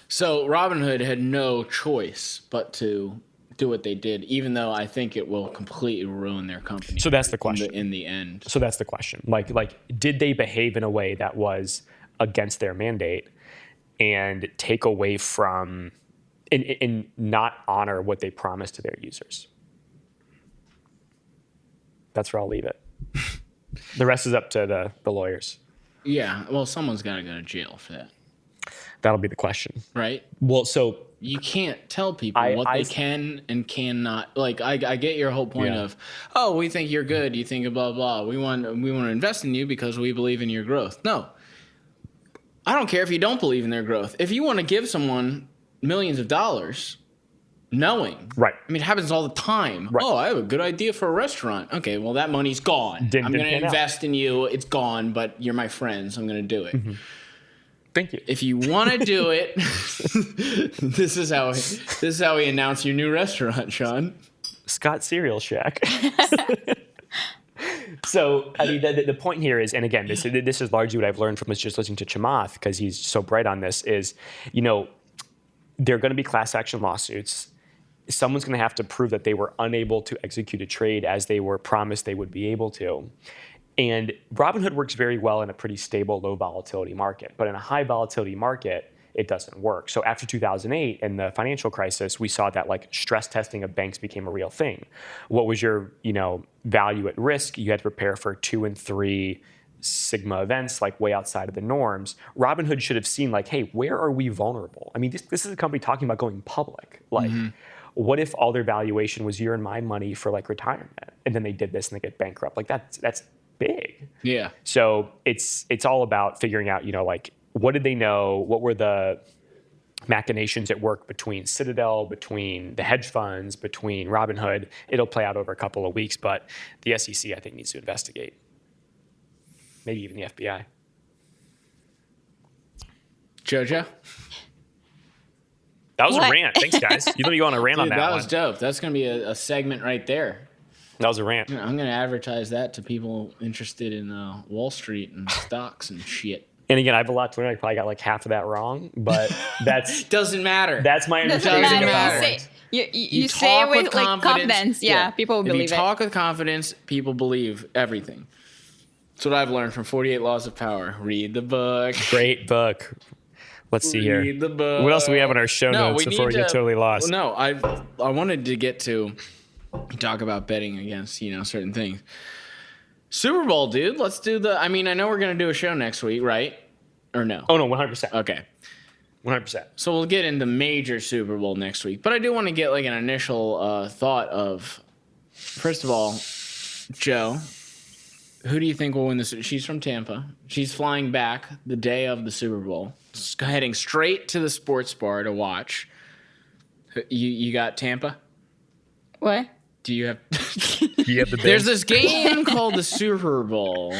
[SPEAKER 3] So Robinhood had no choice but to do what they did, even though I think it will completely ruin their company.
[SPEAKER 2] So that's the question.
[SPEAKER 3] In the end.
[SPEAKER 2] So that's the question. Like, did they behave in a way that was against their mandate and take away from and not honor what they promised to their users? That's where I'll leave it. The rest is up to the lawyers.
[SPEAKER 3] Yeah, well, someone's got to go to jail for that,
[SPEAKER 2] That'll be the question.
[SPEAKER 3] right?
[SPEAKER 2] Well, so
[SPEAKER 3] You can't tell people what they can and cannot. Like, I get your whole point
[SPEAKER 2] Yeah.
[SPEAKER 3] of, oh, we think you're good. You think blah blah. We want to invest in you because we believe in your growth. No, I don't care if you don't believe in their growth. If you want to give someone millions of dollars, knowing,
[SPEAKER 2] Right.
[SPEAKER 3] I mean, it happens all the time.
[SPEAKER 2] Right.
[SPEAKER 3] Oh, I have a good idea for a restaurant. Okay, well, that money's gone.
[SPEAKER 2] Didn't
[SPEAKER 3] I'm going to
[SPEAKER 2] pan out.
[SPEAKER 3] invest in you. It's gone, but you're my friend, so I'm going to do it.
[SPEAKER 2] Mm-hmm. Thank you.
[SPEAKER 3] If you want to do it, this is how we announce your new restaurant, Sean.
[SPEAKER 2] Scott Cereal Shack. So, I mean, the point here is, and again, this is largely what I've learned from just listening to Chamath, because he's so bright on this, is, there are going to be class action lawsuits. Someone's going to have to prove that they were unable to execute a trade as they were promised they would be able to. And Robinhood works very well in a pretty stable, low volatility market. But in a high volatility market, it doesn't work. So after 2008 and the financial crisis, we saw that like stress testing of banks became a real thing. What was your, value at risk? You had to prepare for 2 and 3 sigma events, like way outside of the norms. Robinhood should have seen like, hey, where are we vulnerable? I mean, this is a company talking about going public. Like, what if all their valuation was your and my money for like retirement? And then they did this and they get bankrupt. Like that's big.
[SPEAKER 3] Yeah.
[SPEAKER 2] So it's all about figuring out, like, what did they know? What were the machinations at work between Citadel, between the hedge funds, between Robinhood? It'll play out over a couple of weeks, but the SEC, I think, needs to investigate. Maybe even the FBI.
[SPEAKER 3] Jho Jho?
[SPEAKER 2] That was
[SPEAKER 4] What?
[SPEAKER 2] a rant. Thanks, guys. You let me go on a rant on
[SPEAKER 3] Dude,
[SPEAKER 2] that
[SPEAKER 3] that was
[SPEAKER 2] one.
[SPEAKER 3] dope. That's going to be a segment right there.
[SPEAKER 2] That was a rant.
[SPEAKER 3] I'm going to advertise that to people interested in Wall Street and stocks and shit.
[SPEAKER 2] And again, I have a lot to learn. I probably got like half of that wrong, but
[SPEAKER 3] Doesn't matter.
[SPEAKER 2] that's my
[SPEAKER 4] Doesn't
[SPEAKER 2] understanding
[SPEAKER 4] matter.
[SPEAKER 2] about
[SPEAKER 3] matter.
[SPEAKER 2] it.
[SPEAKER 4] You say it with like confidence. Yeah, people will
[SPEAKER 3] If
[SPEAKER 4] believe
[SPEAKER 3] you talk with confidence, people believe everything. That's what I've learned from 48 Laws of Power. Read the book.
[SPEAKER 2] Great book. Let's see here.
[SPEAKER 3] Read the book.
[SPEAKER 2] What else do we have on our show notes before we get totally lost?
[SPEAKER 3] No, I wanted to get to talk about betting against, certain things. Super Bowl, dude. Let's do I know we're going to do a show next week, right? Or no?
[SPEAKER 2] Oh, no, 100%.
[SPEAKER 3] Okay.
[SPEAKER 2] 100%.
[SPEAKER 3] So we'll get into major Super Bowl next week. But I do want to get like an initial thought of, first of all, Joe, who do you think will win this? She's from Tampa. She's flying back the day of the Super Bowl, heading straight to the sports bar to watch. You got Tampa?
[SPEAKER 4] What?
[SPEAKER 3] Do you have...
[SPEAKER 2] You have the
[SPEAKER 3] There's this game called the Super Bowl.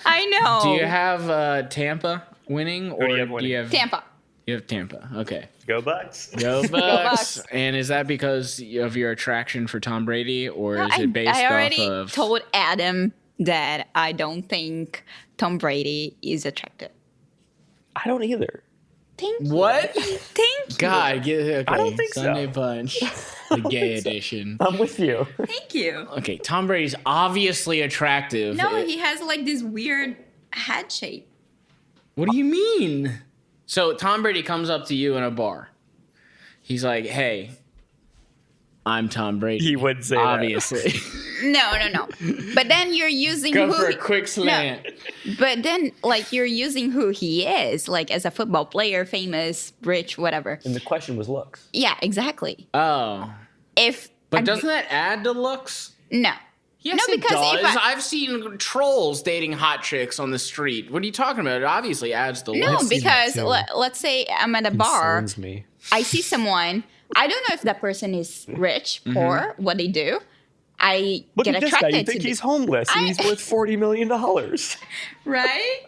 [SPEAKER 4] I know.
[SPEAKER 3] Do you have Tampa winning, or
[SPEAKER 2] do you have winning?
[SPEAKER 4] Tampa?
[SPEAKER 3] You have Tampa. Okay.
[SPEAKER 2] Go Bucks.
[SPEAKER 3] Go Bucks.
[SPEAKER 4] Bucks.
[SPEAKER 3] And is that because of your attraction for Tom Brady, or
[SPEAKER 4] No,
[SPEAKER 3] is it based
[SPEAKER 4] I already
[SPEAKER 3] off of...
[SPEAKER 4] told Adam that I don't think Tom Brady is attractive.
[SPEAKER 2] I don't either.
[SPEAKER 4] Thank you.
[SPEAKER 3] What?
[SPEAKER 4] Thank you.
[SPEAKER 3] God, okay.
[SPEAKER 2] I don't think so.
[SPEAKER 3] Sunday Punch, the gay edition.
[SPEAKER 2] I'm with you.
[SPEAKER 4] Thank you.
[SPEAKER 3] Okay, Tom Brady's obviously attractive.
[SPEAKER 4] No, he has like this weird head shape.
[SPEAKER 3] What do you mean? So Tom Brady comes up to you in a bar. He's like, "Hey, I'm Tom Brady."
[SPEAKER 2] He would say that.
[SPEAKER 3] obviously.
[SPEAKER 4] No. But then you're using
[SPEAKER 3] Go
[SPEAKER 4] who
[SPEAKER 3] for a
[SPEAKER 4] he-
[SPEAKER 3] quick slant.
[SPEAKER 4] No. But then like you're using who he is, like as a football player, famous, rich, whatever.
[SPEAKER 2] And the question was looks.
[SPEAKER 4] Yeah, exactly.
[SPEAKER 3] Oh,
[SPEAKER 4] But
[SPEAKER 3] doesn't that add to looks?
[SPEAKER 4] No.
[SPEAKER 3] Yes,
[SPEAKER 4] No,
[SPEAKER 3] it
[SPEAKER 4] because
[SPEAKER 3] does.
[SPEAKER 4] if
[SPEAKER 3] I've seen trolls dating hot chicks on the street. What are you talking about? It obviously adds to
[SPEAKER 4] No,
[SPEAKER 3] looks.
[SPEAKER 4] because
[SPEAKER 2] too.
[SPEAKER 4] let's say I'm at a bar.
[SPEAKER 2] Concerns me.
[SPEAKER 4] I see someone. I don't know if that person is rich, poor, what they do. I
[SPEAKER 2] Look
[SPEAKER 4] get
[SPEAKER 2] at this guy.
[SPEAKER 4] attracted
[SPEAKER 2] You think
[SPEAKER 4] to
[SPEAKER 2] he's homeless and he's worth $40 million.
[SPEAKER 4] right.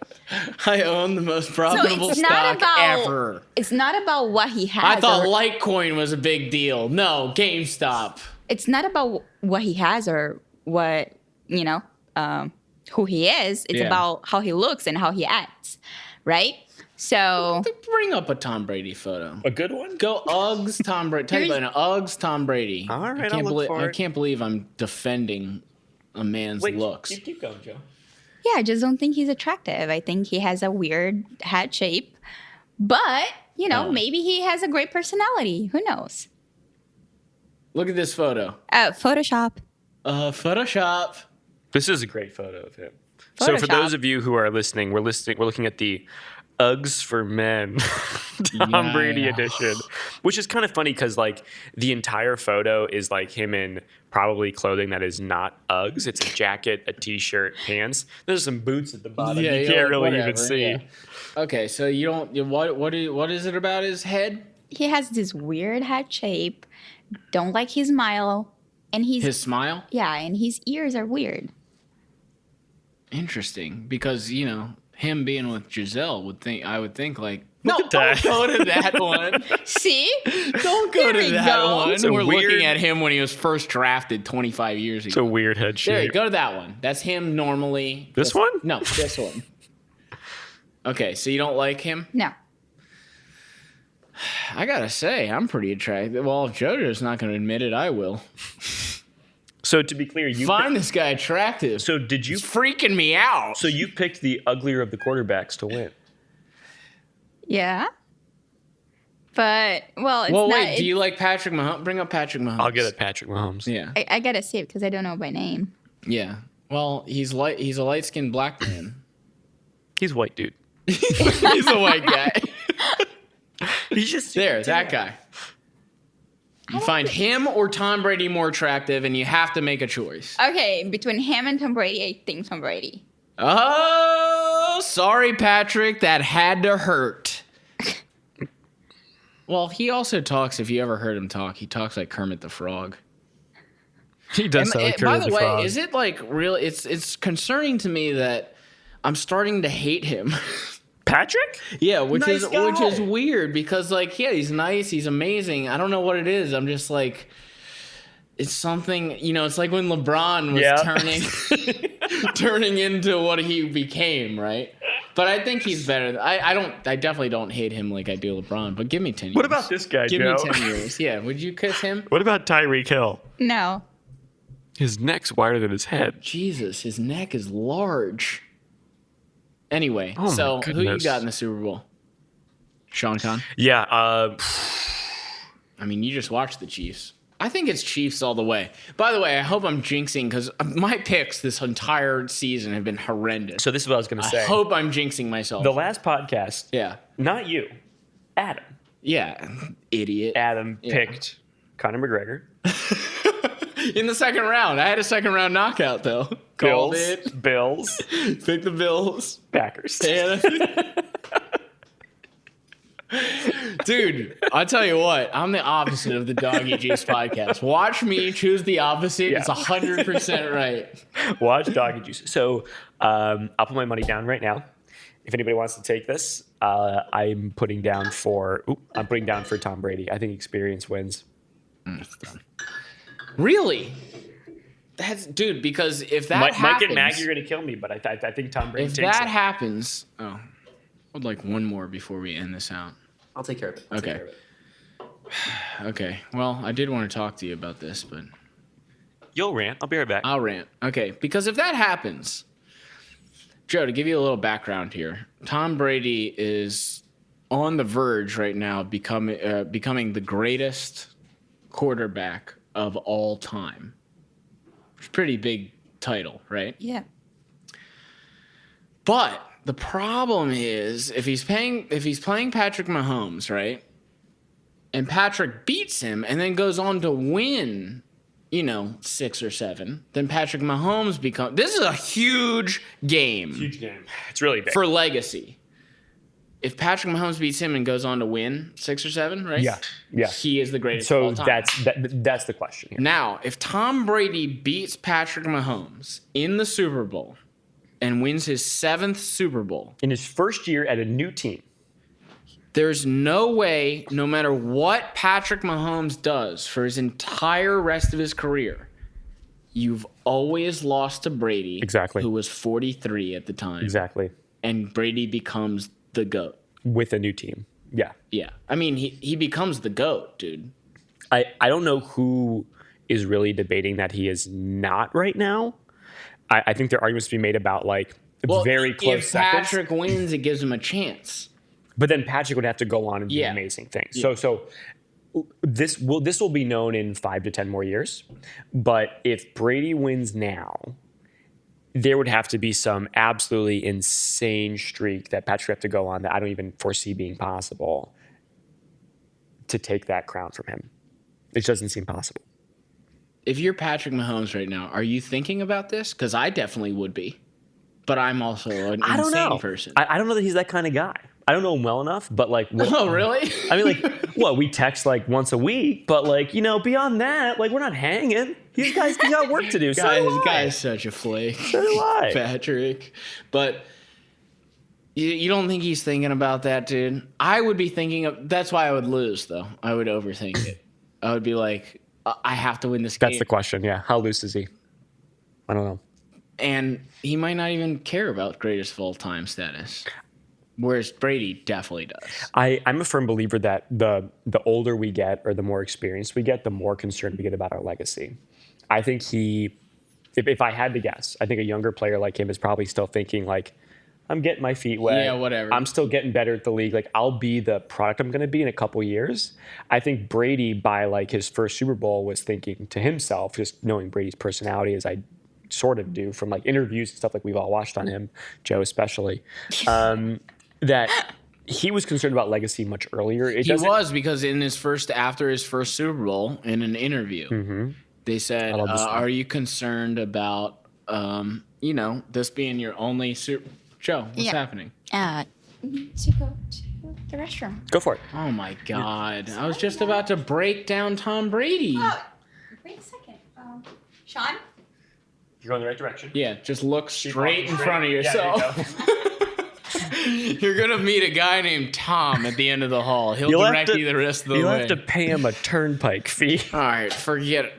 [SPEAKER 3] I own the most
[SPEAKER 4] So
[SPEAKER 3] profitable
[SPEAKER 4] it's not
[SPEAKER 3] stock
[SPEAKER 4] about
[SPEAKER 3] ever.
[SPEAKER 4] It's not about what he has.
[SPEAKER 3] I thought
[SPEAKER 4] or-
[SPEAKER 3] Litecoin was a big deal. No, GameStop.
[SPEAKER 4] it's not about what he has or what who he is. It's
[SPEAKER 3] Yeah.
[SPEAKER 4] about how he looks and how he acts, right? So
[SPEAKER 3] Bring up a Tom Brady photo.
[SPEAKER 2] A good one?
[SPEAKER 3] Go Uggs Tom Brady. Tell you about an Uggs Tom Brady.
[SPEAKER 2] All right,
[SPEAKER 3] I
[SPEAKER 2] I'll
[SPEAKER 3] can't
[SPEAKER 2] look
[SPEAKER 3] believe
[SPEAKER 2] for
[SPEAKER 3] I
[SPEAKER 2] it.
[SPEAKER 3] can't believe I'm defending a man's looks.
[SPEAKER 2] Keep going, Joe.
[SPEAKER 4] yeah, I just don't think he's attractive. I think he has a weird head shape, but maybe he has a great personality. Who knows?
[SPEAKER 3] Look at this photo.
[SPEAKER 4] Photoshop.
[SPEAKER 3] Photoshop.
[SPEAKER 2] This is a great photo of him. So for
[SPEAKER 4] Photoshop.
[SPEAKER 2] those of you who are listening, we're looking at the Uggs for Men Tom Brady edition, which is kind of funny because like the entire photo is like him in probably clothing that is not Uggs. It's a jacket, a t-shirt, pants. There's some boots at the bottom.
[SPEAKER 3] Yeah,
[SPEAKER 2] you
[SPEAKER 3] you're
[SPEAKER 2] can't
[SPEAKER 3] like,
[SPEAKER 2] really
[SPEAKER 3] whatever,
[SPEAKER 2] even see.
[SPEAKER 3] yeah. Okay, so you don't. What is it about his head?
[SPEAKER 4] He has this weird head shape. Don't like his smile, and
[SPEAKER 3] His smile.
[SPEAKER 4] and his ears are weird.
[SPEAKER 3] Interesting, because him being with Giselle I would think like
[SPEAKER 2] Look
[SPEAKER 3] no,
[SPEAKER 2] at that.
[SPEAKER 3] don't go to that one.
[SPEAKER 4] See?
[SPEAKER 3] Don't go
[SPEAKER 4] There
[SPEAKER 3] to
[SPEAKER 4] we
[SPEAKER 3] that
[SPEAKER 4] go.
[SPEAKER 3] one.
[SPEAKER 2] It's a
[SPEAKER 3] We're
[SPEAKER 2] weird-
[SPEAKER 3] looking at him when he was first drafted 25 years
[SPEAKER 2] It's a
[SPEAKER 3] ago.
[SPEAKER 2] weird head
[SPEAKER 3] There,
[SPEAKER 2] shape.
[SPEAKER 3] go to that one. That's him normally.
[SPEAKER 2] This one?
[SPEAKER 3] No, this one. Okay, so you don't like him?
[SPEAKER 4] No.
[SPEAKER 3] I gotta say, I'm pretty attracted. Well, if JoJo's not going to admit it, I will.
[SPEAKER 2] So to be clear, you
[SPEAKER 3] Find this guy attractive.
[SPEAKER 2] so did you
[SPEAKER 3] It's freaking me out.
[SPEAKER 2] so you picked the uglier of the quarterbacks to win.
[SPEAKER 4] Yeah. But it's
[SPEAKER 3] Well,
[SPEAKER 4] not.
[SPEAKER 3] wait. Do you like Patrick Mahomes? Bring up Patrick Mahomes.
[SPEAKER 2] I'll get it, Patrick Mahomes.
[SPEAKER 3] Yeah,
[SPEAKER 4] I gotta see it because I don't know by name.
[SPEAKER 3] yeah. Well, he's a light skinned black man.
[SPEAKER 2] He's a white dude.
[SPEAKER 3] He's a white guy.
[SPEAKER 2] He's just
[SPEAKER 3] There, that guy. You find him or Tom Brady more attractive, and you have to make a choice.
[SPEAKER 4] Okay, between him and Tom Brady, I think Tom Brady.
[SPEAKER 3] Oh, sorry, Patrick. That had to hurt. Well, he also talks, if you ever heard him talk, he talks like Kermit the Frog.
[SPEAKER 2] He does sound like
[SPEAKER 3] By
[SPEAKER 2] Kermit
[SPEAKER 3] the
[SPEAKER 2] the
[SPEAKER 3] way,
[SPEAKER 2] Frog.
[SPEAKER 3] is it like real? It's concerning to me that I'm starting to hate him.
[SPEAKER 2] Patrick?
[SPEAKER 3] Yeah, which
[SPEAKER 2] Nice guy.
[SPEAKER 3] is weird because like he's nice, he's amazing. I don't know what it is. I'm just like it's something, it's like when LeBron was turning into what he became, right? But I think he's better. I definitely don't hate him like I do LeBron, but give me 10 years.
[SPEAKER 2] What about this guy,
[SPEAKER 3] Give
[SPEAKER 2] Joe?
[SPEAKER 3] me 10 years. Yeah, would you kiss him?
[SPEAKER 2] What about Tyreek Hill?
[SPEAKER 4] No.
[SPEAKER 2] His neck's wider than his head.
[SPEAKER 3] Jesus, his neck is large. Anyway,
[SPEAKER 2] Oh my
[SPEAKER 3] so who you
[SPEAKER 2] goodness.
[SPEAKER 3] got in the Super Bowl? Sean Conn?
[SPEAKER 2] Yeah,
[SPEAKER 3] I mean, you just watched the Chiefs. I think it's Chiefs all the way. By the way, I hope I'm jinxing because my picks this entire season have been horrendous.
[SPEAKER 2] so this is what I was going to
[SPEAKER 3] I
[SPEAKER 2] say.
[SPEAKER 3] hope I'm jinxing myself.
[SPEAKER 2] The last podcast,
[SPEAKER 3] Yeah.
[SPEAKER 2] not you, Adam.
[SPEAKER 3] Yeah. Idiot.
[SPEAKER 2] Adam
[SPEAKER 3] Yeah.
[SPEAKER 2] picked Conor McGregor.
[SPEAKER 3] In the second round. I had a second round knockout, though. Called
[SPEAKER 2] Bills.
[SPEAKER 3] it.
[SPEAKER 2] Bills.
[SPEAKER 3] Pick the Bills.
[SPEAKER 2] Packers.
[SPEAKER 3] And dude, I'll tell you what. I'm the opposite of the Doggy Juice podcast. Watch me choose the opposite.
[SPEAKER 2] Yeah.
[SPEAKER 3] It's 100% right.
[SPEAKER 2] Watch Doggy Juice. So I'll put my money down right now. If anybody wants to take this, I'm putting down for Tom Brady. I think experience wins.
[SPEAKER 3] Really? That's dude. Because if that
[SPEAKER 2] Mike
[SPEAKER 3] happens,
[SPEAKER 2] and Mag, you're going to kill me, but I think Tom Brady
[SPEAKER 3] if
[SPEAKER 2] takes
[SPEAKER 3] that
[SPEAKER 2] it.
[SPEAKER 3] happens, I would like one more before we end this out.
[SPEAKER 2] I'll take care of it.
[SPEAKER 3] Okay. Okay. Well, I did want to talk to you about this, but
[SPEAKER 2] You'll rant. I'll be right back.
[SPEAKER 3] I'll rant. Okay, because if that happens, Joe, to give you a little background here, Tom Brady is on the verge right now becoming the greatest quarterback of all time. It's a pretty big title, right?
[SPEAKER 4] Yeah.
[SPEAKER 3] But the problem is if he's playing Patrick Mahomes, right? And Patrick beats him and then goes on to win, 6 or 7, then Patrick Mahomes this is a huge game.
[SPEAKER 2] Huge game. It's really big.
[SPEAKER 3] For legacy. If Patrick Mahomes beats him and goes on to win 6 or 7, right?
[SPEAKER 2] Yeah.
[SPEAKER 3] He is the greatest of
[SPEAKER 2] So
[SPEAKER 3] all time.
[SPEAKER 2] that's the question here.
[SPEAKER 3] Now, if Tom Brady beats Patrick Mahomes in the Super Bowl and wins his 7th Super Bowl,
[SPEAKER 2] In his first year at a new team,
[SPEAKER 3] there's no way, no matter what Patrick Mahomes does for his entire rest of his career, you've always lost to Brady,
[SPEAKER 2] Exactly.
[SPEAKER 3] who was 43 at the time.
[SPEAKER 2] exactly,
[SPEAKER 3] And Brady becomes the GOAT.
[SPEAKER 2] with a new team. Yeah.
[SPEAKER 3] Yeah. I mean, he becomes the GOAT, dude.
[SPEAKER 2] I don't know who is really debating that he is not right now. I think there are arguments to be made about very close
[SPEAKER 3] If
[SPEAKER 2] seconds.
[SPEAKER 3] Patrick wins, it gives him a chance.
[SPEAKER 2] But then Patrick would have to go on and do
[SPEAKER 3] Yeah.
[SPEAKER 2] amazing things.
[SPEAKER 3] Yeah.
[SPEAKER 2] So this will be known in 5 to 10 more years. But if Brady wins now, there would have to be some absolutely insane streak that Patrick would have to go on that I don't even foresee being possible to take that crown from him. It doesn't seem possible.
[SPEAKER 3] If you're Patrick Mahomes right now, are you thinking about this? Because I definitely would be. But I'm also an insane person.
[SPEAKER 2] I don't know that he's that kind of guy. I don't know him well enough, but like...
[SPEAKER 3] Oh, really?
[SPEAKER 2] I mean, like, what, we text like once a week, but like, beyond that, like, we're not hanging. He's got work to do.
[SPEAKER 3] This guy's such a flake.
[SPEAKER 2] So do I.
[SPEAKER 3] Patrick. But you don't think he's thinking about that, dude? I would be thinking of... That's why I would lose, though. I would overthink it. I would be like, I have to win this game.
[SPEAKER 2] That's the question, yeah. How loose is he? I don't know.
[SPEAKER 3] And he might not even care about greatest of all time status. Whereas Brady definitely does.
[SPEAKER 2] I'm a firm believer that the older we get or the more experienced we get, the more concerned we get about our legacy. I think if I had to guess, I think a younger player like him is probably still thinking like, I'm getting my feet wet.
[SPEAKER 3] Yeah, whatever.
[SPEAKER 2] I'm still getting better at the league. Like, I'll be the product I'm going to be in a couple years. I think Brady, by like his first Super Bowl, was thinking to himself, just knowing Brady's personality as I sort of do from like interviews and stuff like we've all watched on him, Joe especially, that he was concerned about legacy much earlier.
[SPEAKER 3] He was, because after his first Super Bowl, in an interview, they said, "Are you concerned about this being your only Super?" Joe, what's happening?
[SPEAKER 4] To go to the restroom.
[SPEAKER 2] Go for it.
[SPEAKER 3] Oh my God! I was just about to break down Tom Brady.
[SPEAKER 4] Oh, wait a second. Sean?
[SPEAKER 2] You're going the right direction.
[SPEAKER 3] Yeah, just look straight in front of
[SPEAKER 2] Yeah,
[SPEAKER 3] yourself. You're gonna meet a guy named Tom at the end of the hall. He'll direct you the rest of the way.
[SPEAKER 2] You'll have to pay him a turnpike fee.
[SPEAKER 3] All right, forget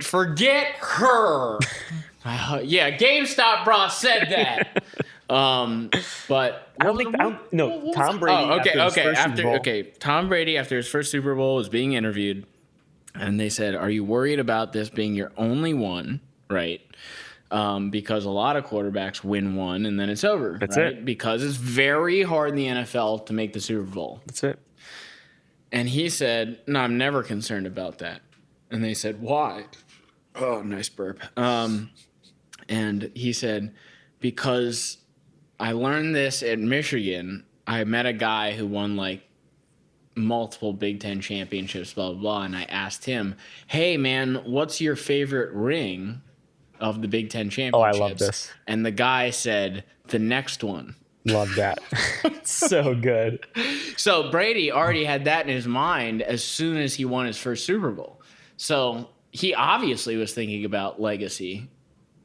[SPEAKER 3] her. Yeah, GameStop Brah said that. But
[SPEAKER 2] Tom Brady.
[SPEAKER 3] Tom Brady after his first Super Bowl was being interviewed, and they said, "Are you worried about this being your only one?" Right. Because a lot of quarterbacks win one and then it's over.
[SPEAKER 2] That's
[SPEAKER 3] right?
[SPEAKER 2] it.
[SPEAKER 3] Because it's very hard in the NFL to make the Super Bowl.
[SPEAKER 2] That's it.
[SPEAKER 3] And he said, "No, I'm never concerned about that." And they said, "Why?" Oh, nice burp. And he said, "Because I learned this at Michigan. I met a guy who won like multiple Big Ten championships, blah, blah, blah. And I asked him, 'Hey, man, what's your favorite ring of the Big Ten championships?'
[SPEAKER 2] Oh, I love this.
[SPEAKER 3] And the guy said, 'The next one.'"
[SPEAKER 2] Love that. So good.
[SPEAKER 3] So Brady already had that in his mind as soon as he won his first Super Bowl. So he obviously was thinking about legacy.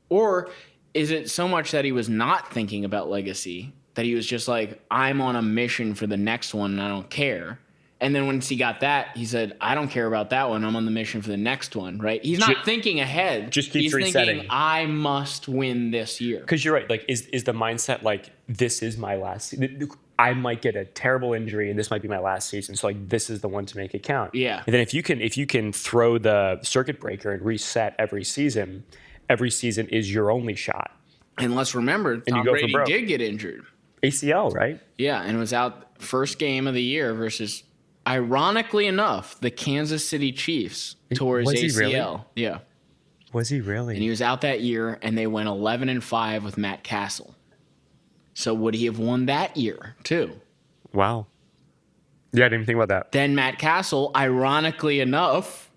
[SPEAKER 3] Or is it so much that he was not thinking about legacy that he was just like, I'm on a mission for the next one and I don't care? And then once he got that, he said, I don't care about that one. I'm on the mission for the next one, right? He's not thinking ahead.
[SPEAKER 2] Just keeps
[SPEAKER 3] He's
[SPEAKER 2] resetting.
[SPEAKER 3] thinking, I must win this year.
[SPEAKER 2] Because you're right. Like, is the mindset like, this is my last I might get a terrible injury and this might be my last season. So like, this is the one to make it count.
[SPEAKER 3] Yeah.
[SPEAKER 2] And then if you can throw the circuit breaker and reset every season is your only shot.
[SPEAKER 3] And let's remember, Tom Brady did get injured.
[SPEAKER 2] ACL, right?
[SPEAKER 3] Yeah, and was out first game of the year versus, ironically enough, the Kansas City Chiefs tore his ACL.
[SPEAKER 2] Really?
[SPEAKER 3] Yeah.
[SPEAKER 2] Was he really?
[SPEAKER 3] And he was out that year, and they went 11-5 with Matt Castle. So would he have won that year, too?
[SPEAKER 2] Wow. Yeah, I didn't even think about that.
[SPEAKER 3] Then Matt Castle, ironically enough,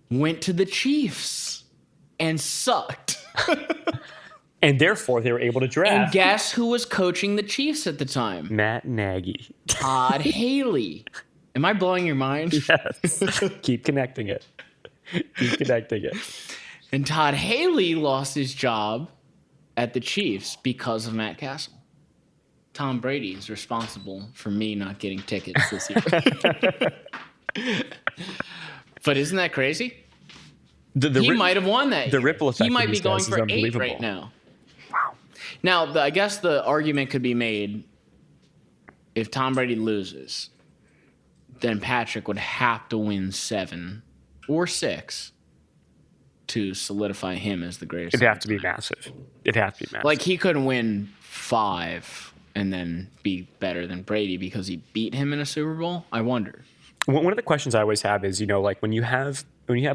[SPEAKER 3] went to the Chiefs and sucked.
[SPEAKER 2] And therefore, they were able to draft.
[SPEAKER 3] And guess who was coaching the Chiefs at the time?
[SPEAKER 2] Matt Nagy.
[SPEAKER 3] Todd Haley. Am I blowing your mind?
[SPEAKER 2] Yes. Keep connecting it. Keep connecting it.
[SPEAKER 3] And Todd Haley lost his job at the Chiefs because of Matt Castle. Tom Brady is responsible for me not getting tickets this year. But isn't that crazy? He might have won that year.
[SPEAKER 2] The ripple effect.
[SPEAKER 3] He might be going for 8 right now.
[SPEAKER 2] Wow.
[SPEAKER 3] Now, I guess the argument could be made, if Tom Brady loses, then Patrick would have to win 7 or 6 to solidify him as the greatest.
[SPEAKER 2] It'd have to be massive.
[SPEAKER 3] Like, he couldn't win 5 and then be better than Brady because he beat him in a Super Bowl. I wonder.
[SPEAKER 2] One of the questions I always have is, like when you have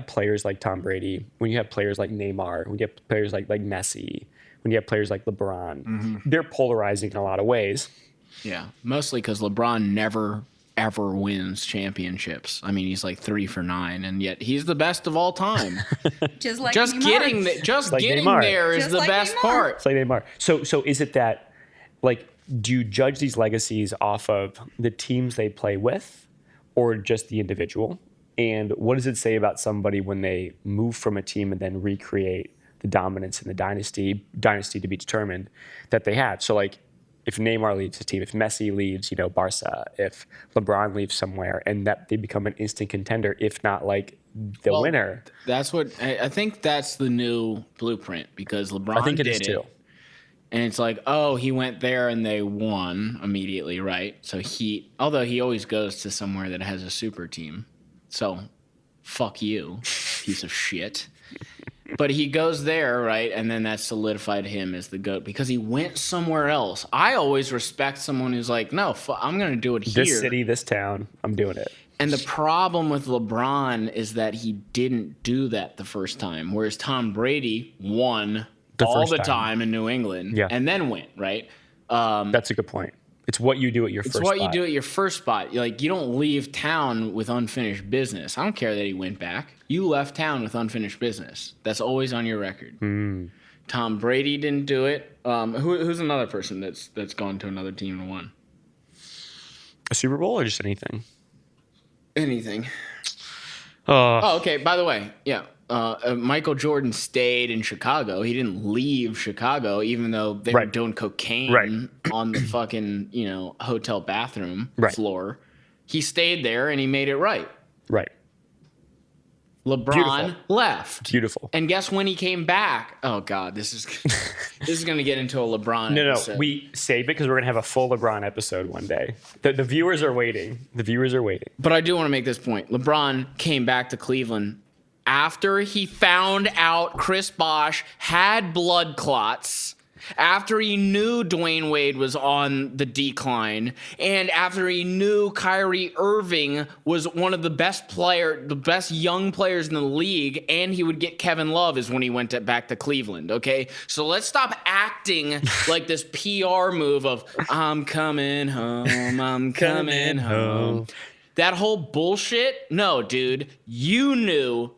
[SPEAKER 2] players like Tom Brady, when you have players like Neymar, when you have players like Messi, when you have players like LeBron.
[SPEAKER 3] Mm-hmm.
[SPEAKER 2] They're polarizing in a lot of ways.
[SPEAKER 3] Yeah, mostly because LeBron never ever wins championships. I mean, he's like 3 for 9, and yet he's the best of all time.
[SPEAKER 4] Just like
[SPEAKER 3] just
[SPEAKER 4] Neymar.
[SPEAKER 3] getting
[SPEAKER 2] Like
[SPEAKER 3] getting
[SPEAKER 2] Neymar.
[SPEAKER 3] there is
[SPEAKER 4] Just
[SPEAKER 3] the
[SPEAKER 4] like
[SPEAKER 3] best
[SPEAKER 4] Neymar.
[SPEAKER 3] part.
[SPEAKER 2] It's like Neymar. So is it that, like, do you judge these legacies off of the teams they play with or just the individual? And what does it say about somebody when they move from a team and then recreate the dominance in the dynasty to be determined that they had? So, like, if Neymar leaves his team, if Messi leaves, Barca, if LeBron leaves somewhere, and that they become an instant contender, if not like the winner.
[SPEAKER 3] That's what I think. That's the new blueprint because LeBron
[SPEAKER 2] I think it
[SPEAKER 3] did
[SPEAKER 2] is too.
[SPEAKER 3] And it's like, oh, he went there and they won immediately, right? So although he always goes to somewhere that has a super team. So, fuck you, piece of shit. But he goes there, right? And then that solidified him as the GOAT because he went somewhere else. I always respect someone who's like, no, I'm going to do it here.
[SPEAKER 2] This city, this town, I'm doing it.
[SPEAKER 3] And the problem with LeBron is that he didn't do that the first time, whereas Tom Brady won all the time in New England and then went, right?
[SPEAKER 2] That's a good point. It's what you do at your first spot.
[SPEAKER 3] It's what you do at your first spot. Like, you don't leave town with unfinished business. I don't care that he went back. You left town with unfinished business. That's always on your record. Tom Brady didn't do it. Who's another person that's gone to another team and won?
[SPEAKER 2] A Super Bowl or just anything?
[SPEAKER 3] Anything. Oh, okay. By the way, yeah. Michael Jordan stayed in Chicago. He didn't leave Chicago, even though they were doing cocaine on the fucking, hotel bathroom floor. He stayed there and he made it right.
[SPEAKER 2] Right.
[SPEAKER 3] LeBron left.
[SPEAKER 2] Beautiful.
[SPEAKER 3] And guess when he came back? Oh God, this is going to get into a LeBron episode.
[SPEAKER 2] No, we save it because we're going to have a full LeBron episode one day. The viewers are waiting.
[SPEAKER 3] But I do want to make this point. LeBron came back to Cleveland after he found out Chris Bosh had blood clots, after he knew Dwayne Wade was on the decline, and after he knew Kyrie Irving was one of the best young players in the league, and he would get Kevin Love is when he went back to Cleveland, okay? So let's stop acting like this PR move of, I'm coming home, I'm coming home. That whole bullshit? No, dude. You knew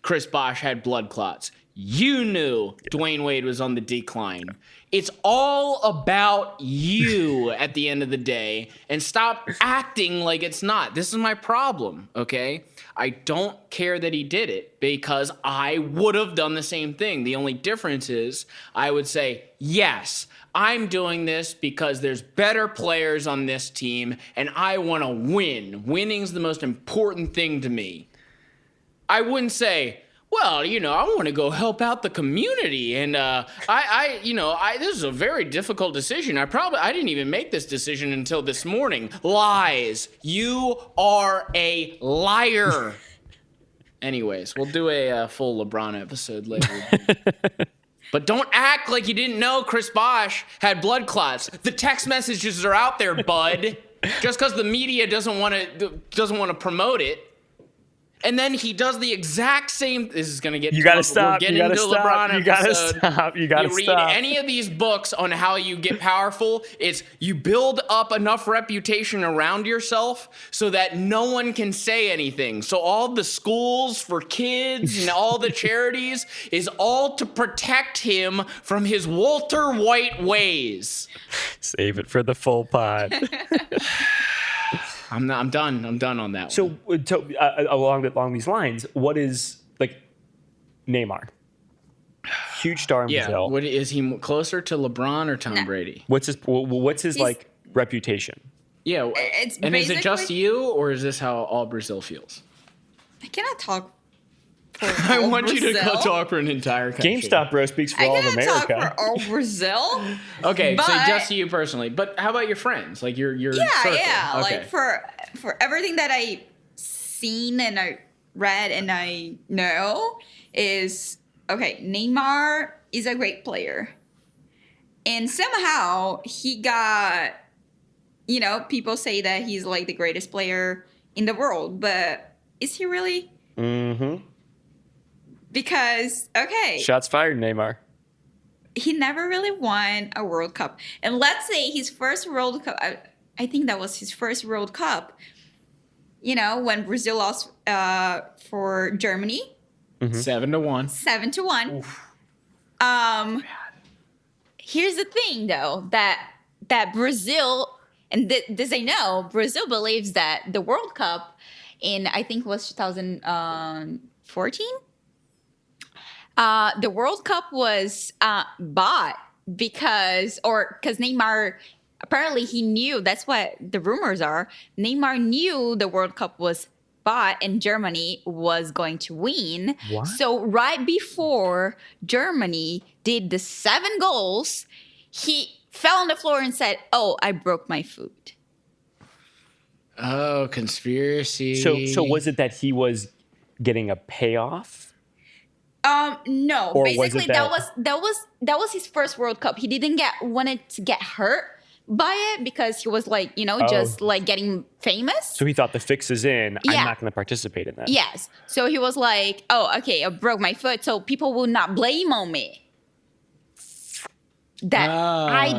[SPEAKER 3] Chris Bosh had blood clots. You knew Dwayne Wade was on the decline. It's all about you at the end of the day, and stop acting like it's not. This is my problem, okay? I don't care that he did it because I would have done the same thing. The only difference is I would say, yes, I'm doing this because there's better players on this team and I want to win. Winning's the most important thing to me. I wouldn't say, well, I want to go help out the community, and this is a very difficult decision. I didn't even make this decision until this morning. Lies. You are a liar. Anyways, we'll do a full LeBron episode later. But don't act like you didn't know Chris Bosh had blood clots. The text messages are out there, bud. Just because the media doesn't want to promote it. And then he does the exact same. This is going to get.
[SPEAKER 2] You got to stop. You got to stop.
[SPEAKER 3] You
[SPEAKER 2] got to stop. You got to
[SPEAKER 3] stop. You read any of these books on how you get powerful. It's you build up enough reputation around yourself so that no one can say anything. So all the schools for kids and all the charities is all to protect him from his Walter White ways.
[SPEAKER 2] Save it for the full pod.
[SPEAKER 3] I'm done. I'm done on that.
[SPEAKER 2] So, along these lines, what is like Neymar? Huge star in Brazil.
[SPEAKER 3] What is he closer to LeBron or Tom Brady?
[SPEAKER 2] What's his like reputation?
[SPEAKER 3] Yeah, and is it just you, or is this how all Brazil feels?
[SPEAKER 4] I cannot talk.
[SPEAKER 3] I want you to go talk for an entire country.
[SPEAKER 2] Gamestop, bro, speaks for all of America.
[SPEAKER 4] I cannot talk for all Brazil.
[SPEAKER 3] Okay, so just you personally. But how about your friends? Like your circle?
[SPEAKER 4] Yeah.
[SPEAKER 3] Okay.
[SPEAKER 4] Like for everything that I seen and I read and I know is okay. Neymar is a great player, and somehow he got. People say that he's like the greatest player in the world, but is he really?
[SPEAKER 2] Mm-hmm.
[SPEAKER 4] Because, okay.
[SPEAKER 2] Shots fired, Neymar.
[SPEAKER 4] he never really won a World Cup. And let's say his first World Cup, I think that was his first World Cup, you know, when Brazil lost for Germany.
[SPEAKER 3] 7-1.
[SPEAKER 4] 7-1. Here's the thing, though, that Brazil, and this I know, Brazil believes that the World Cup in, I think, was 2014. The World Cup was bought because Neymar, apparently he knew, that's what the rumors are, Neymar knew the World Cup was bought and Germany was going to win.
[SPEAKER 2] What?
[SPEAKER 4] So right before Germany did the 7 goals, he fell on the floor and said, "Oh, I broke my foot."
[SPEAKER 3] Oh, conspiracy.
[SPEAKER 2] So was it that he was getting a payoff?
[SPEAKER 4] No.
[SPEAKER 2] Or was
[SPEAKER 4] basically,
[SPEAKER 2] it
[SPEAKER 4] that was his first World Cup. He didn't wanted to get hurt by it because he was like, you know, just like getting famous.
[SPEAKER 2] So he thought the fix is in.
[SPEAKER 4] Yeah.
[SPEAKER 2] I'm not going to participate in that.
[SPEAKER 4] Yes. So he was like, "Oh, okay, I broke my foot, so people will not blame on me. That I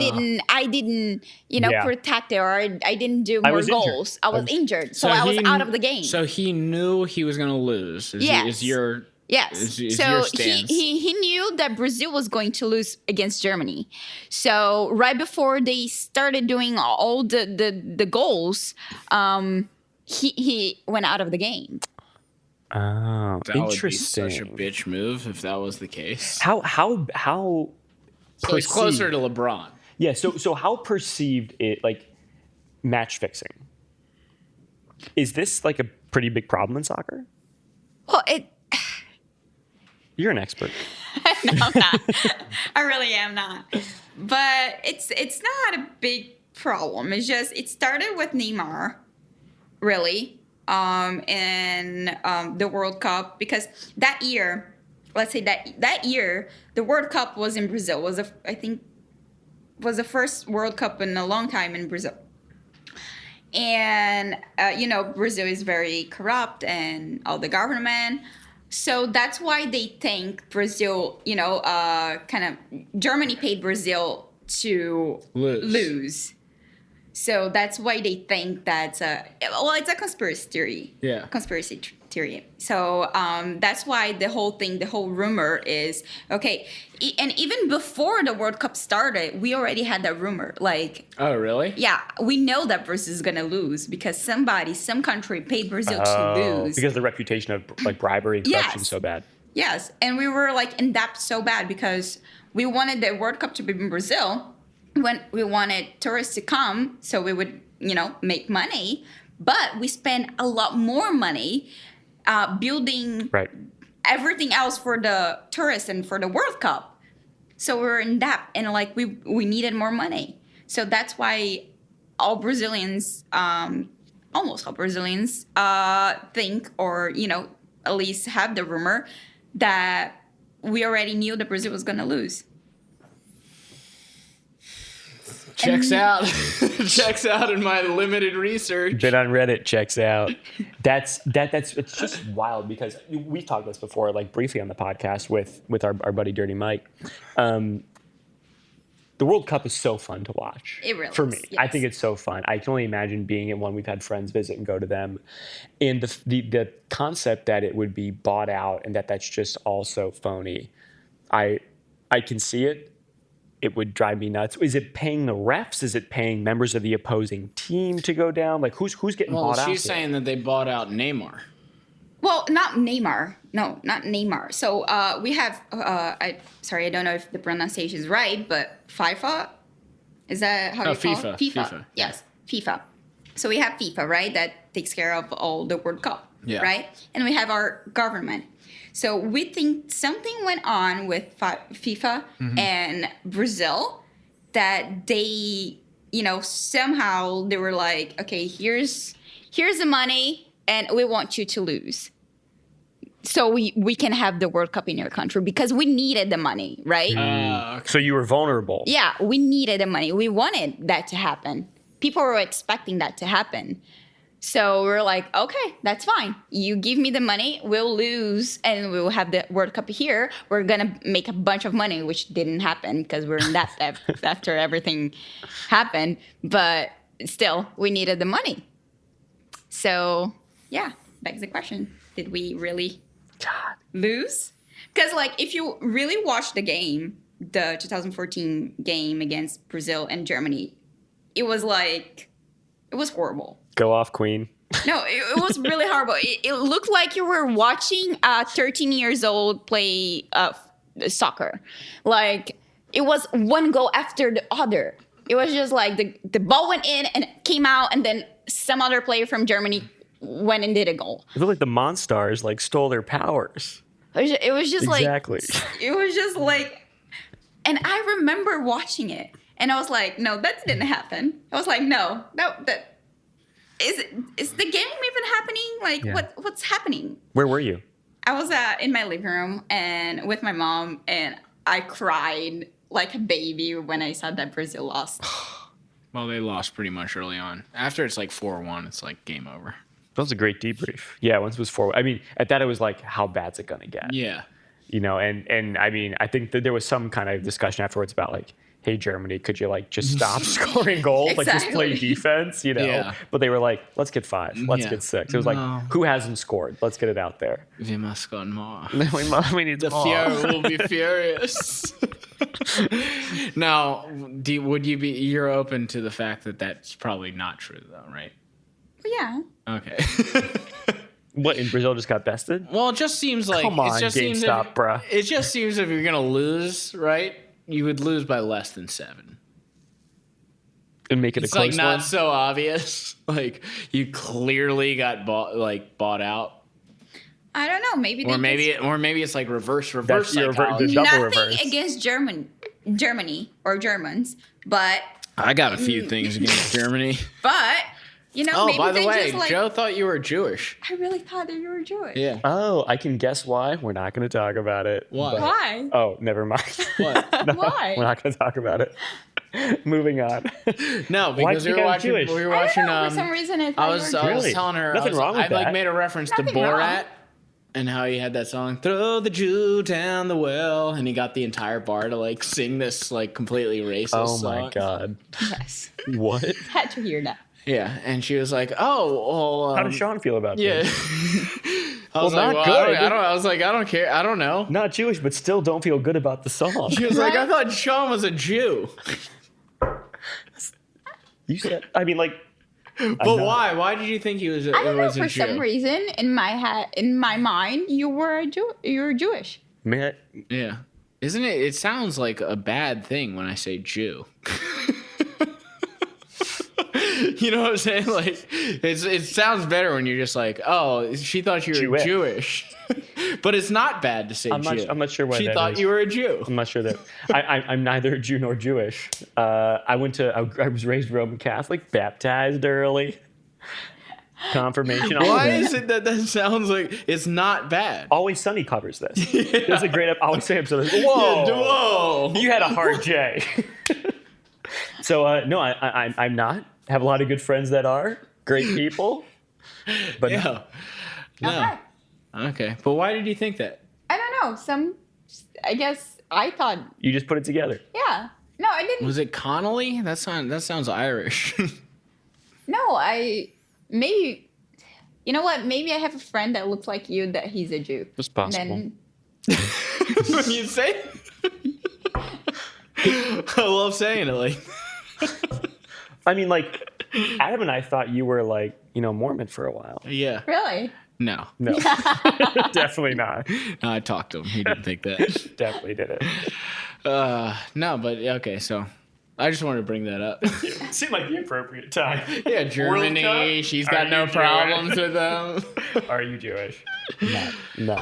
[SPEAKER 4] didn't, you know,
[SPEAKER 2] Yeah.
[SPEAKER 4] protect it, or I didn't do
[SPEAKER 2] I
[SPEAKER 4] more
[SPEAKER 2] was injured.
[SPEAKER 4] goals. I was injured, so I was out of the game."
[SPEAKER 3] So he knew he was going to lose.
[SPEAKER 4] Yes. Yes.
[SPEAKER 3] Is
[SPEAKER 4] So
[SPEAKER 3] your stance.
[SPEAKER 4] he knew that Brazil was going to lose against Germany. So right before they started doing all the goals, he went out of the game.
[SPEAKER 2] Oh,
[SPEAKER 3] That
[SPEAKER 2] interesting.
[SPEAKER 3] would be such a bitch move if that was the case.
[SPEAKER 2] How
[SPEAKER 3] So he's closer to LeBron.
[SPEAKER 2] Yeah, so how perceived it, like, match fixing? Is this like a pretty big problem in soccer?
[SPEAKER 4] Well,
[SPEAKER 2] You're an expert.
[SPEAKER 4] no, I'm not. I really am not. But it's not a big problem. It's just it started with Neymar, really, in the World Cup, because that year, let's say that year, the World Cup was in Brazil. I think was the first World Cup in a long time in Brazil. And you know, Brazil is very corrupt and all the government. So that's why they think Brazil, you know, Germany paid Brazil to lose. So that's why they think that's it's a conspiracy theory.
[SPEAKER 3] Yeah.
[SPEAKER 4] Conspiracy theory. So that's why the whole rumor is, okay. And even before the World Cup started, we already had that rumor. Like,
[SPEAKER 3] Oh, really?
[SPEAKER 4] yeah, we know that Brazil is going to lose because some country paid Brazil to lose.
[SPEAKER 2] Because the reputation of like bribery and corruption is
[SPEAKER 4] Yes.
[SPEAKER 2] so bad.
[SPEAKER 4] Yes, and we were like in depth so bad because we wanted the World Cup to be in Brazil. When we wanted tourists to come, so we would, you know, make money. But we spent a lot more money building
[SPEAKER 2] Right.
[SPEAKER 4] everything else for the tourists and for the World Cup. So we were in debt, and like we needed more money. So that's why all Brazilians, almost all Brazilians, think, or you know, at least have the rumor that we already knew that Brazil was going to lose.
[SPEAKER 3] Checks out. Checks out in my limited research.
[SPEAKER 2] Been on Reddit, checks out. That's it's just wild because we've talked about this before, like briefly on the podcast with our buddy Dirty Mike. The World Cup is so fun to watch.
[SPEAKER 4] It really
[SPEAKER 2] for
[SPEAKER 4] is,
[SPEAKER 2] me. I
[SPEAKER 4] yes.
[SPEAKER 2] think it's so fun. I can only imagine being at one. We've had friends visit and go to them, and the concept that it would be bought out and that's just also phony. I can see it. It would drive me nuts. Is it paying the refs? Is it paying members of the opposing team to go down? Like who's getting bought out?
[SPEAKER 3] She's
[SPEAKER 2] here?
[SPEAKER 3] saying that they bought out Neymar.
[SPEAKER 4] Well, not Neymar. No, not Neymar. So we have, I don't know if the pronunciation is right, but FIFA? Is that how you call
[SPEAKER 3] FIFA.
[SPEAKER 4] it? FIFA.
[SPEAKER 3] FIFA.
[SPEAKER 4] Yes, FIFA. So we have FIFA, right? That takes care of all the World Cup,
[SPEAKER 3] Yeah.
[SPEAKER 4] right? And we have our government. So we think something went on with FIFA and Brazil that they, you know, somehow they were like, okay, here's the money and we want you to lose. So we can have the World Cup in your country because we needed the money, right?
[SPEAKER 3] Okay.
[SPEAKER 2] So you were vulnerable.
[SPEAKER 4] Yeah, we needed the money. We wanted that to happen. People were expecting that to happen. So we're like, okay, that's fine. You give me the money, we'll lose, and we'll have the World Cup here. We're gonna make a bunch of money, which didn't happen because we're in that debt after everything happened. But still, we needed the money. So yeah, begs the question: did we really lose? Because like, if you really watch the game, the 2014 game against Brazil and Germany, it was horrible.
[SPEAKER 2] Go off, Queen.
[SPEAKER 4] No, it was really horrible. It looked like you were watching a 13 years old play soccer. Like, it was one goal after the other. It was just like the ball went in and came out, and then some other player from Germany went and did a goal.
[SPEAKER 2] It looked like the Monstars like stole their powers.
[SPEAKER 4] It was just
[SPEAKER 2] Exactly.
[SPEAKER 4] It was just like, and I remember watching it, and I was like, no, that didn't happen. I was like, no, that. Is the game even happening? Like,
[SPEAKER 2] Yeah.
[SPEAKER 4] what's happening?
[SPEAKER 2] Where were you?
[SPEAKER 4] I was in my living room and with my mom, and I cried like a baby when I saw that Brazil lost.
[SPEAKER 3] Well, they lost pretty much early on. After it's like 4-1, it's like game over.
[SPEAKER 2] That was a great debrief. Yeah, once it was forward. I mean, at that it was like, how bad's it gonna get?
[SPEAKER 3] Yeah.
[SPEAKER 2] You know, and I mean, I think that there was some kind of discussion afterwards about like, hey, Germany, could you like just stop scoring goals? Like just play
[SPEAKER 4] Exactly.
[SPEAKER 2] defense, you know?
[SPEAKER 3] Yeah.
[SPEAKER 2] But they were like, let's get 5. Let's
[SPEAKER 3] Yeah.
[SPEAKER 2] get 6. It was like,
[SPEAKER 3] No.
[SPEAKER 2] who hasn't scored? Let's get it out there.
[SPEAKER 3] We must go more.
[SPEAKER 2] we need
[SPEAKER 3] The Fury will be furious. Now, you're open to the fact that that's probably not true, though, right?
[SPEAKER 4] Yeah.
[SPEAKER 3] Okay.
[SPEAKER 2] What, in Brazil just got bested?
[SPEAKER 3] Well, it just seems like
[SPEAKER 2] Come on,
[SPEAKER 3] it just seems
[SPEAKER 2] Gamestop, bruh.
[SPEAKER 3] It just seems if you're gonna lose, right? You would lose by less than 7.
[SPEAKER 2] And make it
[SPEAKER 3] It's
[SPEAKER 2] a close
[SPEAKER 3] like not
[SPEAKER 2] one?
[SPEAKER 3] so obvious. Like you clearly got bought out,
[SPEAKER 4] I don't know. Maybe
[SPEAKER 3] or maybe it's like reverse psychology.
[SPEAKER 2] the double
[SPEAKER 4] nothing
[SPEAKER 2] reverse.
[SPEAKER 4] against Germany or Germans, but
[SPEAKER 3] I got a few things against Germany.
[SPEAKER 4] maybe
[SPEAKER 3] By the
[SPEAKER 4] they
[SPEAKER 3] way,
[SPEAKER 4] just like.
[SPEAKER 3] Joe thought you were Jewish.
[SPEAKER 4] I really thought that you were Jewish.
[SPEAKER 3] Yeah.
[SPEAKER 2] Oh, I can guess why. We're not going to talk about it.
[SPEAKER 3] Why?
[SPEAKER 2] but-
[SPEAKER 4] Why?
[SPEAKER 2] Oh, never mind.
[SPEAKER 3] What?
[SPEAKER 2] No,
[SPEAKER 4] Why?
[SPEAKER 2] We're not going to talk about it. Moving on.
[SPEAKER 3] No,
[SPEAKER 2] Why
[SPEAKER 3] because
[SPEAKER 2] do
[SPEAKER 3] we
[SPEAKER 2] you
[SPEAKER 3] were
[SPEAKER 2] think I'm
[SPEAKER 3] watching.
[SPEAKER 2] Jewish?
[SPEAKER 3] We were
[SPEAKER 4] I
[SPEAKER 3] watching.
[SPEAKER 4] don't know, for some reason I thought
[SPEAKER 3] I
[SPEAKER 4] you
[SPEAKER 3] was
[SPEAKER 4] were Jewish.
[SPEAKER 2] Really?
[SPEAKER 3] telling her.
[SPEAKER 2] Nothing wrong with
[SPEAKER 3] I like
[SPEAKER 2] that.
[SPEAKER 3] made a reference to
[SPEAKER 4] Nothing wrong.
[SPEAKER 3] Borat and how he had that song "Throw the Jew down the well," and he got the entire bar to like sing this like completely racist
[SPEAKER 2] Oh
[SPEAKER 3] song.
[SPEAKER 2] my God.
[SPEAKER 4] Yes.
[SPEAKER 2] What?
[SPEAKER 4] Had to hear that.
[SPEAKER 3] Yeah, and she was like, "Oh, well."
[SPEAKER 2] How does Sean feel about
[SPEAKER 3] Yeah.
[SPEAKER 2] this?
[SPEAKER 3] I was
[SPEAKER 2] Well,
[SPEAKER 3] like,
[SPEAKER 2] not
[SPEAKER 3] well,
[SPEAKER 2] good.
[SPEAKER 3] I was like, I don't care. I don't know.
[SPEAKER 2] Not Jewish, but still don't feel good about the song.
[SPEAKER 3] She was like, I
[SPEAKER 4] Right?
[SPEAKER 3] thought Sean was a Jew.
[SPEAKER 2] You said, I mean, like,
[SPEAKER 3] But
[SPEAKER 2] know.
[SPEAKER 3] why? Why did you think he was?
[SPEAKER 4] I don't know.
[SPEAKER 3] was a
[SPEAKER 4] For
[SPEAKER 3] Jew?
[SPEAKER 4] some reason, in my mind, you were you're Jewish.
[SPEAKER 2] man,
[SPEAKER 3] Yeah. Isn't it? It sounds like a bad thing when I say Jew. You know what I'm saying? Like, it sounds better when you're just like, oh, she thought you were Jewish. But it's not bad to say
[SPEAKER 2] I'm
[SPEAKER 3] Jew.
[SPEAKER 2] not sure why
[SPEAKER 3] She
[SPEAKER 2] that
[SPEAKER 3] thought
[SPEAKER 2] is.
[SPEAKER 3] you were a Jew.
[SPEAKER 2] I'm not sure that I'm neither Jew nor Jewish. I was raised Roman Catholic, baptized early, confirmation. all
[SPEAKER 3] Why
[SPEAKER 2] of it.
[SPEAKER 3] is it that sounds like it's not bad?
[SPEAKER 2] Always Sunny covers this. There's a great Always Sunny episode. Whoa,
[SPEAKER 3] Whoa.
[SPEAKER 2] you had a hard J. So no, I'm not. Have a lot of good friends that are great people, but
[SPEAKER 3] Yeah. No. Okay. But why did you think that?
[SPEAKER 4] I don't know. I guess I thought.
[SPEAKER 2] you just put it together.
[SPEAKER 4] Yeah. No, I didn't.
[SPEAKER 3] Was it Connolly? That sounds Irish.
[SPEAKER 4] No, maybe. You know what? Maybe I have a friend that looks like you that he's a Jew.
[SPEAKER 2] It's possible.
[SPEAKER 4] And then
[SPEAKER 3] When you say I love saying it like
[SPEAKER 2] I mean, like, Adam and I thought you were like, Mormon for a while.
[SPEAKER 3] yeah.
[SPEAKER 4] really.
[SPEAKER 3] No.
[SPEAKER 2] No, definitely not.
[SPEAKER 3] No, I talked to him. He didn't think that.
[SPEAKER 2] Definitely didn't.
[SPEAKER 3] No, but okay, so I just wanted to bring that up.
[SPEAKER 2] Seemed like the appropriate time.
[SPEAKER 3] Yeah, Germany,
[SPEAKER 2] Cup?
[SPEAKER 3] she's
[SPEAKER 2] Are
[SPEAKER 3] got no
[SPEAKER 2] you
[SPEAKER 3] problems
[SPEAKER 2] Jewish?
[SPEAKER 3] with them.
[SPEAKER 2] Are you Jewish? No.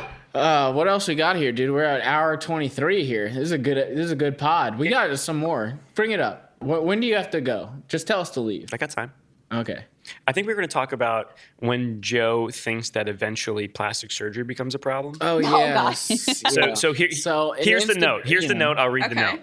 [SPEAKER 3] What else we got here, dude? We're at hour 23 here. This is a good pod. We got some more. Bring it up. When do you have to go? Just tell us to leave.
[SPEAKER 2] I got time.
[SPEAKER 3] Okay.
[SPEAKER 2] I think we're going to talk about when Joe thinks that eventually plastic surgery becomes a problem.
[SPEAKER 3] Oh
[SPEAKER 4] gosh.
[SPEAKER 3] yes.
[SPEAKER 2] So here's the note. Here's the note. I'll read the
[SPEAKER 4] Okay.
[SPEAKER 2] note.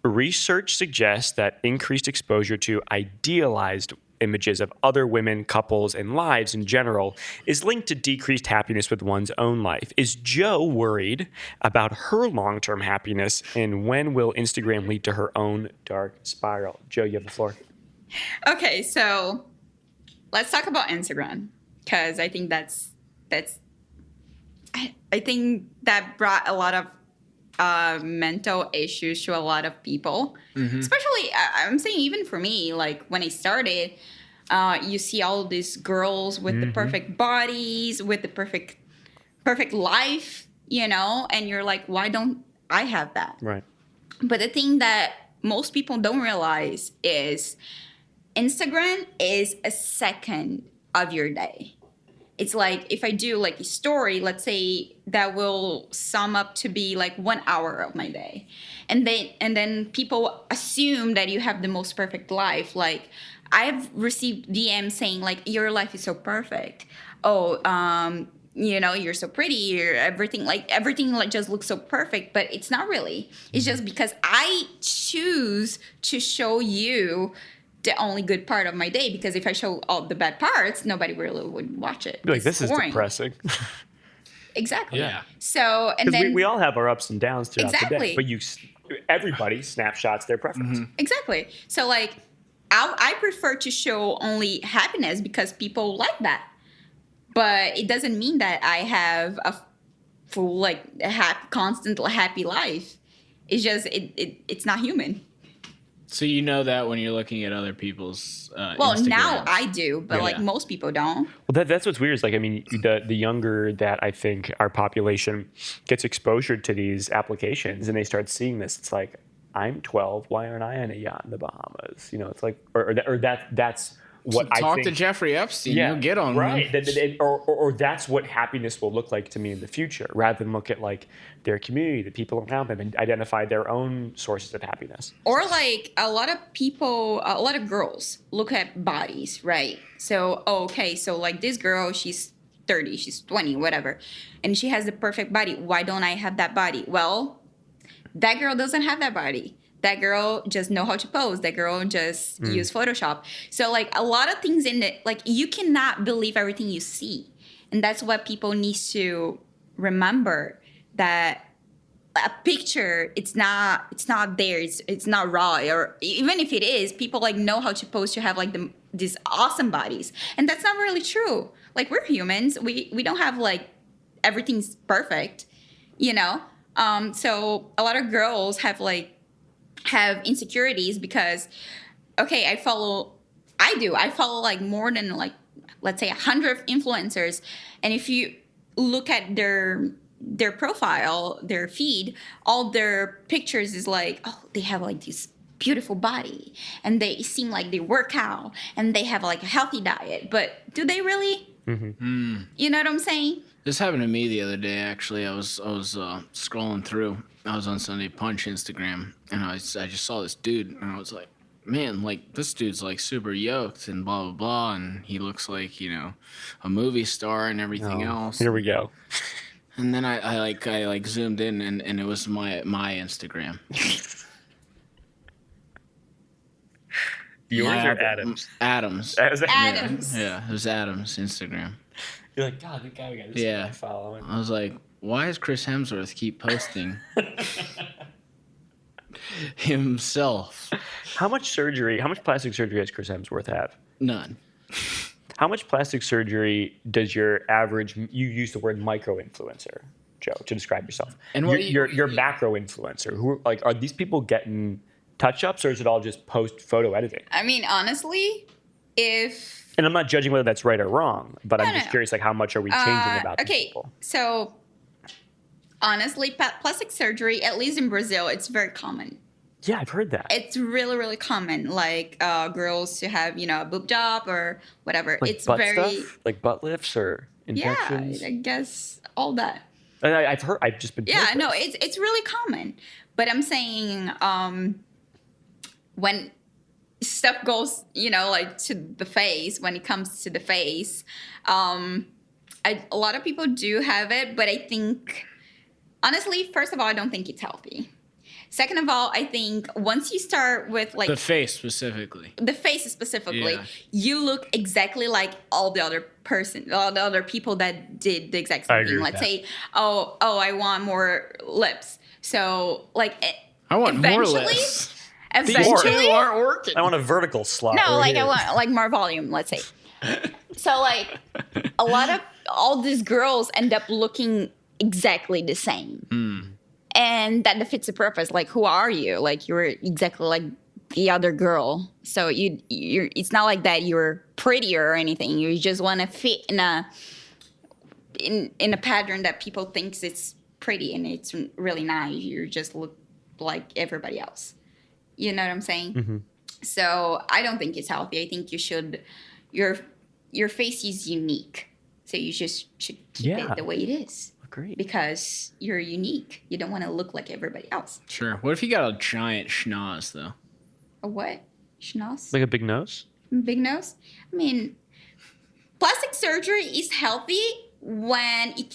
[SPEAKER 2] Research suggests that increased exposure to idealized images of other women, couples, and lives in general is linked to decreased happiness with one's own life. Is Jho worried about her long-term happiness, and when will Instagram lead to her own dark spiral? Jho, you have the floor.
[SPEAKER 4] Okay, so let's talk about Instagram, because I think I think that brought a lot of mental issues to a lot of people. Especially, I'm saying even for me, like when I started, you see all these girls with the perfect bodies, with the perfect life, and you're like, why don't I have that?
[SPEAKER 2] Right.
[SPEAKER 4] But the thing that most people don't realize is Instagram is a second of your day. It's like if I do like a story, let's say that will sum up to be like 1 hour of my day. And then people assume that you have the most perfect life. Like I've received DMs saying like, your life is so perfect. Oh, you're so pretty, everything like just looks so perfect, but it's not really. It's just because I choose to show you the only good part of my day, because if I show all the bad parts, nobody really would watch it.
[SPEAKER 2] Like, this
[SPEAKER 4] boring.
[SPEAKER 2] is depressing.
[SPEAKER 4] Exactly.
[SPEAKER 3] Yeah.
[SPEAKER 4] So, and
[SPEAKER 2] Because
[SPEAKER 4] then
[SPEAKER 2] we all have our ups and downs throughout the day,
[SPEAKER 4] Exactly.
[SPEAKER 2] but everybody snapshots their preference.
[SPEAKER 4] Exactly. So like, I prefer to show only happiness because people like that. But it doesn't mean that I have a full, like, constant happy life. It's just, it's not human.
[SPEAKER 3] So you know that when you're looking at other people's
[SPEAKER 4] Well,
[SPEAKER 3] Instagrams.
[SPEAKER 4] now I do, but like
[SPEAKER 3] Yeah.
[SPEAKER 4] most people don't.
[SPEAKER 2] Well, that's what's weird. Is like, I mean, the younger that I think our population gets exposure to these applications, and they start seeing this, it's like, I'm 12. Why aren't I on a yacht in the Bahamas? It's like, that's what I
[SPEAKER 3] Talk
[SPEAKER 2] think.
[SPEAKER 3] to Jeffrey Epstein. You'll get on
[SPEAKER 2] right.
[SPEAKER 3] one.
[SPEAKER 2] Or that's what happiness will look like to me in the future, rather than look at like their community, the people around them, and identify their own sources of happiness.
[SPEAKER 4] Or like a lot of girls look at bodies, right? So, so like this girl, she's 30, she's 20, whatever, and she has the perfect body. Why don't I have that body? Well, that girl doesn't have that body. That girl just know how to pose. That girl just use Photoshop. So like a lot of things in it, like you cannot believe everything you see. And that's what people need to remember, that a picture, it's not there. It's not raw. Or even if it is, people like know how to pose to have like these awesome bodies. And that's not really true. Like we're humans. We don't have like everything's perfect, So a lot of girls have insecurities because, okay, I follow like more than like, let's say 100 influencers. And if you look at their profile, their feed, all their pictures is like, oh, they have like this beautiful body and they seem like they work out and they have like a healthy diet. But do they really? You know what I'm saying?
[SPEAKER 3] This happened to me the other day. Actually, I was scrolling through. I was on Sunday Punch Instagram, and I just saw this dude, and I was like, man, like this dude's like super yoked and blah blah blah, and he looks like a movie star and everything else.
[SPEAKER 2] Here we go.
[SPEAKER 3] And then I zoomed in, and it was my Instagram.
[SPEAKER 2] Yours or Adam's?
[SPEAKER 3] Adams.
[SPEAKER 4] Adams.
[SPEAKER 3] Yeah, it was Adams' Instagram.
[SPEAKER 2] You're like, God, the guy we got this guy following.
[SPEAKER 3] I was like, why does Chris Hemsworth keep posting himself?
[SPEAKER 2] How much plastic surgery does Chris Hemsworth have?
[SPEAKER 3] None.
[SPEAKER 2] How much plastic surgery does your average, you use the word micro-influencer, Jho, to describe yourself.
[SPEAKER 3] And
[SPEAKER 2] your macro influencer, who are these people getting touch-ups, or is it all just post-photo editing?
[SPEAKER 4] I mean, honestly,
[SPEAKER 2] And I'm not judging whether that's right or wrong, but I'm just curious, like, how much are we changing about these people?
[SPEAKER 4] So honestly, plastic surgery, at least in Brazil, it's very common.
[SPEAKER 2] Yeah, I've heard that.
[SPEAKER 4] It's really, really common. Like girls to have, a boob job or whatever.
[SPEAKER 2] Like
[SPEAKER 4] it's
[SPEAKER 2] butt
[SPEAKER 4] very
[SPEAKER 2] stuff? Like butt lifts or injections?
[SPEAKER 4] Yeah, I guess all that.
[SPEAKER 2] I've just been told
[SPEAKER 4] Yeah,
[SPEAKER 2] this.
[SPEAKER 4] no, it's really common. But I'm saying when stuff goes, like to the face, when it comes to the face, a lot of people do have it, but I think, honestly, first of all, I don't think it's healthy. Second of all, I think once you start with like
[SPEAKER 3] The face specifically.
[SPEAKER 4] the face specifically,
[SPEAKER 3] Yeah.
[SPEAKER 4] you look exactly like all the other people that did the exact
[SPEAKER 2] I
[SPEAKER 4] same
[SPEAKER 2] agree
[SPEAKER 4] thing.
[SPEAKER 2] with
[SPEAKER 4] Let's
[SPEAKER 2] that.
[SPEAKER 4] say, oh, I want more lips. So like,
[SPEAKER 3] I want more
[SPEAKER 4] eventually,
[SPEAKER 3] lips.
[SPEAKER 4] eventually,
[SPEAKER 3] aren't working.
[SPEAKER 2] I want a vertical slot.
[SPEAKER 4] no,
[SPEAKER 2] right
[SPEAKER 4] like
[SPEAKER 2] here.
[SPEAKER 4] I want like more volume. Let's say. So like, a lot of all these girls end up looking exactly the same. And that defeats the purpose. Like, who are you? Like, you're exactly like the other girl. So you're. It's not like that. You're prettier or anything. You just want to fit in a pattern that people thinks it's pretty, and it's really not. You just look like everybody else. You know what I'm saying? So I don't think it's healthy. I think you should. Your face is unique, so you just should keep
[SPEAKER 2] Yeah.
[SPEAKER 4] it the way it is.
[SPEAKER 2] Great.
[SPEAKER 4] Because you're unique. You don't want to look like everybody else.
[SPEAKER 3] Sure. What if you got a giant schnoz though?
[SPEAKER 4] A what? Schnoz?
[SPEAKER 2] Like a big nose?
[SPEAKER 4] Big nose? I mean, plastic surgery is healthy when it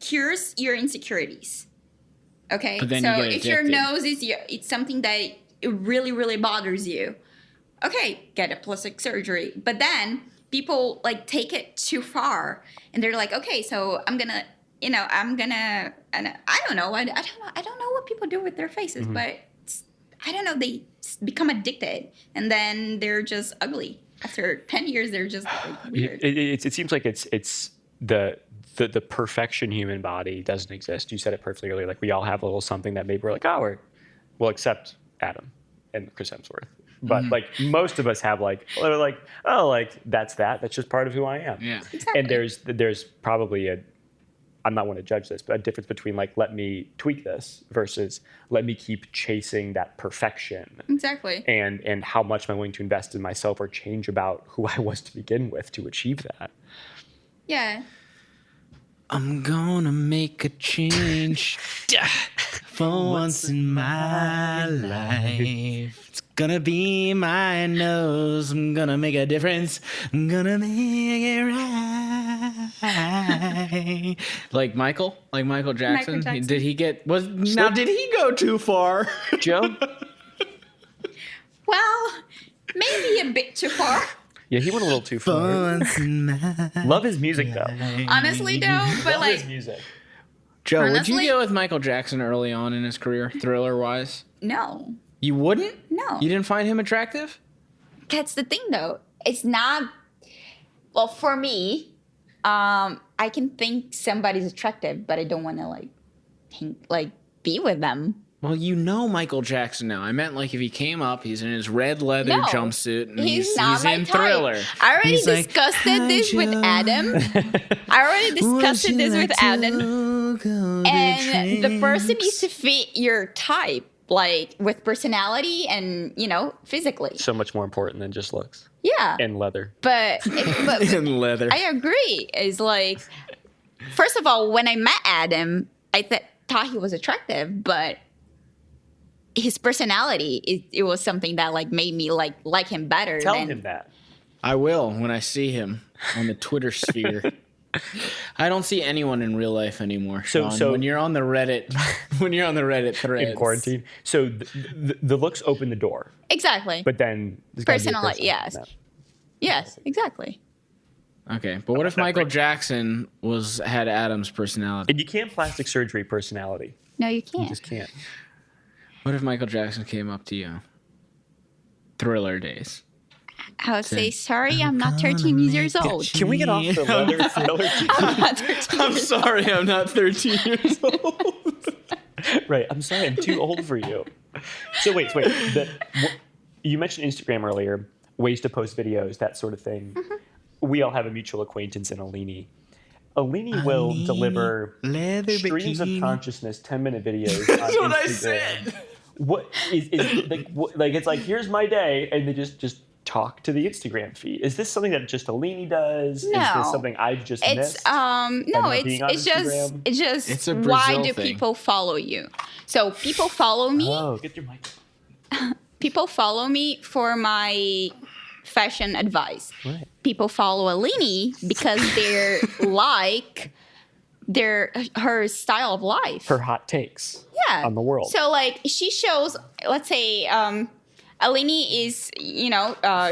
[SPEAKER 4] cures your insecurities. Okay?
[SPEAKER 3] But then
[SPEAKER 4] so
[SPEAKER 3] you get
[SPEAKER 4] if your
[SPEAKER 3] addicted.
[SPEAKER 4] nose is it's something that it really, really bothers you, okay, get a plastic surgery. But then people like take it too far and they're like, okay, so I'm gonna, and I don't know. I don't know what people do with their faces, but I don't know. They become addicted and then they're just ugly. After 10 years, they're just like, weird.
[SPEAKER 2] It seems like it's the perfection human body doesn't exist. You said it perfectly earlier. Like we all have a little something that maybe we're like, oh, we'll accept Adam and Chris Hemsworth. But like most of us have like, they're like, oh, like that's just part of who I am.
[SPEAKER 3] Yeah.
[SPEAKER 4] Exactly.
[SPEAKER 2] And there's probably I'm not one to judge this, but a difference between like, let me tweak this versus let me keep chasing that perfection.
[SPEAKER 4] Exactly.
[SPEAKER 2] And how much am I willing to invest in myself or change about who I was to begin with to achieve that?
[SPEAKER 4] Yeah.
[SPEAKER 3] I'm gonna make a change for once in my life. It's gonna be my nose. I'm gonna make a difference. I'm gonna make it right. Like Michael Jackson.
[SPEAKER 4] Jackson.
[SPEAKER 3] Did he get did he go too far?
[SPEAKER 2] Joe?
[SPEAKER 4] Well, maybe a bit too far.
[SPEAKER 2] Yeah, he went a little too far.
[SPEAKER 3] Once in my
[SPEAKER 2] Love his music though.
[SPEAKER 4] Honestly, though, but
[SPEAKER 2] Love his
[SPEAKER 4] like,
[SPEAKER 2] music.
[SPEAKER 3] Joe, would
[SPEAKER 4] Honestly-
[SPEAKER 3] you go with Michael Jackson early on in his career, thriller wise?
[SPEAKER 4] no.
[SPEAKER 3] You wouldn't?
[SPEAKER 4] No.
[SPEAKER 3] You didn't find him attractive?
[SPEAKER 4] That's the thing, though. It's not. Well, for me, I can think somebody's attractive, but I don't want to be with them.
[SPEAKER 3] Well, you know Michael Jackson now. I meant like if he came up, he's in his red leather
[SPEAKER 4] No, He's
[SPEAKER 3] jumpsuit and
[SPEAKER 4] not
[SPEAKER 3] he's
[SPEAKER 4] my
[SPEAKER 3] in
[SPEAKER 4] type.
[SPEAKER 3] Thriller.
[SPEAKER 4] I already
[SPEAKER 3] He's like,
[SPEAKER 4] discussed
[SPEAKER 3] "Hi,
[SPEAKER 4] this with
[SPEAKER 3] Joe.
[SPEAKER 4] Adam. I already discussed
[SPEAKER 3] Would you
[SPEAKER 4] this
[SPEAKER 3] like
[SPEAKER 4] with
[SPEAKER 3] to
[SPEAKER 4] Adam.
[SPEAKER 3] go to
[SPEAKER 4] And the person
[SPEAKER 3] drinks?"
[SPEAKER 4] needs to fit your type, like with personality and physically.
[SPEAKER 2] So much more important than just looks
[SPEAKER 4] Yeah.
[SPEAKER 2] and leather.
[SPEAKER 4] But
[SPEAKER 3] in leather.
[SPEAKER 4] I agree. It's like, first of all, when I met Adam, I thought he was attractive, but his personality, it was something that like made me like him better.
[SPEAKER 2] Tell
[SPEAKER 4] than,
[SPEAKER 2] him that.
[SPEAKER 3] I will when I see him on the Twitter sphere. I don't see anyone in real life anymore.
[SPEAKER 2] So-
[SPEAKER 3] Sean. When you're on the Reddit, threads
[SPEAKER 2] In quarantine. So the looks open the door,
[SPEAKER 4] Exactly.
[SPEAKER 2] but then there's gotta be a
[SPEAKER 4] Personality,
[SPEAKER 2] person.
[SPEAKER 4] yes.
[SPEAKER 2] No.
[SPEAKER 4] Yes, exactly.
[SPEAKER 3] Okay, but what if Michael Jackson had Adam's personality?
[SPEAKER 2] And you can't plastic surgery personality.
[SPEAKER 4] No, you
[SPEAKER 2] You
[SPEAKER 4] can't.
[SPEAKER 2] just can't.
[SPEAKER 3] What if Michael Jackson came up to you? Thriller days.
[SPEAKER 4] I would say, sorry, I'm not 13 years old.
[SPEAKER 2] Can we get off the leather Thriller?
[SPEAKER 4] I'm not 13
[SPEAKER 3] I'm sorry, I'm not 13 years old.
[SPEAKER 2] Right. I'm sorry. I'm too old for you. So wait. You mentioned Instagram earlier, ways to post videos, that sort of thing.
[SPEAKER 4] Mm-hmm.
[SPEAKER 2] We all have a mutual acquaintance in Alini. Alini will deliver
[SPEAKER 3] leather
[SPEAKER 2] streams of
[SPEAKER 3] bikini.
[SPEAKER 2] consciousness 10-minute videos
[SPEAKER 3] That's
[SPEAKER 2] on
[SPEAKER 3] what I
[SPEAKER 2] Instagram.
[SPEAKER 3] said.
[SPEAKER 2] What is like it's like, here's my day, and they just talk to the Instagram feed. Is this something that just Alini does? Is
[SPEAKER 4] No.
[SPEAKER 2] this something I've just
[SPEAKER 4] It's
[SPEAKER 2] missed?
[SPEAKER 4] no,
[SPEAKER 2] not being on
[SPEAKER 4] it's just
[SPEAKER 2] Instagram?
[SPEAKER 3] It's a
[SPEAKER 4] why
[SPEAKER 3] Brazil
[SPEAKER 4] do
[SPEAKER 3] thing.
[SPEAKER 4] people follow you? So people follow me.
[SPEAKER 2] Oh, get your mic.
[SPEAKER 4] People follow me for my fashion advice.
[SPEAKER 2] Right.
[SPEAKER 4] People follow Alini because they're like her style of life.
[SPEAKER 2] Her hot takes.
[SPEAKER 4] Yeah.
[SPEAKER 2] On the world.
[SPEAKER 4] So like she shows, let's say, Aline is,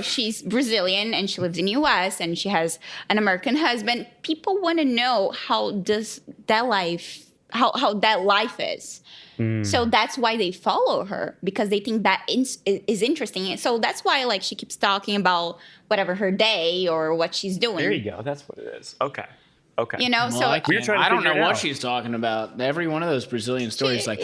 [SPEAKER 4] she's Brazilian and she lives in U.S. and she has an American husband. People want to know how that life is. So that's why they follow her, because they think that is interesting. So that's why like she keeps talking about whatever her day or what she's doing.
[SPEAKER 2] There you go. That's what it is. Okay.
[SPEAKER 4] You know,
[SPEAKER 3] Well,
[SPEAKER 4] so
[SPEAKER 3] I
[SPEAKER 2] We're trying to
[SPEAKER 3] don't know
[SPEAKER 2] figure it
[SPEAKER 3] what
[SPEAKER 2] out.
[SPEAKER 3] she's talking about. Every one of those Brazilian stories, like,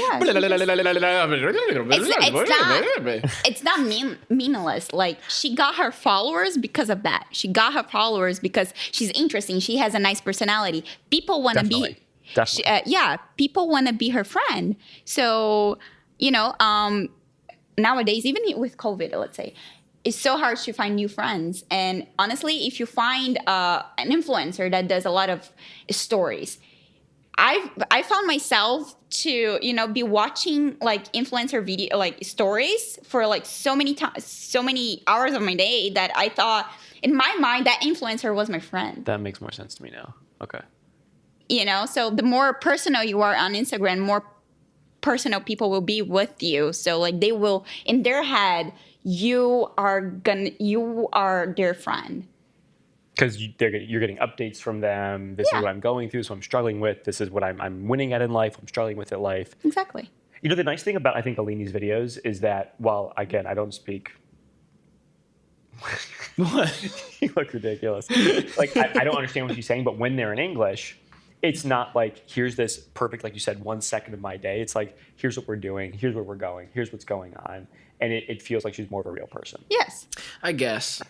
[SPEAKER 4] it's not meaningless. Like she got her followers because of that. She got her followers because she's interesting. She has a nice personality. People want to be.
[SPEAKER 2] Definitely.
[SPEAKER 4] People want to be her friend. So, nowadays, even with COVID, let's say, it's so hard to find new friends. And honestly, if you find an influencer that does a lot of stories, I found myself to be watching like influencer video like stories for like so many hours of my day that I thought in my mind that influencer was my friend.
[SPEAKER 2] That makes more sense to me now. Okay.
[SPEAKER 4] So the more personal you are on Instagram, more personal people will be with you. So like they will, in their head, you are their friend.
[SPEAKER 2] Because you're getting updates from them. This is what I'm going through, so I'm struggling with. This is what I'm winning at in life. I'm struggling with at life.
[SPEAKER 4] Exactly.
[SPEAKER 2] The nice thing about, I think, Aline's videos is that, while, again, I don't speak...
[SPEAKER 3] what?
[SPEAKER 2] You look ridiculous. Like, I don't understand what she's saying, but when they're in English, it's not like, here's this perfect, like you said, 1 second of my day. It's like, here's what we're doing. Here's where we're going. Here's what's going on. And it feels like she's more of a real person.
[SPEAKER 4] Yes.
[SPEAKER 3] I guess.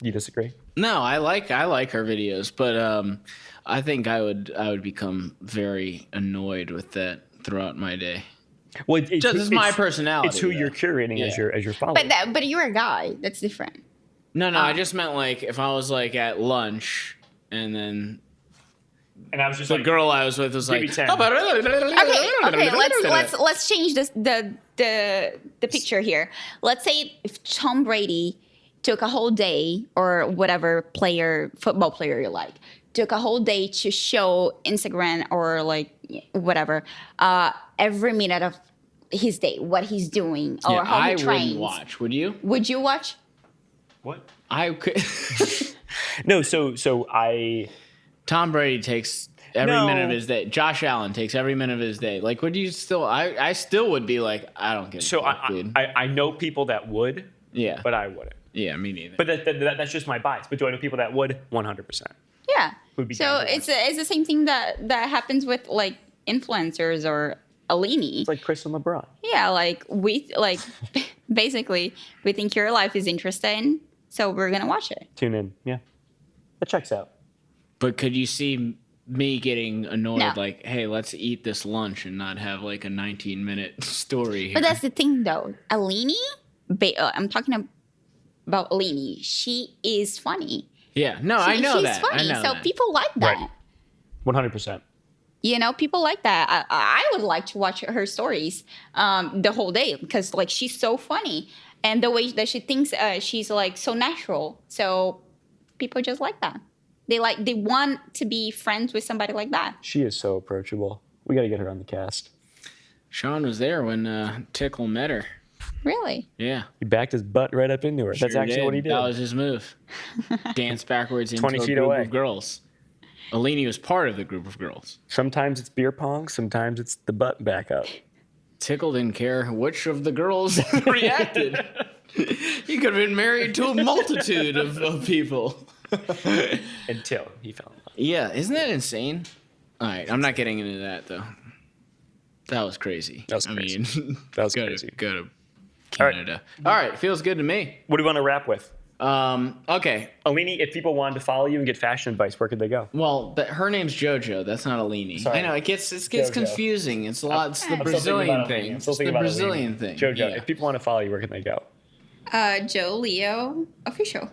[SPEAKER 2] You disagree?
[SPEAKER 3] No, I like her videos, but I think I would become very annoyed with that throughout my day.
[SPEAKER 2] Well,
[SPEAKER 3] It's my personality.
[SPEAKER 2] It's who
[SPEAKER 3] though.
[SPEAKER 2] you're curating as your follower.
[SPEAKER 4] But you're a guy. That's different.
[SPEAKER 3] No, I just meant like if I was like at lunch and then
[SPEAKER 2] and I was just
[SPEAKER 3] the
[SPEAKER 2] like,
[SPEAKER 3] girl I was with was like,
[SPEAKER 2] 10.
[SPEAKER 4] Okay. Let's change the picture here. Let's say if Tom Brady took a whole day, or whatever football player you like, took a whole day to show Instagram or like whatever, every minute of his day, what he's doing or how he trains.
[SPEAKER 3] I wouldn't watch. Would you?
[SPEAKER 4] Would you watch?
[SPEAKER 2] What?
[SPEAKER 3] I could.
[SPEAKER 2] No, so I...
[SPEAKER 3] Tom Brady takes every
[SPEAKER 2] No.
[SPEAKER 3] minute of his day. Josh Allen takes every minute of his day. Like, would you still? I still would be like, I don't get.
[SPEAKER 2] So
[SPEAKER 3] dude.
[SPEAKER 2] I know people that would,
[SPEAKER 3] Yeah.
[SPEAKER 2] but I wouldn't.
[SPEAKER 3] Yeah, me neither.
[SPEAKER 2] But that's just my bias. But do I know people that would? 100%.
[SPEAKER 4] Yeah.
[SPEAKER 2] Would be
[SPEAKER 4] So
[SPEAKER 2] down to
[SPEAKER 4] it's the same thing that happens with like influencers or Aline.
[SPEAKER 2] It's like Chris and LeBron.
[SPEAKER 4] Yeah, like basically we think your life is interesting, so we're gonna watch it.
[SPEAKER 2] Tune in. Yeah. That checks out.
[SPEAKER 3] But could you see me getting annoyed?
[SPEAKER 4] No.
[SPEAKER 3] Like, hey, let's eat this lunch and not have like a 19-minute story here.
[SPEAKER 4] But that's the thing, though. Aline, I'm talking about Aline. She is funny.
[SPEAKER 3] Yeah, no, I know
[SPEAKER 4] she's
[SPEAKER 3] that.
[SPEAKER 4] funny,
[SPEAKER 3] I know
[SPEAKER 4] so
[SPEAKER 3] that.
[SPEAKER 4] people like that.
[SPEAKER 2] Right. 100%.
[SPEAKER 4] People like that. I would like to watch her stories the whole day because like she's so funny, and the way that she thinks she's like so natural. So people just like that. They want to be friends with somebody like that.
[SPEAKER 2] She is so approachable. We got to get her on the cast.
[SPEAKER 3] Sean was there when Tickle met her.
[SPEAKER 4] Really?
[SPEAKER 3] Yeah.
[SPEAKER 2] He backed his butt right up into her. That's
[SPEAKER 3] Sure
[SPEAKER 2] actually what he did.
[SPEAKER 3] That was his move. Dance backwards into
[SPEAKER 2] 20
[SPEAKER 3] a
[SPEAKER 2] feet
[SPEAKER 3] group
[SPEAKER 2] away.
[SPEAKER 3] of girls. Aline was part of the group of girls.
[SPEAKER 2] Sometimes it's beer pong. Sometimes it's the butt back up.
[SPEAKER 3] Tickle didn't care which of the girls reacted. He could have been married to a multitude of people.
[SPEAKER 2] Until he fell in love.
[SPEAKER 3] Yeah, isn't that insane? All right, I'm not getting into that though. That was crazy.
[SPEAKER 2] That was crazy.
[SPEAKER 3] mean,
[SPEAKER 2] That was
[SPEAKER 3] go
[SPEAKER 2] crazy.
[SPEAKER 3] To, go to
[SPEAKER 2] All right.
[SPEAKER 3] Canada. All right, feels good to me.
[SPEAKER 2] What do you want to wrap with?
[SPEAKER 3] Okay.
[SPEAKER 2] Aline, if people wanted to follow you and get fashion advice, where could they go?
[SPEAKER 3] Well, her name's Jho Jho. That's not Aline.
[SPEAKER 2] Sorry.
[SPEAKER 3] I know it gets
[SPEAKER 2] Jho Jho.
[SPEAKER 3] confusing. It's a lot. It's the
[SPEAKER 2] I'm still thinking
[SPEAKER 3] Brazilian
[SPEAKER 2] about
[SPEAKER 3] thing.
[SPEAKER 2] Aline. I'm
[SPEAKER 3] It's
[SPEAKER 2] still
[SPEAKER 3] the
[SPEAKER 2] thinking about
[SPEAKER 3] Brazilian
[SPEAKER 2] Aline.
[SPEAKER 3] thing.
[SPEAKER 2] Jho Jho.
[SPEAKER 3] Yeah.
[SPEAKER 2] If people want to follow you, where can they go?
[SPEAKER 4] Joe Leo official.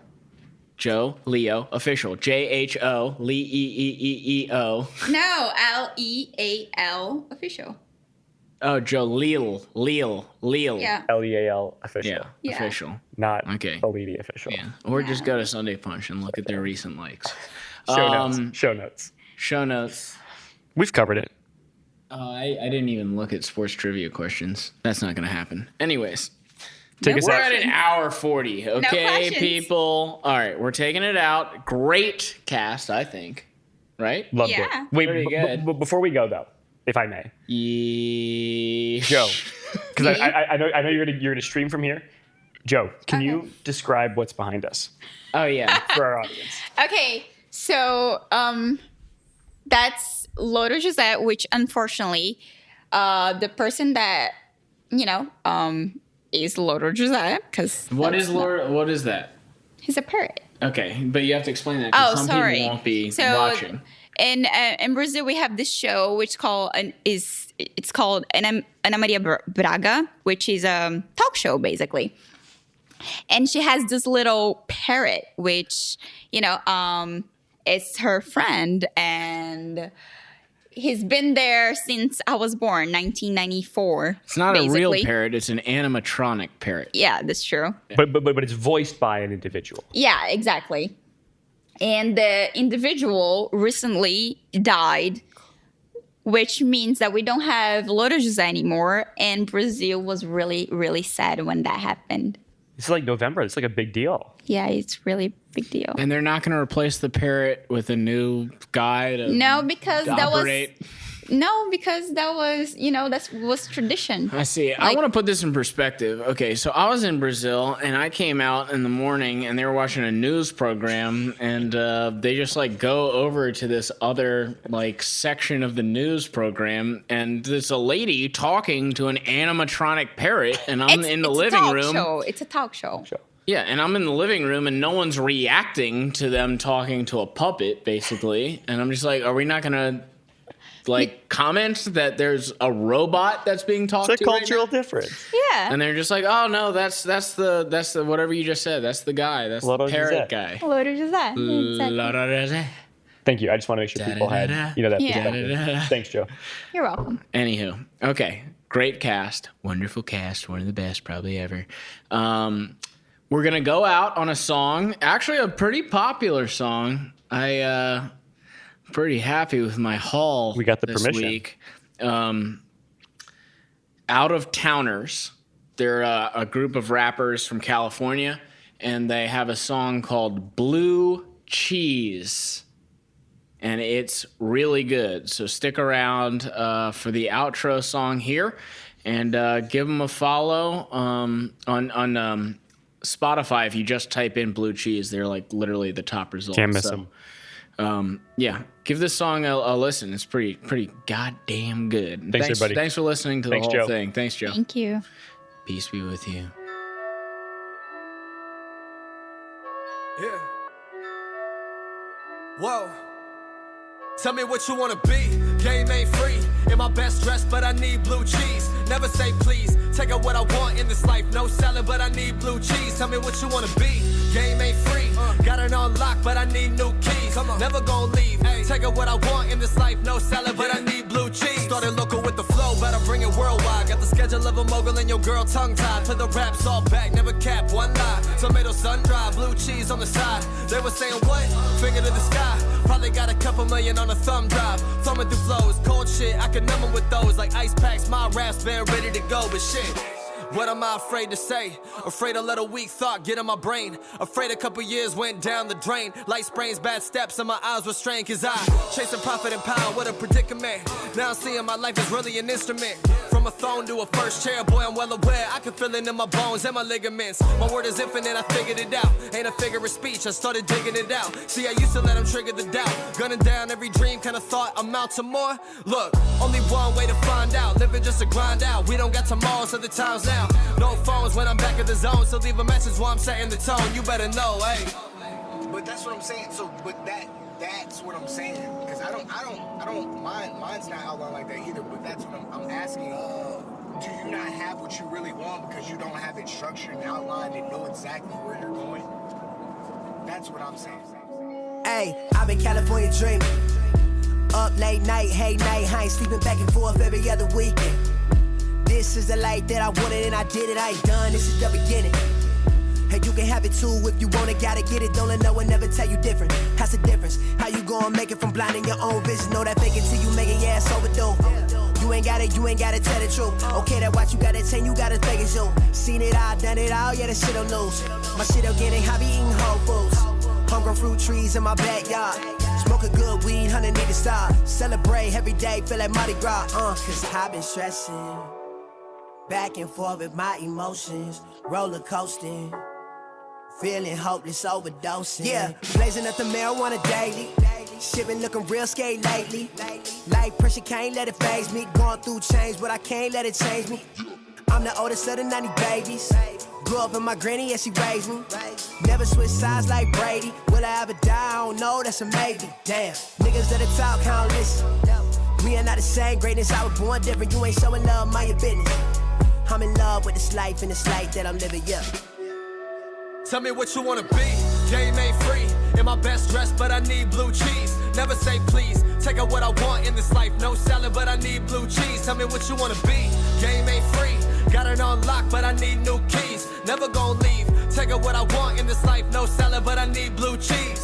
[SPEAKER 3] Jho Leo official. JHO Leeo.
[SPEAKER 4] No, Leal official.
[SPEAKER 3] Oh, Jho Leal.
[SPEAKER 4] Yeah.
[SPEAKER 2] LEAL official.
[SPEAKER 3] Yeah.
[SPEAKER 4] Yeah.
[SPEAKER 3] Official.
[SPEAKER 2] Not
[SPEAKER 3] Okay.
[SPEAKER 2] Aline official.
[SPEAKER 3] Yeah. Or just go to Sunday Punch and look at their recent likes.
[SPEAKER 2] Show notes.
[SPEAKER 3] Show notes.
[SPEAKER 2] We've covered it.
[SPEAKER 3] I didn't even look at sports trivia questions. That's not going to happen. Anyways,
[SPEAKER 2] Take us
[SPEAKER 3] we're
[SPEAKER 2] out.
[SPEAKER 3] at an hour 40. Okay,
[SPEAKER 4] questions.
[SPEAKER 3] people. All right, we're taking it out. Great cast, I think. Right?
[SPEAKER 2] Loved
[SPEAKER 4] Yeah.
[SPEAKER 2] it. Wait,
[SPEAKER 3] Pretty good.
[SPEAKER 2] before we go though, if I may,
[SPEAKER 3] Yeah.
[SPEAKER 2] Joe, because I know you're gonna stream from here. Joe, can you describe what's behind us
[SPEAKER 3] Oh, yeah.
[SPEAKER 2] for our audience?
[SPEAKER 4] Okay, so that's Loro José, which unfortunately, the person that is Loro José because
[SPEAKER 3] What is that?
[SPEAKER 4] he's a parrot.
[SPEAKER 3] Okay, but you have to explain that because some
[SPEAKER 4] sorry.
[SPEAKER 3] people won't be
[SPEAKER 4] So,
[SPEAKER 3] watching.
[SPEAKER 4] In Brazil, we have this show which it's called Ana Maria Braga, which is a talk show basically. And she has this little parrot, which is her friend, and he's been there since I was born, 1994.
[SPEAKER 3] It's not a real
[SPEAKER 4] basically.
[SPEAKER 3] parrot, it's an animatronic parrot.
[SPEAKER 4] Yeah, that's true.
[SPEAKER 2] But it's voiced by an individual.
[SPEAKER 4] Yeah, exactly. And the individual recently died, which means that we don't have Loro José anymore. And Brazil was really, really sad when that happened.
[SPEAKER 2] It's like November. It's like a big deal.
[SPEAKER 4] Yeah, it's really big deal.
[SPEAKER 3] And they're not going to replace the parrot with a new guy to
[SPEAKER 4] No, because
[SPEAKER 3] operate.
[SPEAKER 4] that was tradition.
[SPEAKER 3] I see. I want to put this in perspective. Okay, so I was in Brazil and I came out in the morning and they were watching a news program and they just go over to this other section of the news program and there's a lady talking to an animatronic parrot and I'm in the living room.
[SPEAKER 4] It's a talk show.
[SPEAKER 3] Yeah, and I'm in the living room and no one's reacting to them talking to a puppet, basically. And I'm just like, are we not gonna comment that there's a robot that's being talked
[SPEAKER 2] It's a
[SPEAKER 3] to right
[SPEAKER 2] cultural
[SPEAKER 3] now?
[SPEAKER 2] difference.
[SPEAKER 4] Yeah.
[SPEAKER 3] And they're just like, oh no, that's the whatever you just said. That's the guy. That's
[SPEAKER 2] Loro
[SPEAKER 3] the parrot
[SPEAKER 2] José.
[SPEAKER 3] guy.
[SPEAKER 4] Loro José. Exactly.
[SPEAKER 3] La-da-da-da.
[SPEAKER 2] Thank you. I just want to make sure people had that
[SPEAKER 4] Yeah.
[SPEAKER 2] perspective. Thanks, Joe.
[SPEAKER 4] You're welcome.
[SPEAKER 3] Anywho, okay, great cast, wonderful cast, one of the best probably ever. We're gonna go out on a song, actually a pretty popular song. Pretty happy with my haul.
[SPEAKER 2] We got the
[SPEAKER 3] this
[SPEAKER 2] permission.
[SPEAKER 3] week. Out of Towners. They're a group of rappers from California, and they have a song called Blue Cheese. And it's really good. So stick around for the outro song here, and give them a follow on Spotify. If you just type in Blue Cheese, they're literally the top results.
[SPEAKER 2] Can't miss them.
[SPEAKER 3] Yeah, give this song a listen. It's pretty goddamn good.
[SPEAKER 2] Thanks, everybody.
[SPEAKER 3] Thanks for listening to
[SPEAKER 2] Thanks,
[SPEAKER 3] the whole
[SPEAKER 2] Joe.
[SPEAKER 3] thing. Thanks, Joe.
[SPEAKER 4] Thank you.
[SPEAKER 3] Peace be with you.
[SPEAKER 5] Yeah. Whoa. Tell me what you wanna be. Game ain't free. In my best dress, but I need blue cheese. Never say please. Take out what I want in this life. No salad, but I need blue cheese. Tell me what you wanna be. Game ain't free. Got it on lock, but I need new keys. Come on. Never gonna leave. Take out what I want in this life. No salad, but I need blue cheese. Started local with the flow, better bring it worldwide. Got the schedule of a mogul and your girl tongue tied. To the raps all back, never cap, one lie. Tomato sun dry, blue cheese on the side. They were saying what? Finger to the sky. Probably got a couple million on a thumb drive. Thumbing through flows, cold shit. I can numb 'em with those like ice packs. My raps been ready to go, but shit. What am I afraid to say? Afraid to let a weak thought get in my brain. Afraid a couple years went down the drain. Light sprains, bad steps, and my eyes were strained. Cause I chasing profit and power, what a predicament. Now I'm seeing my life is really an instrument. From a throne to a first chair, boy, I'm well aware. I can feel it in my bones and my ligaments. My word is infinite, I figured it out. Ain't a figure of speech, I started digging it out. See, I used to let them trigger the doubt. Gunning down every dream, kinda thought amount to more. Look, only one way to find out. Living just to grind out. We don't got tomorrow, so the time's now. No phones when I'm back in the zone, so leave a message while I'm setting the tone. You better know, hey.
[SPEAKER 6] But that's what I'm saying. So, but that's what I'm saying. Because I don't. Mine's not outlined like that either. But that's what I'm asking. Do you not have what you really want because you don't have it structured and outlined and know exactly where you're going? That's what I'm saying.
[SPEAKER 7] Hey, I've been California dreaming. Up late night, hey night, I ain't sleeping back and forth every other weekend. This is the life that I wanted and I did it, I ain't done, this is the beginning. Hey, you can have it. it too. If you want it, gotta get it. Don't let no one ever tell you different. That's the difference. How you gonna make it from blinding your own vision? Know that fake it till you make it, yeah, it's overdue. You ain't gotta tell the truth. Okay, that watch you gotta tell, you gotta fake it, you. Seen it all, done it all, yeah, that shit don't lose. My shit don't get it, I be eating Whole Foods. Homegrown fruit trees in my backyard. Smoking good weed, honey, need to stop. Celebrate every day, feel like Mardi Gras, cause I've been stressing. Back and forth with my emotions. Roller coasting. Feeling hopeless, overdosing. Yeah, blazing up the marijuana daily. Shit been looking real scary lately. Life pressure, can't let it faze me. Going through change, but I can't let it change me. I'm the oldest of the 90 babies. Grew up with my granny, yeah, she raised me. Never switch sides like Brady. Will I ever die? I don't know, that's a maybe. Damn, niggas that talk, can't listen. We are not the same, greatness, I was born different. You ain't showing love, mind your business. I'm in love with this life and this life that I'm living, yeah.
[SPEAKER 5] Tell me what you wanna be. Game ain't free. In my best dress, but I need blue cheese. Never say please. Take out what I want in this life. No salad, but I need blue cheese. Tell me what you wanna be. Game ain't free. Got it on lock, but I need new keys. Never gon' leave. Take out what I want in this life. No salad, but I need blue cheese.